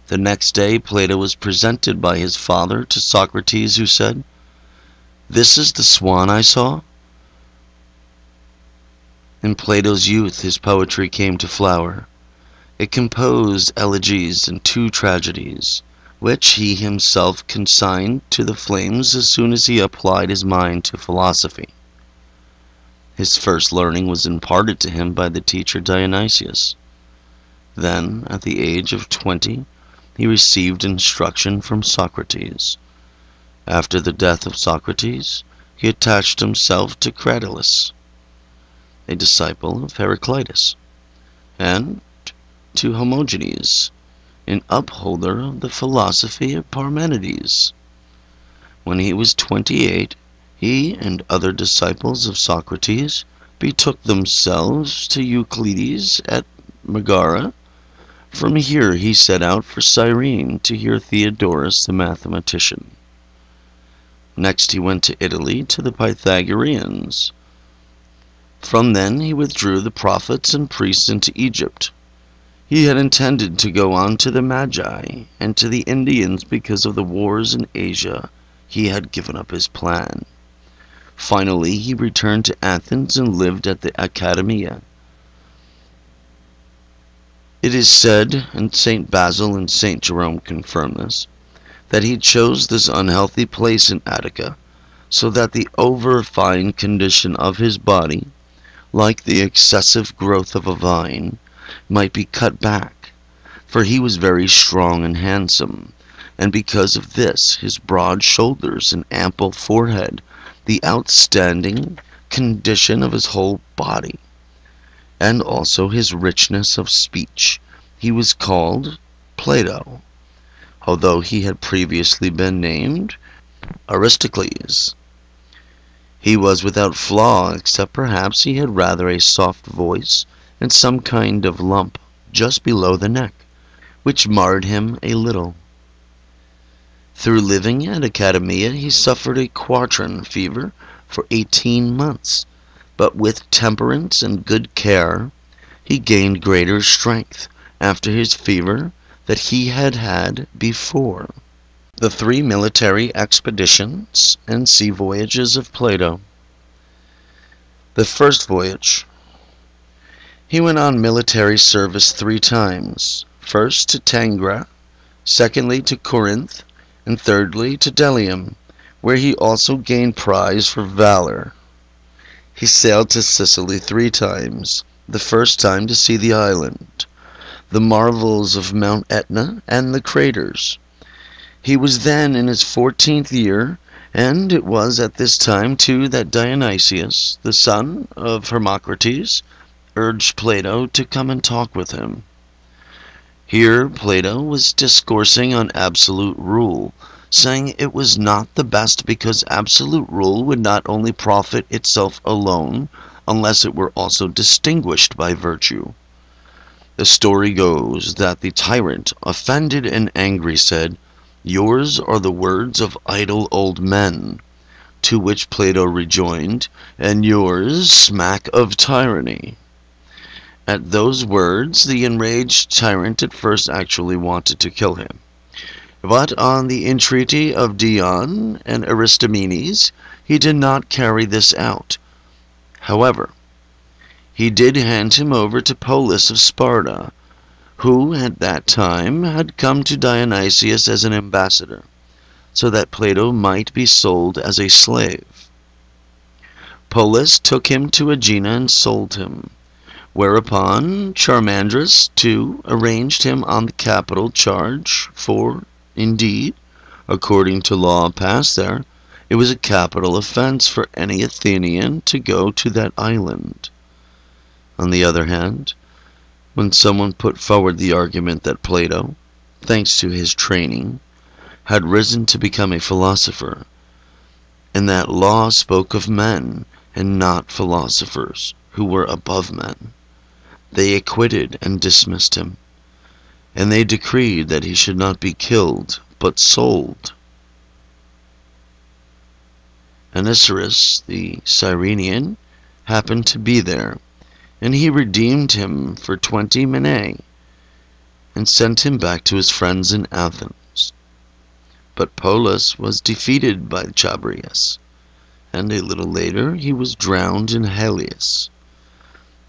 The next day Plato was presented by his father to Socrates, who said, "This is the swan I saw?" In Plato's youth his poetry came to flower. It composed elegies and 2 tragedies, which he himself consigned to the flames as soon as he applied his mind to philosophy. His first learning was imparted to him by the teacher Dionysius. Then, at the age of 20, he received instruction from Socrates. After the death of Socrates, he attached himself to Cratylus, a disciple of Heraclitus, and to Hermogenes, an upholder of the philosophy of Parmenides. When he was 28, he and other disciples of Socrates betook themselves to Euclides at Megara. From here he set out for Cyrene to hear Theodorus the mathematician. Next he went to Italy to the Pythagoreans. From then he withdrew the prophets and priests into Egypt. He had intended to go on to the Magi and to the Indians because of the wars in Asia. He had given up his plan. Finally, he returned to Athens and lived at the Academia. It is said, and St. Basil and St. Jerome confirm this, that he chose this unhealthy place in Attica so that the over-fine condition of his body, like the excessive growth of a vine, might be cut back, for he was very strong and handsome, and because of this his broad shoulders and ample forehead, the outstanding condition of his whole body, and also his richness of speech, he was called Plato, although he had previously been named Aristocles. He was without flaw, except perhaps he had rather a soft voice and some kind of lump just below the neck, which marred him a little. Through living at Academia he suffered a quartan fever for 18 months, but with temperance and good care he gained greater strength after his fever that he had had before. The 3 military expeditions and sea voyages of Plato. The first voyage. He went on military service 3 times, first to Tangra, secondly to Corinth, and thirdly to Delium, where he also gained prize for valor. He sailed to Sicily 3 times, the first time to see the island, the marvels of Mount Etna, and the craters. He was then in his 14th year, and it was at this time too that Dionysius, the son of Hermocrates, urged Plato to come and talk with him. Here Plato was discoursing on absolute rule, saying it was not the best because absolute rule would not only profit itself alone, unless it were also distinguished by virtue. The story goes that the tyrant, offended and angry, said, "Yours are the words of idle old men," to which Plato rejoined, "And yours smack of tyranny." At those words, the enraged tyrant at first actually wanted to kill him. But on the entreaty of Dion and Aristomenes, he did not carry this out. However, he did hand him over to Polus of Sparta, who at that time had come to Dionysius as an ambassador, so that Plato might be sold as a slave. Polus took him to Aegina and sold him, whereupon Charmandrus too arranged him on the capital charge, for, indeed, according to law passed there, it was a capital offense for any Athenian to go to that island. On the other hand, when someone put forward the argument that Plato, thanks to his training, had risen to become a philosopher, and that law spoke of men and not philosophers who were above men, they acquitted and dismissed him, and they decreed that he should not be killed, but sold. Anicetus, the Cyrenian, happened to be there, and he redeemed him for 20 minae, and sent him back to his friends in Athens. But Polus was defeated by Chabrias, and a little later he was drowned in Helios.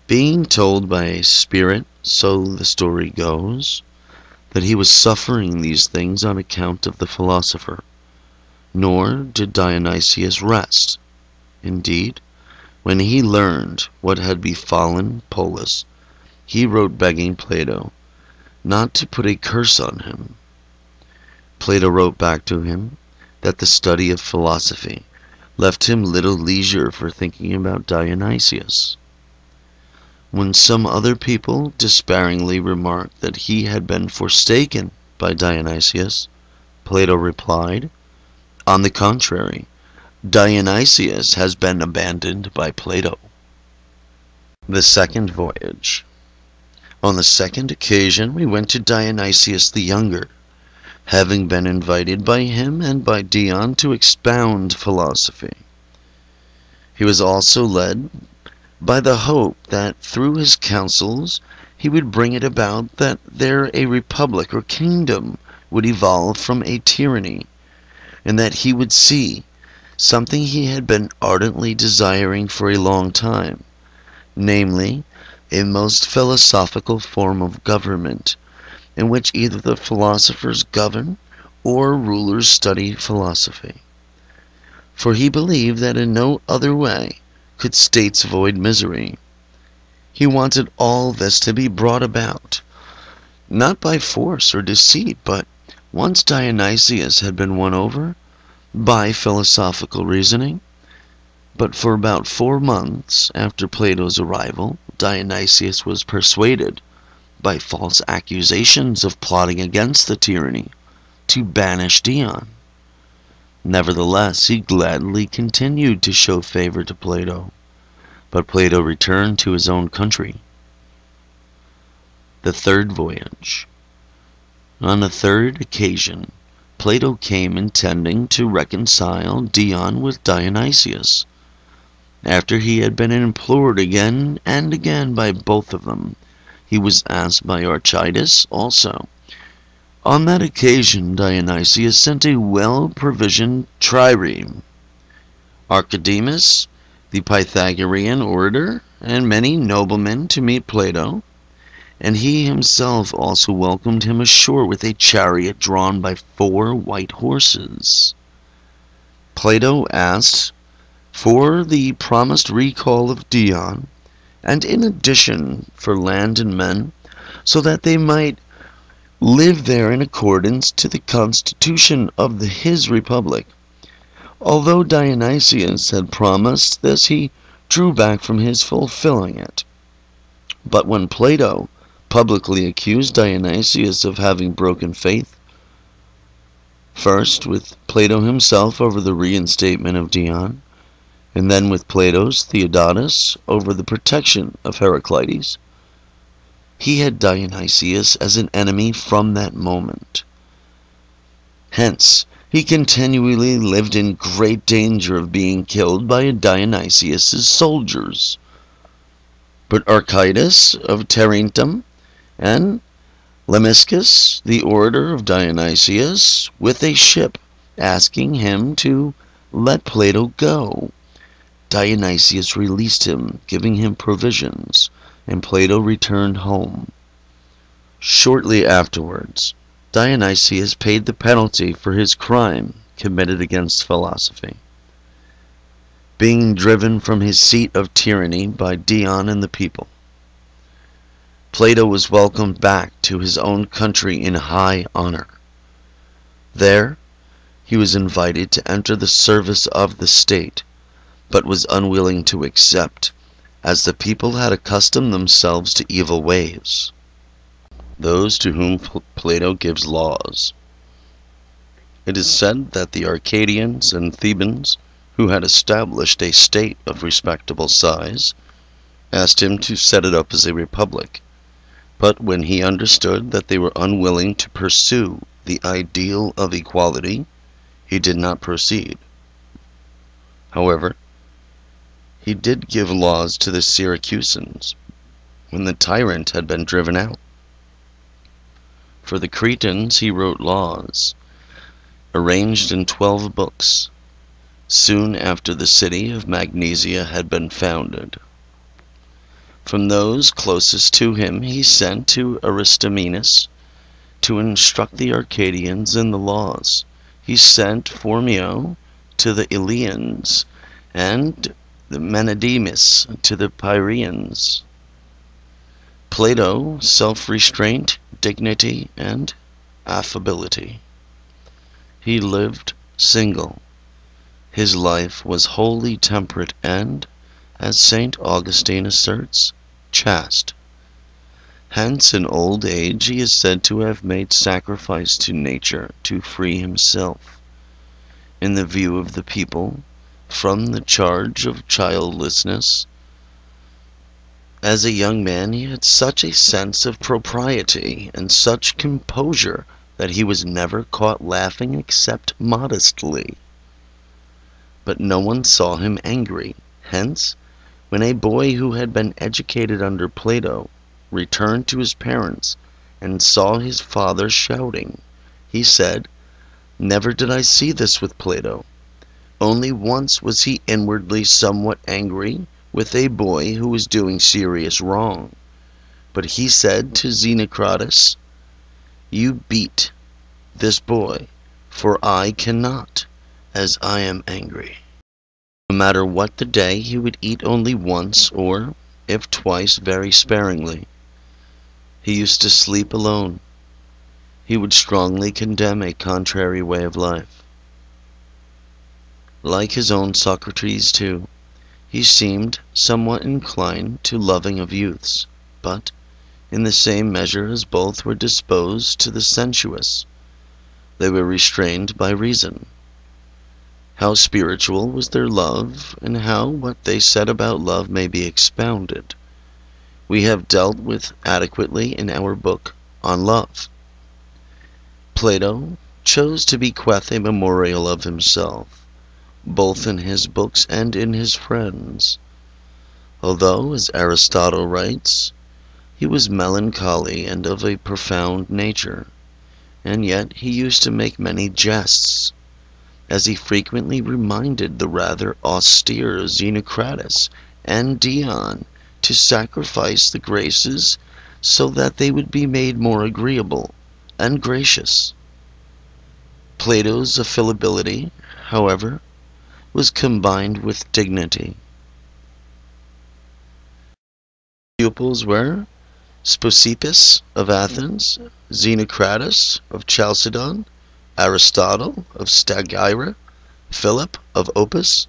Being told by a spirit, so the story goes, that he was suffering these things on account of the philosopher. Nor did Dionysius rest. Indeed, when he learned what had befallen Polus, he wrote begging Plato not to put a curse on him. Plato wrote back to him that the study of philosophy left him little leisure for thinking about Dionysius. When some other people despairingly remarked that he had been forsaken by Dionysius, Plato replied, "On the contrary, Dionysius has been abandoned by Plato." The second voyage. On the second occasion we went to Dionysius the Younger, having been invited by him and by Dion to expound philosophy. He was also led by the hope that through his counsels he would bring it about that there a republic or kingdom would evolve from a tyranny, and that he would see something he had been ardently desiring for a long time, namely, a most philosophical form of government, in which either the philosophers govern or rulers study philosophy. For he believed that in no other way could states avoid misery. He wanted all this to be brought about, not by force or deceit, but once Dionysius had been won over, by philosophical reasoning. But for about 4 months after Plato's arrival, Dionysius was persuaded, by false accusations of plotting against the tyranny, to banish Dion. Nevertheless, he gladly continued to show favor to Plato, but Plato returned to his own country. The third voyage. On the third occasion, Plato came intending to reconcile Dion with Dionysius. After he had been implored again and again by both of them, he was asked by Archidas also. On that occasion Dionysius sent a well-provisioned trireme, Archidemus, the Pythagorean orator, and many noblemen to meet Plato, and he himself also welcomed him ashore with a chariot drawn by 4 white horses. Plato asked for the promised recall of Dion, and in addition for land and men, so that they might live there in accordance to the constitution of his republic. Although Dionysius had promised this, he drew back from his fulfilling it. But when Plato publicly accused Dionysius of having broken faith, first with Plato himself over the reinstatement of Dion, and then with Plato's Theodotus over the protection of Heraclides, he had Dionysius as an enemy from that moment. Hence, he continually lived in great danger of being killed by Dionysius's soldiers. But Archidas of Tarentum and Lemniscus, the orator of Dionysius, with a ship, asking him to let Plato go. Dionysius released him, giving him provisions, and Plato returned home. Shortly afterwards, Dionysius paid the penalty for his crime committed against philosophy. Being driven from his seat of tyranny by Dion and the people, Plato was welcomed back to his own country in high honor. There, he was invited to enter the service of the state, but was unwilling to accept, as the people had accustomed themselves to evil ways. Those to whom Plato gives laws. It is said that the Arcadians and Thebans, who had established a state of respectable size, asked him to set it up as a republic, but when he understood that they were unwilling to pursue the ideal of equality, he did not proceed. However, he did give laws to the Syracusans when the tyrant had been driven out. For the Cretans he wrote laws, arranged in 12 books, soon after the city of Magnesia had been founded. From those closest to him he sent to Aristomenes to instruct the Arcadians in the laws. He sent Phormio to the Eleans, and the Menedemus to the Pyrians. Plato, self-restraint, dignity, and affability. He lived single. His life was wholly temperate and, as St. Augustine asserts, chaste. Hence in old age he is said to have made sacrifice to nature to free himself, in the view of the people, from the charge of childlessness. As a young man he had such a sense of propriety and such composure that he was never caught laughing except modestly. But no one saw him angry. Hence, when a boy who had been educated under Plato returned to his parents and saw his father shouting, he said, "Never did I see this with Plato. Only once was he inwardly somewhat angry with a boy who was doing serious wrong. But he said to Xenocrates, 'You beat this boy, for I cannot, as I am angry.' No matter what the day, he would eat only once, or, if twice, very sparingly. He used to sleep alone. He would strongly condemn a contrary way of life. Like his own Socrates, too, he seemed somewhat inclined to loving of youths, but, in the same measure as both were disposed to the sensuous, they were restrained by reason. How spiritual was their love, and how what they said about love may be expounded, we have dealt with adequately in our book on love. Plato chose to bequeath a memorial of himself, both in his books and in his friends. Although, as Aristotle writes, he was melancholy and of a profound nature, and yet he used to make many jests, as he frequently reminded the rather austere Xenocrates and Dion to sacrifice the graces so that they would be made more agreeable and gracious. Plato's affability, however, was combined with dignity. Pupils were Speusippus of Athens, Xenocrates of Chalcedon, Aristotle of Stagira, Philip of Opus,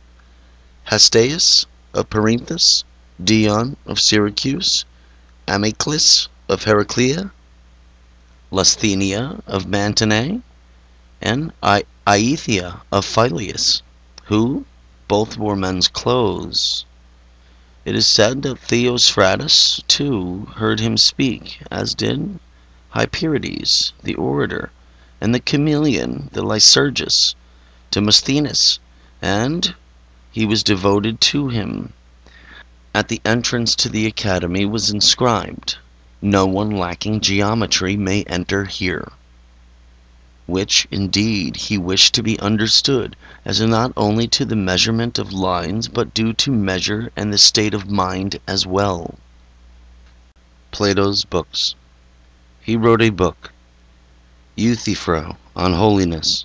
Hastius of Perinthus, Dion of Syracuse, Amyclus of Heraclea, Lasthenia of Mantinea, and Aethia of Philius, who both wore men's clothes. It is said that Theophratus, too, heard him speak, as did Hyperides, the orator, and the chameleon, the Lycurgus, Demosthenes, and he was devoted to him. At the entrance to the academy was inscribed, "No one lacking geometry may enter here," which, indeed, he wished to be understood as not only to the measurement of lines, but due to measure and the state of mind as well. Plato's books. He wrote a book, Euthyphro, on holiness.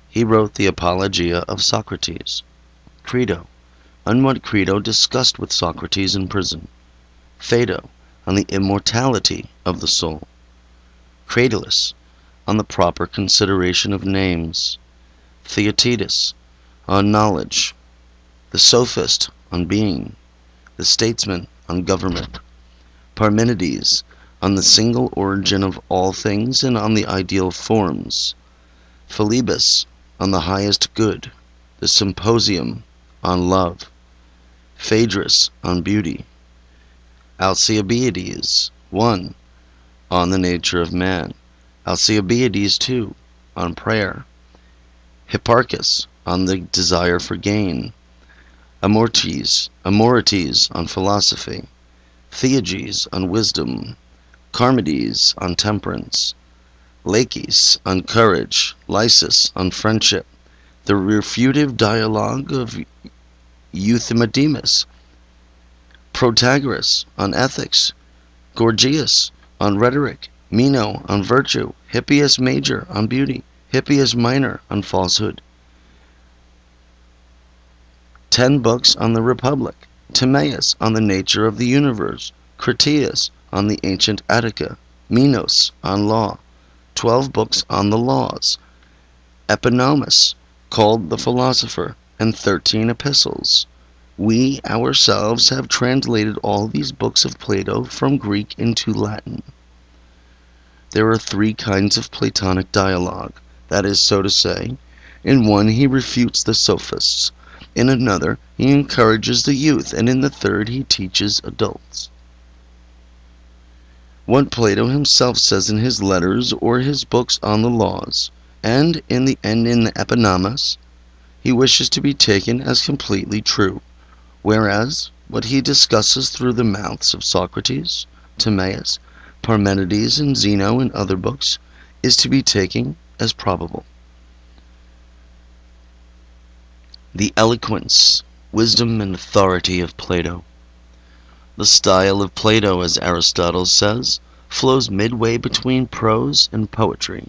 He wrote the Apologia of Socrates. Credo, on what Credo discussed with Socrates in prison. Phaedo, on the immortality of the soul. Cratylus, on the proper consideration of names. Theaetetus, on knowledge. The Sophist, on being. The Statesman, on government. Parmenides, on the single origin of all things and on the ideal forms. Philebus, on the highest good. The Symposium, on love. Phaedrus, on beauty. Alcibiades 1. On the nature of man. Alcibiades 2. On prayer. Hipparchus on the desire for gain. Amortes on philosophy. Theages on wisdom. Charmides on temperance. Laches on courage. Lysis on friendship. The refutive dialogue of Euthymidemus. Protagoras on ethics. Gorgias on rhetoric. Meno on virtue. Hippias Major on beauty. Hippias Minor on falsehood. 10 books on the Republic. Timaeus on the nature of the universe. Critias on the ancient Attica. Minos on law. 12 books on the laws. Eponymous, called the philosopher, and 13 epistles. We ourselves have translated all these books of Plato from Greek into Latin. There are 3 kinds of Platonic dialogue. That is, so to say, in one he refutes the sophists, in another he encourages the youth, and in the third he teaches adults. What Plato himself says in his letters or his books on the laws, and in the Eponymus, he wishes to be taken as completely true, whereas what he discusses through the mouths of Socrates, Timaeus, Parmenides, and Zeno in other books is to be taken as probable. The eloquence, wisdom, and authority of Plato. The style of Plato, as Aristotle says, flows midway between prose and poetry,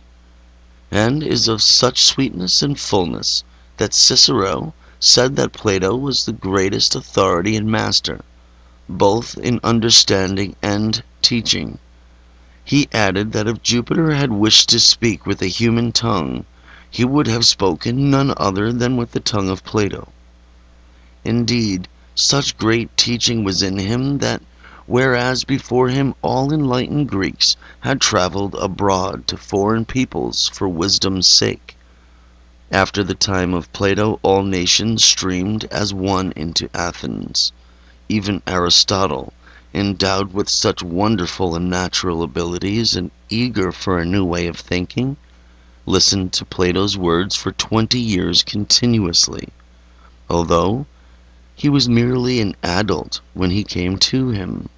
and is of such sweetness and fullness that Cicero said that Plato was the greatest authority and master, both in understanding and teaching. He added that if Jupiter had wished to speak with a human tongue, he would have spoken none other than with the tongue of Plato. Indeed, such great teaching was in him that, whereas before him all enlightened Greeks had traveled abroad to foreign peoples for wisdom's sake, after the time of Plato all nations streamed as one into Athens. Even Aristotle, endowed with such wonderful and natural abilities and eager for a new way of thinking, listened to Plato's words for 20 years continuously, although he was merely an adult when he came to him.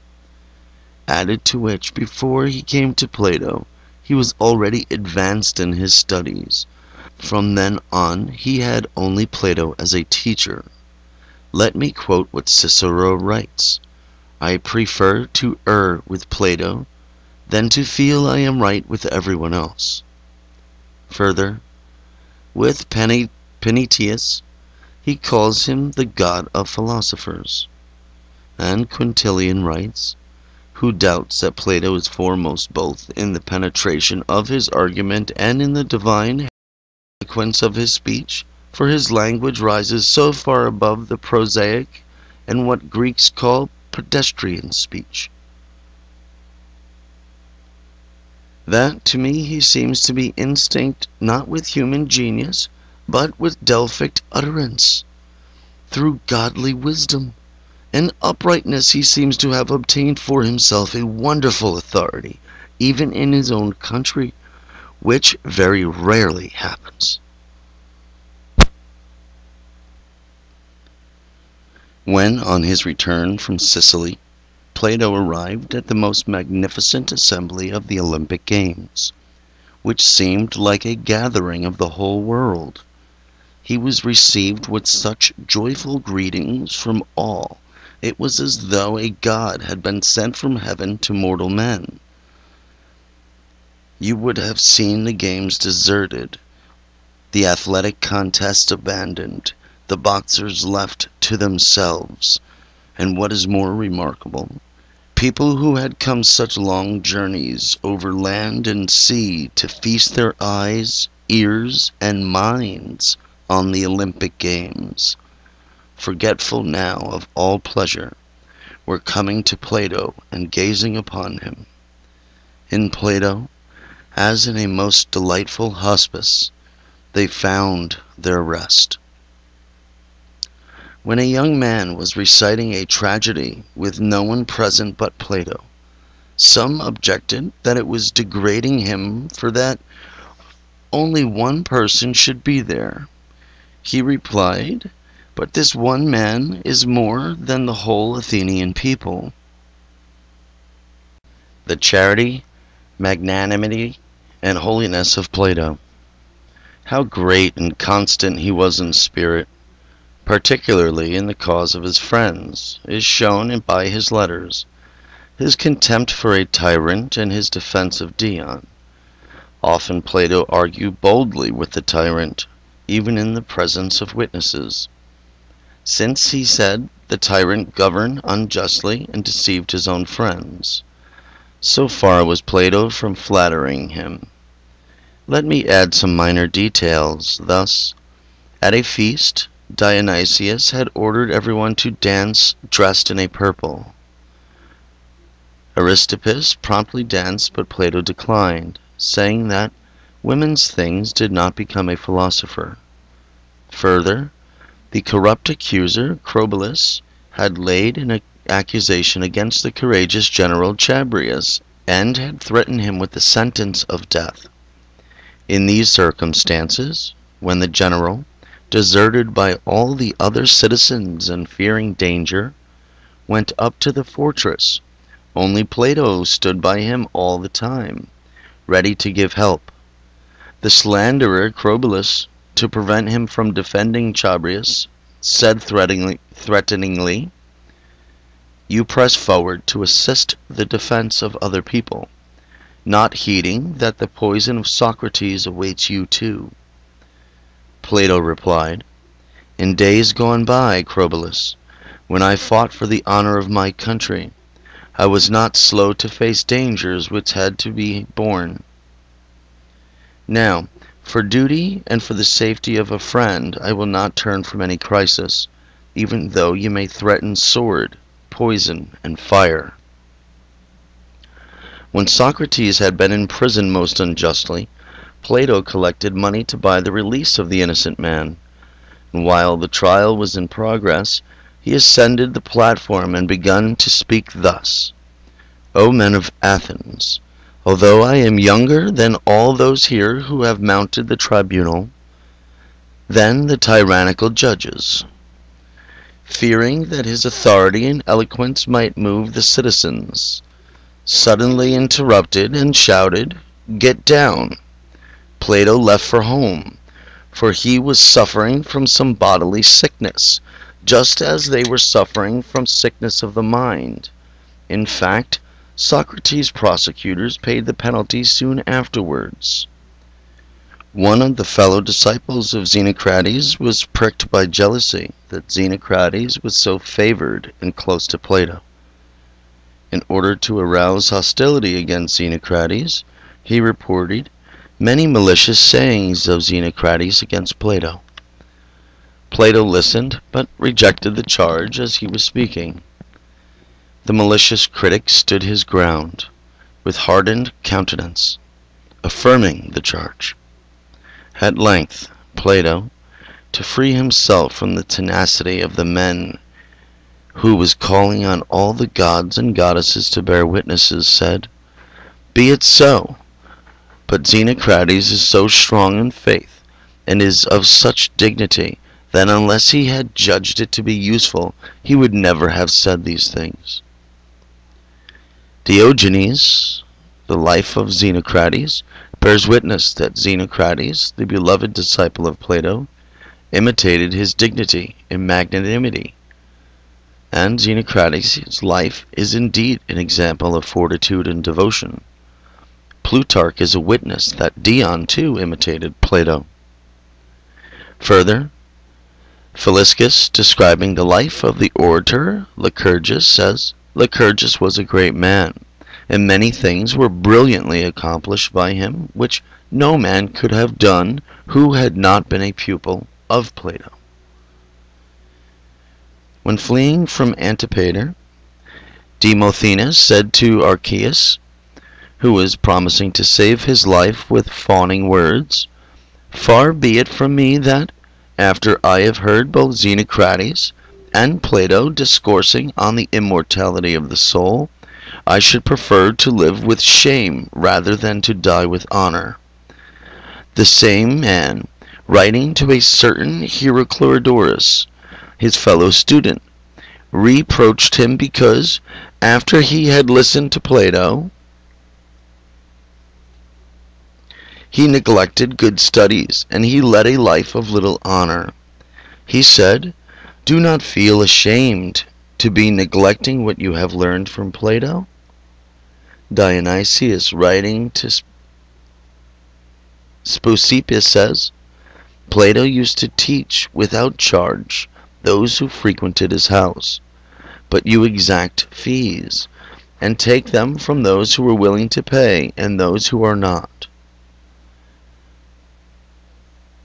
Added to which, before he came to Plato, he was already advanced in his studies. From then on, he had only Plato as a teacher. Let me quote what Cicero writes. I prefer to err with Plato than to feel I am right with everyone else. Further, with Panaetius, he calls him the god of philosophers. And Quintilian writes, who doubts that Plato is foremost both in the penetration of his argument and in the divine eloquence of his speech, for his language rises so far above the prosaic and what Greeks call pedestrian speech, that to me he seems to be instinct not with human genius, but with Delphic utterance. Through godly wisdom and uprightness he seems to have obtained for himself a wonderful authority, even in his own country, which very rarely happens. When, on his return from Sicily, Plato arrived at the most magnificent assembly of the Olympic Games, which seemed like a gathering of the whole world, he was received with such joyful greetings from all, it was as though a god had been sent from heaven to mortal men. You would have seen the games deserted, the athletic contests abandoned, the boxers left to themselves, and what is more remarkable, people who had come such long journeys over land and sea to feast their eyes, ears, and minds on the Olympic Games, forgetful now of all pleasure, were coming to Plato and gazing upon him. In Plato, as in a most delightful hospice, they found their rest. when a young man was reciting a tragedy with no one present but Plato. Some objected that it was degrading him for that only one person should be there. He replied, "But this one man is more than the whole Athenian people." The charity, magnanimity, and holiness of Plato. How great and constant he was in spirit, particularly in the cause of his friends, is shown by his letters, his contempt for a tyrant, and his defense of Dion. Often Plato argued boldly with the tyrant, even in the presence of witnesses, since he said the tyrant governed unjustly and deceived his own friends. So far was Plato from flattering him. Let me add some minor details. Thus, at a feast, Dionysius had ordered everyone to dance dressed in a purple. Aristippus promptly danced, but Plato declined, saying that women's things did not become a philosopher. Further, the corrupt accuser, Crobylus, had laid an accusation against the courageous general Chabrias, and had threatened him with the sentence of death. In these circumstances, when the general, deserted by all the other citizens and fearing danger, went up to the fortress, only Plato stood by him all the time, ready to give help. The slanderer Crobylus, to prevent him from defending Chabrias, said threateningly, "You press forward to assist the defense of other people, not heeding that the poison of Socrates awaits you too." Plato replied, "In days gone by, Crobylus, when I fought for the honor of my country, I was not slow to face dangers which had to be borne. Now, for duty and for the safety of a friend, I will not turn from any crisis, even though you may threaten sword, poison, and fire." When Socrates had been in prison most unjustly, Plato collected money to buy the release of the innocent man, and while the trial was in progress, he ascended the platform and began to speak thus: "O men of Athens, although I am younger than all those here who have mounted the tribunal, than the tyrannical judges, fearing that his authority and eloquence might move the citizens, suddenly interrupted and shouted, 'Get down!' Plato left for home, for he was suffering from some bodily sickness, just as they were suffering from sickness of the mind. In fact, Socrates' prosecutors paid the penalty soon afterwards. One of the fellow disciples of Xenocrates was pricked by jealousy that Xenocrates was so favored and close to Plato. In order to arouse hostility against Xenocrates, he reported many malicious sayings of Xenocrates against Plato. Plato listened, but rejected the charge as he was speaking. The malicious critic stood his ground, with hardened countenance, affirming the charge. At length, Plato, to free himself from the tenacity of the men who was calling on all the gods and goddesses to bear witnesses, said, "Be it so, but Xenocrates is so strong in faith, and is of such dignity, that unless he had judged it to be useful, he would never have said these things." Diogenes, the life of Xenocrates, bears witness that Xenocrates, the beloved disciple of Plato, imitated his dignity and magnanimity, and Xenocrates' life is indeed an example of fortitude and devotion. Plutarch is a witness that Dion too imitated Plato. Further, Philiscus, describing the life of the orator Lycurgus, says, "Lycurgus was a great man, and many things were brilliantly accomplished by him, which no man could have done who had not been a pupil of Plato." When fleeing from Antipater, Demosthenes said to Archias, who was promising to save his life with fawning words, "Far be it from me that, after I have heard both Xenocrates and Plato discoursing on the immortality of the soul, I should prefer to live with shame rather than to die with honor. The same man, writing to a certain Heracleidorus, his fellow student, reproached him because, after he had listened to Plato, he neglected good studies, and he led a life of little honor. He said, "Do not feel ashamed to be neglecting what you have learned from Plato." Dionysius, writing to Speusippus, says, "Plato used to teach without charge those who frequented his house, but you exact fees, and take them from those who are willing to pay and those who are not."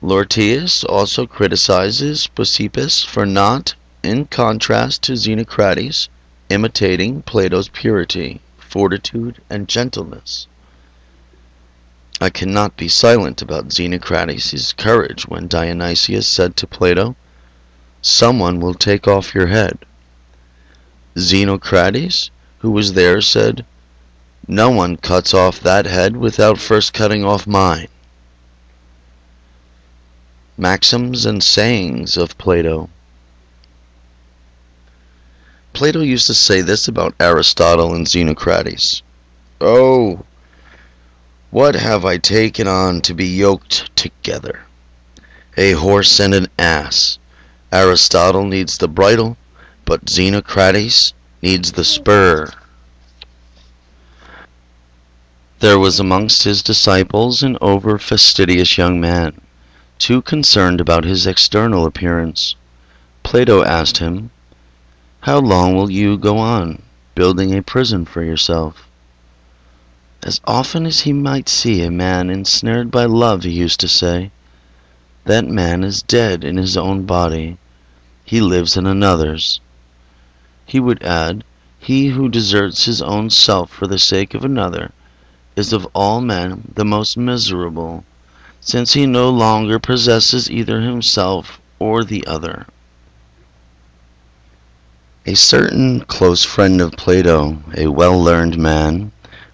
Lortius also criticizes Speusippus for not, in contrast to Xenocrates, imitating Plato's purity, fortitude, and gentleness. I cannot be silent about Xenocrates' courage when Dionysius said to Plato, "Someone will take off your head." Xenocrates, who was there, said, "No one cuts off that head without first cutting off mine." Maxims and sayings of Plato. Plato used to say this about Aristotle and Xenocrates: "Oh, what have I taken on to be yoked together? A horse and an ass. Aristotle needs the bridle, but Xenocrates needs the spur." There was amongst his disciples an over-fastidious young man, too concerned about his external appearance. Plato asked him, "How long will you go on, building a prison for yourself?" "As often as he might see a man ensnared by love," he used to say. "That man is dead in his own body. He lives in another's." He would add, "He who deserts his own self for the sake of another is of all men the most miserable, since he no longer possesses either himself or the other." A certain close friend of Plato, a well-learned man,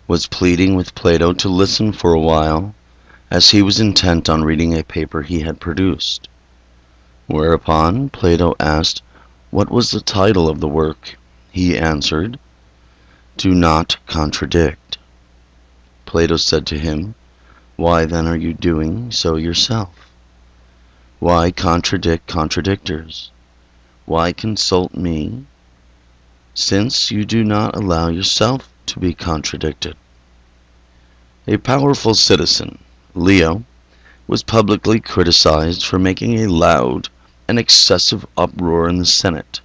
was pleading with Plato to listen for a while, as he was intent on reading a paper he had produced. Whereupon Plato asked what was the title of the work. He answered, "Do not contradict." Plato said to him, "Why then are you doing so yourself? Why contradict contradictors? Why consult me, since you do not allow yourself to be contradicted?" A powerful citizen, Leo, was publicly criticized for making a loud and excessive uproar in the Senate.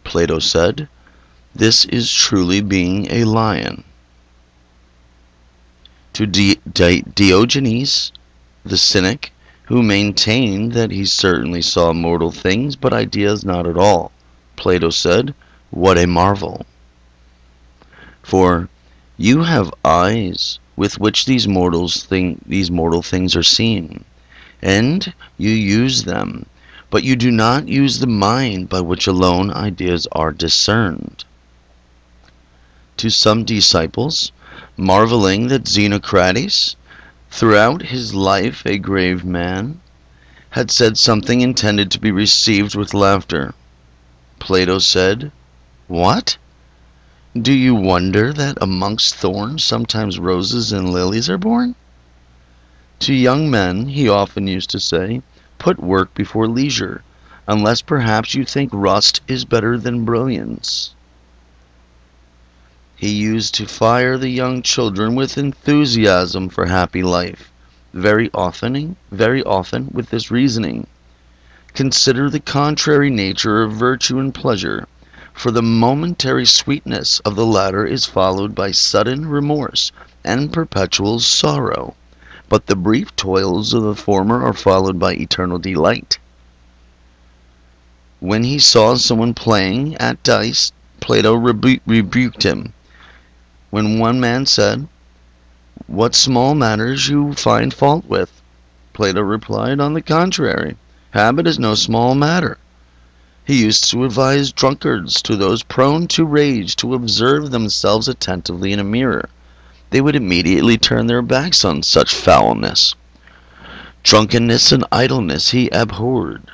Plato said, "This is truly being a lion." To Diogenes, the cynic, who maintained that he certainly saw mortal things but ideas not at all, Plato said, "What a marvel! For you have eyes with which these mortal things are seen, and you use them, but you do not use the mind by which alone ideas are discerned." To some disciples, marveling that Xenocrates, throughout his life a grave man, had said something intended to be received with laughter, Plato said, "What? Do you wonder that amongst thorns sometimes roses and lilies are born?" To young men he often used to say, "Put work before leisure, unless perhaps you think rust is better than brilliance." He used to fire the young children with enthusiasm for happy life, very often with this reasoning: "Consider the contrary nature of virtue and pleasure, for the momentary sweetness of the latter is followed by sudden remorse and perpetual sorrow, but the brief toils of the former are followed by eternal delight." When he saw someone playing at dice, Plato rebuked him. When one man said, "What small matters you find fault with?" Plato replied, "On the contrary, habit is no small matter." He used to advise drunkards, to those prone to rage, to observe themselves attentively in a mirror. They would immediately turn their backs on such foulness. Drunkenness and idleness he abhorred.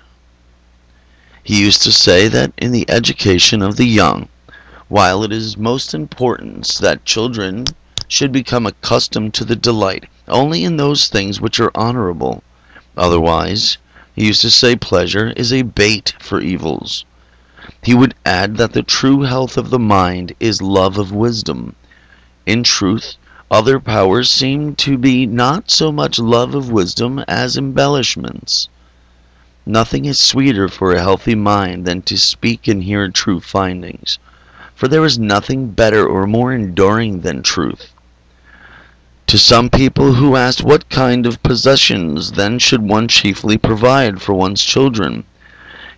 He used to say that in the education of the young, while it is most important that children should become accustomed to the delight only in those things which are honorable, otherwise, he used to say, pleasure is a bait for evils. He would add that the true health of the mind is love of wisdom. In truth, other powers seem to be not so much love of wisdom as embellishments. Nothing is sweeter for a healthy mind than to speak and hear true findings, for there is nothing better or more enduring than truth. To some people who asked what kind of possessions then should one chiefly provide for one's children,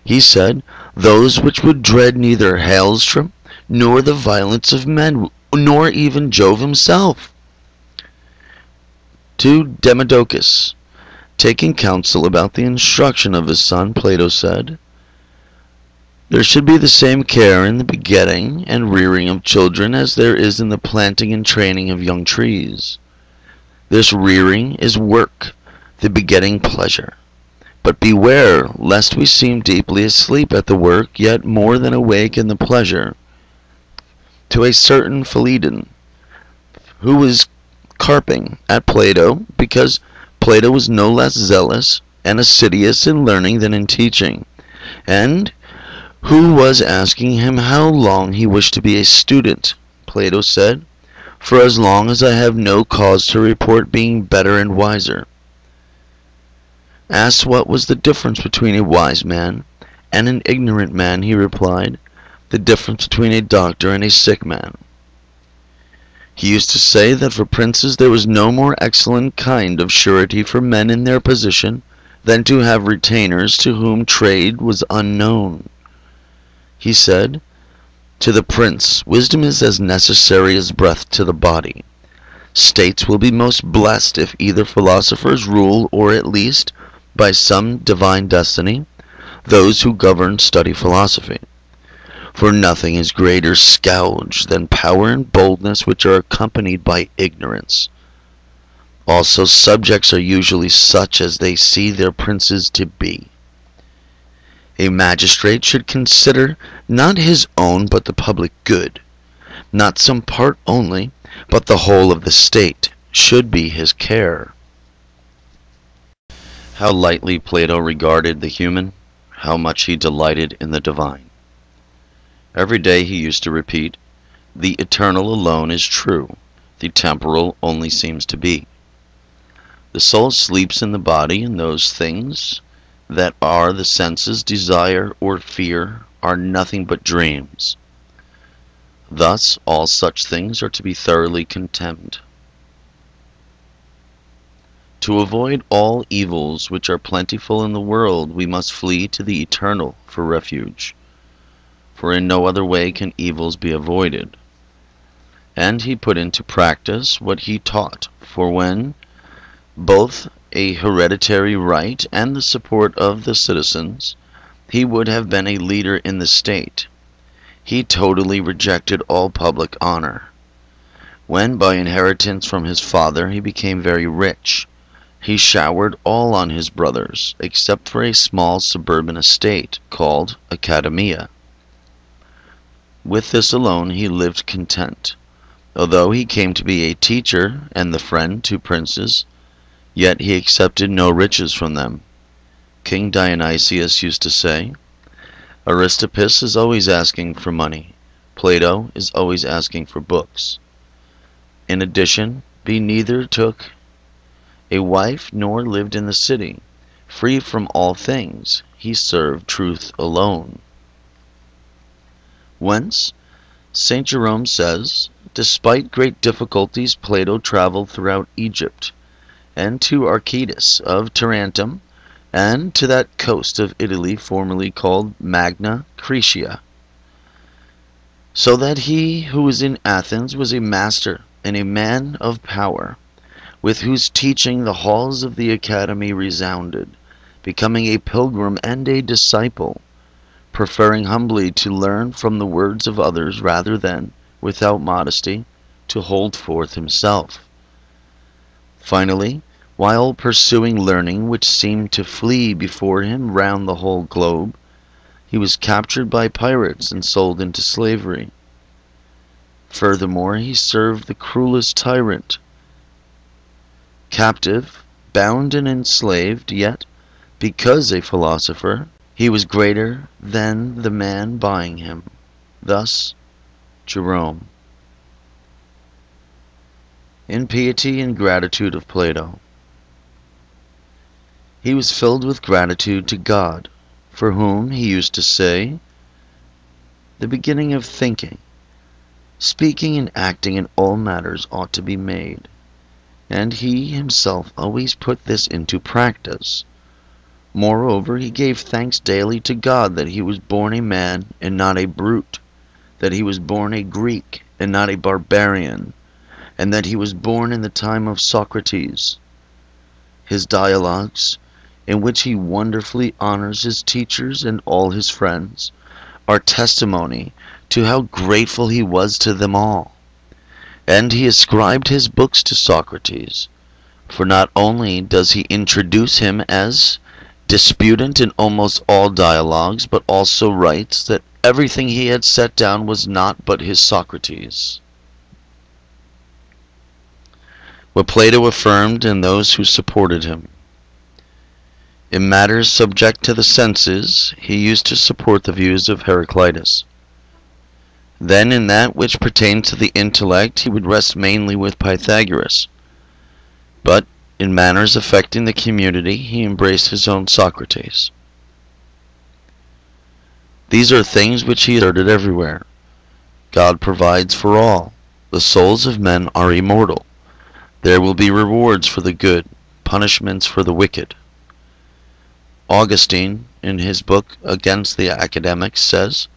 he said, those which would dread neither hailstorm, nor the violence of men, nor even Jove himself. To Demodocus, taking counsel about the instruction of his son, Plato said, there should be the same care in the begetting and rearing of children as there is in the planting and training of young trees. This rearing is work, the begetting pleasure. But beware lest we seem deeply asleep at the work, yet more than awake in the pleasure. To a certain Philidon, who was carping at Plato, because Plato was no less zealous and assiduous in learning than in teaching, and who was asking him how long he wished to be a student, Plato said, for as long as I have no cause to report being better and wiser. Asked what was the difference between a wise man and an ignorant man, he replied, the difference between a doctor and a sick man. He used to say that for princes there was no more excellent kind of surety for men in their position than to have retainers to whom trade was unknown. He said, to the prince, wisdom is as necessary as breath to the body. States will be most blessed if either philosophers rule, or at least, by some divine destiny, those who govern study philosophy. For nothing is greater scourge than power and boldness which are accompanied by ignorance. Also subjects are usually such as they see their princes to be. A magistrate should consider not his own but the public good. Not some part only, but the whole of the state should be his care. How lightly Plato regarded the human, how much he delighted in the divine. Every day he used to repeat, the eternal alone is true, the temporal only seems to be. The soul sleeps in the body, and those things that are the senses desire or fear are nothing but dreams. Thus all such things are to be thoroughly contemned. To avoid all evils which are plentiful in the world, we must flee to the eternal for refuge, for in no other way can evils be avoided. And he put into practice what he taught, for when both a hereditary right and the support of the citizens, he would have been a leader in the state. He totally rejected all public honor. When by inheritance from his father he became very rich, he showered all on his brothers, except for a small suburban estate called Academia. With this alone he lived content. Although he came to be a teacher and the friend to princes, yet he accepted no riches from them. King Dionysius used to say, Aristippus is always asking for money. Plato is always asking for books. In addition, he neither took a wife nor lived in the city. Free from all things, he served truth alone. Whence, St. Jerome says, despite great difficulties, Plato traveled throughout Egypt, and to Archytas of Tarentum, and to that coast of Italy formerly called Magna Graecia, so that he who was in Athens was a master and a man of power, with whose teaching the halls of the academy resounded, becoming a pilgrim and a disciple. preferring humbly to learn from the words of others rather than, without modesty, to hold forth himself. Finally, while pursuing learning which seemed to flee before him round the whole globe, he was captured by pirates and sold into slavery. Furthermore, he served the cruelest tyrant. Captive, bound and enslaved, yet, because a philosopher, he was greater than the man buying him. Thus, Jerome. In piety and gratitude of Plato. He was filled with gratitude to God, for whom he used to say, "The beginning of thinking, speaking and acting in all matters ought to be made," and he himself always put this into practice. Moreover, he gave thanks daily to God that he was born a man and not a brute, that he was born a Greek and not a barbarian, and that he was born in the time of Socrates. His dialogues, in which he wonderfully honors his teachers and all his friends, are testimony to how grateful he was to them all. And he ascribed his books to Socrates, for not only does he introduce him as disputant in almost all dialogues, but also writes that everything he had set down was not but his Socrates. What Plato affirmed and those who supported him. In matters subject to the senses, he used to support the views of Heraclitus. Then in that which pertained to the intellect, he would rest mainly with Pythagoras. But in matters affecting the community, he embraced his own Socrates. These are things which he asserted everywhere. God provides for all. The souls of men are immortal. There will be rewards for the good, punishments for the wicked. Augustine, in his book Against the Academics, says,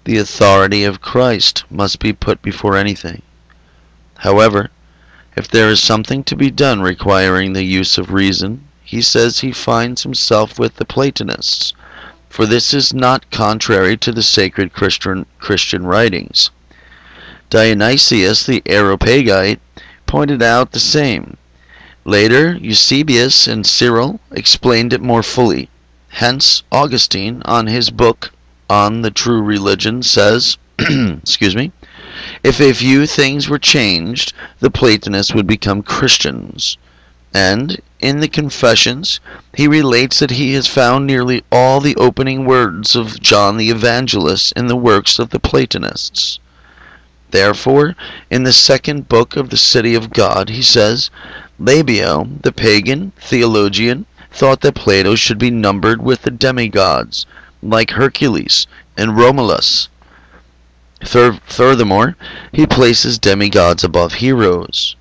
"The authority of Christ must be put before anything. However, if there is something to be done requiring the use of reason, he says he finds himself with the Platonists, for this is not contrary to the sacred Christian writings." Dionysius the Areopagite pointed out the same. Later, Eusebius and Cyril explained it more fully. Hence, Augustine, on his book On the True Religion, says, excuse me, if a few things were changed, the Platonists would become Christians. And, in the Confessions, he relates that he has found nearly all the opening words of John the Evangelist in the works of the Platonists. Therefore, in the second book of the City of God, he says, Labeo, the pagan theologian, thought that Plato should be numbered with the demigods, like Hercules and Romulus. Furthermore, he places demigods above heroes.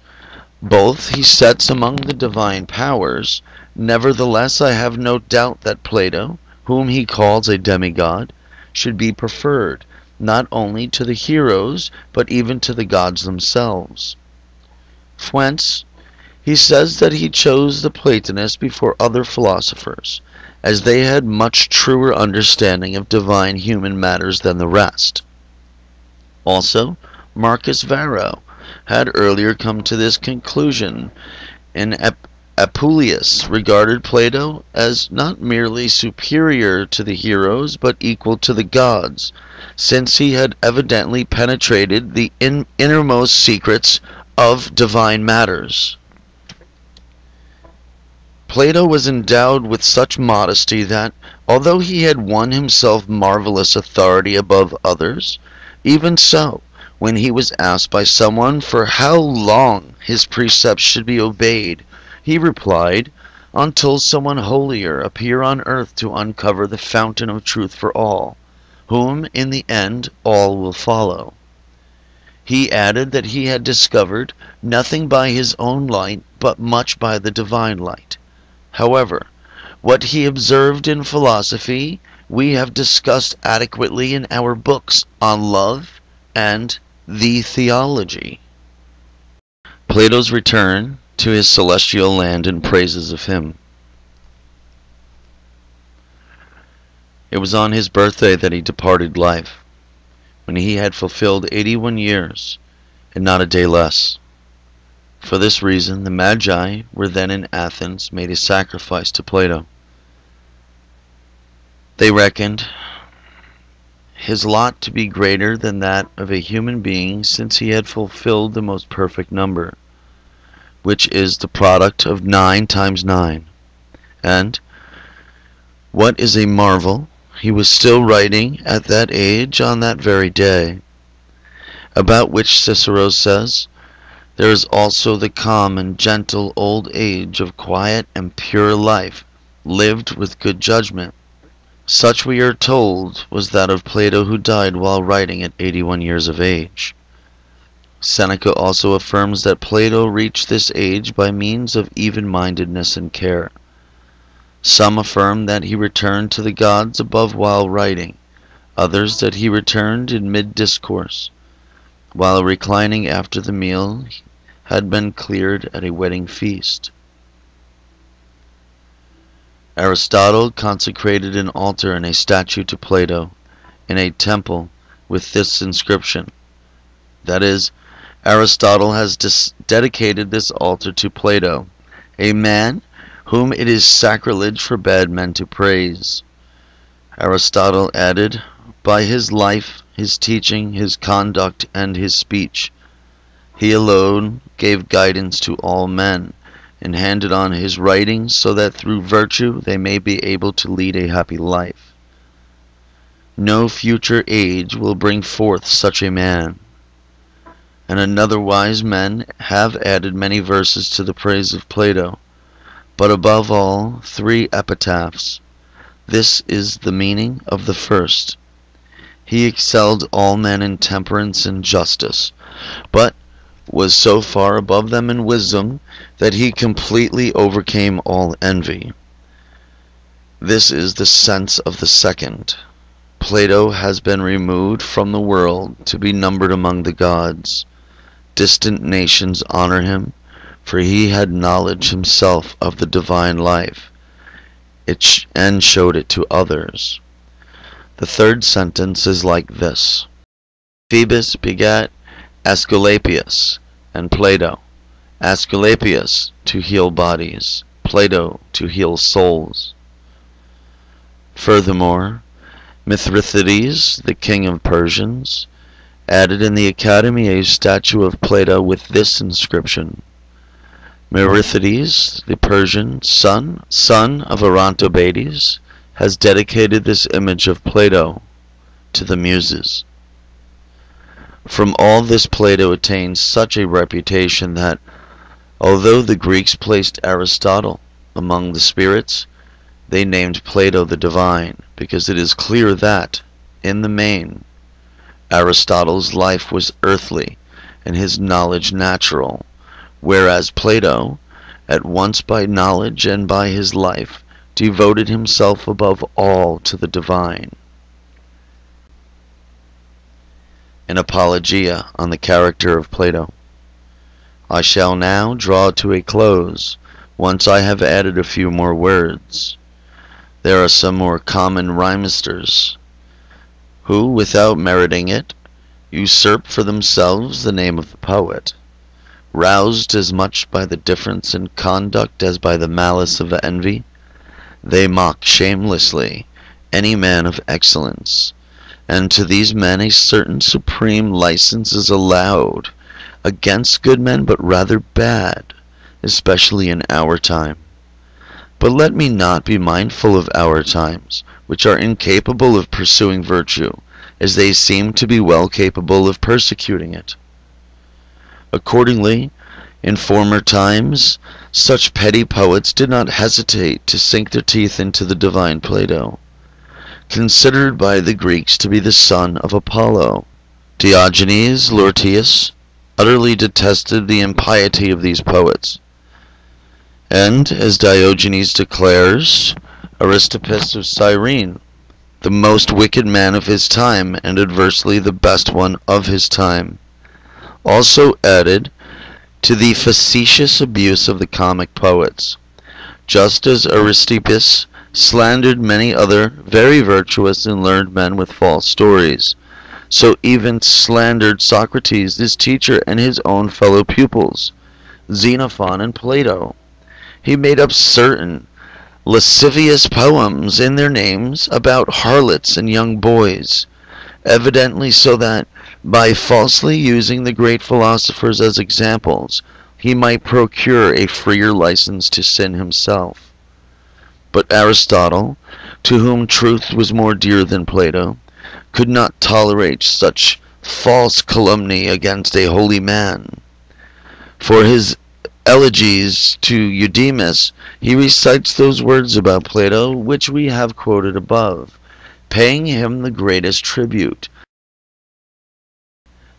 Both he sets among the divine powers. Nevertheless, I have no doubt that Plato, whom he calls a demigod, should be preferred, not only to the heroes, but even to the gods themselves. Whence, he says that he chose the Platonists before other philosophers, as they had much truer understanding of divine human matters than the rest. Also, Marcus Varro had earlier come to this conclusion, and Apuleius regarded Plato as not merely superior to the heroes, but equal to the gods, since he had evidently penetrated the innermost secrets of divine matters. Plato was endowed with such modesty that, although he had won himself marvelous authority above others, even so, when he was asked by someone for how long his precepts should be obeyed, he replied, "Until someone holier appear on earth to uncover the fountain of truth for all, whom in the end all will follow." He added that he had discovered nothing by his own light, but much by the divine light. However, what he observed in philosophy we have discussed adequately in our books on love and the theology. Plato's return to his celestial land and praises of him. It was on his birthday that he departed life, when he had fulfilled 81 years, and not a day less. For this reason, the Magi were then in Athens made a sacrifice to Plato. They reckoned his lot to be greater than that of a human being, since he had fulfilled the most perfect number, which is the product of 9 times 9. And, what is a marvel, he was still writing at that age on that very day, about which Cicero says, "There is also the calm and gentle old age of quiet and pure life, lived with good judgment." Such, we are told, was that of Plato, who died while writing at 81 years of age. Seneca also affirms that Plato reached this age by means of even-mindedness and care. Some affirm that he returned to the gods above while writing, others that he returned in mid-discourse, while reclining after the meal had been cleared at a wedding feast. Aristotle consecrated an altar and a statue to Plato in a temple with this inscription. That is, Aristotle has dedicated this altar to Plato, a man whom it is sacrilege for bad men to praise. Aristotle added, by his life, his teaching, his conduct, and his speech, he alone gave guidance to all men, and handed on his writings so that through virtue they may be able to lead a happy life. No future age will bring forth such a man. And another wise men have added many verses to the praise of Plato, but above all 3 epitaphs. This is the meaning of the first. He excelled all men in temperance and justice, but was so far above them in wisdom that he completely overcame all envy. This is the sense of the second. Plato has been removed from the world to be numbered among the gods. Distant nations honor him, for he had knowledge himself of the divine life, and showed it to others. The third sentence is like this. Phoebus begat Aesculapius and Plato. Aesculapius to heal bodies, Plato to heal souls. Furthermore, Mithridates, the king of Persians, added in the academy a statue of Plato with this inscription. Mithridates, the Persian son of Arantobades, has dedicated this image of Plato to the Muses. From all this Plato attained such a reputation that, although the Greeks placed Aristotle among the spirits, they named Plato the divine, because it is clear that, in the main, Aristotle's life was earthly and his knowledge natural, whereas Plato, at once by knowledge and by his life, devoted himself above all to the divine. An apologia on the character of Plato. I shall now draw to a close, once I have added a few more words. There are some more common rhymesters, who, without meriting it, usurp for themselves the name of the poet, roused as much by the difference in conduct as by the malice of envy. They mock shamelessly any man of excellence, and to these men a certain supreme license is allowed against good men, but rather bad, especially in our time. But let me not be mindful of our times, which are incapable of pursuing virtue, as they seem to be well capable of persecuting it. Accordingly, in former times, such petty poets did not hesitate to sink their teeth into the divine Plato, considered by the Greeks to be the son of Apollo. Diogenes Laertius utterly detested the impiety of these poets, and, as Diogenes declares, Aristippus of Cyrene, the most wicked man of his time, and adversely the best one of his time, also added to the facetious abuse of the comic poets, just as Aristippus slandered many other very virtuous and learned men with false stories. So even slandered Socrates, his teacher, and his own fellow pupils, Xenophon and Plato. He made up certain lascivious poems in their names about harlots and young boys, evidently so that, by falsely using the great philosophers as examples, he might procure a freer license to sin himself. But Aristotle, to whom truth was more dear than Plato, could not tolerate such false calumny against a holy man. For his elegies to Eudemus, he recites those words about Plato which we have quoted above, paying him the greatest tribute.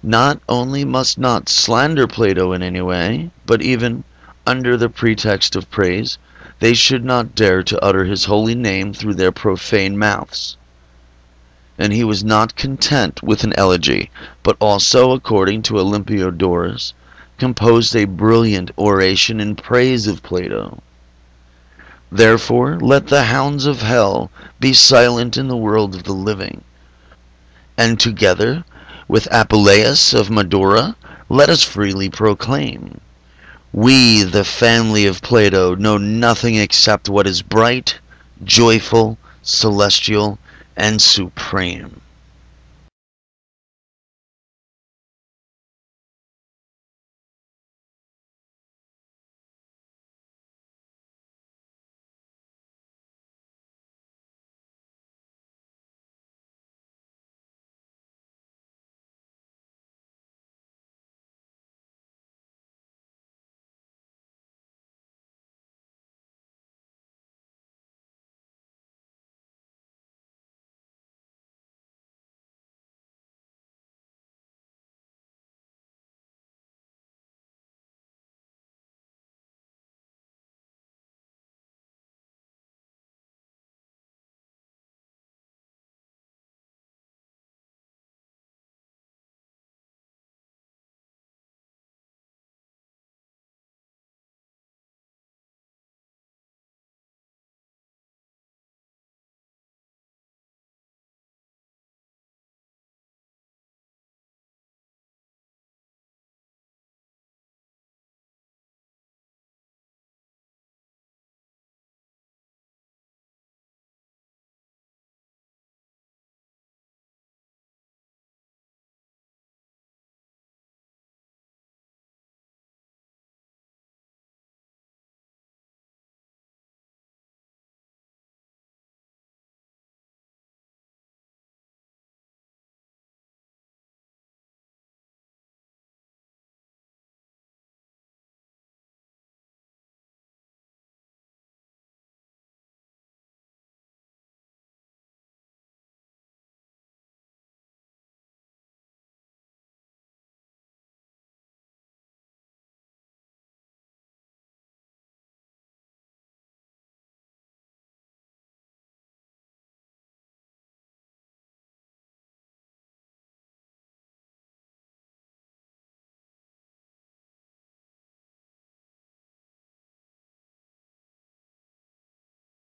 Not only must not slander Plato in any way, but even under the pretext of praise, they should not dare to utter his holy name through their profane mouths. And he was not content with an elegy, but also, according to Olympiodorus, composed a brilliant oration in praise of Plato. Therefore, let the hounds of hell be silent in the world of the living, and together with Apuleius of Madura, let us freely proclaim, we, the family of Plato, know nothing except what is bright, joyful, celestial, and supreme.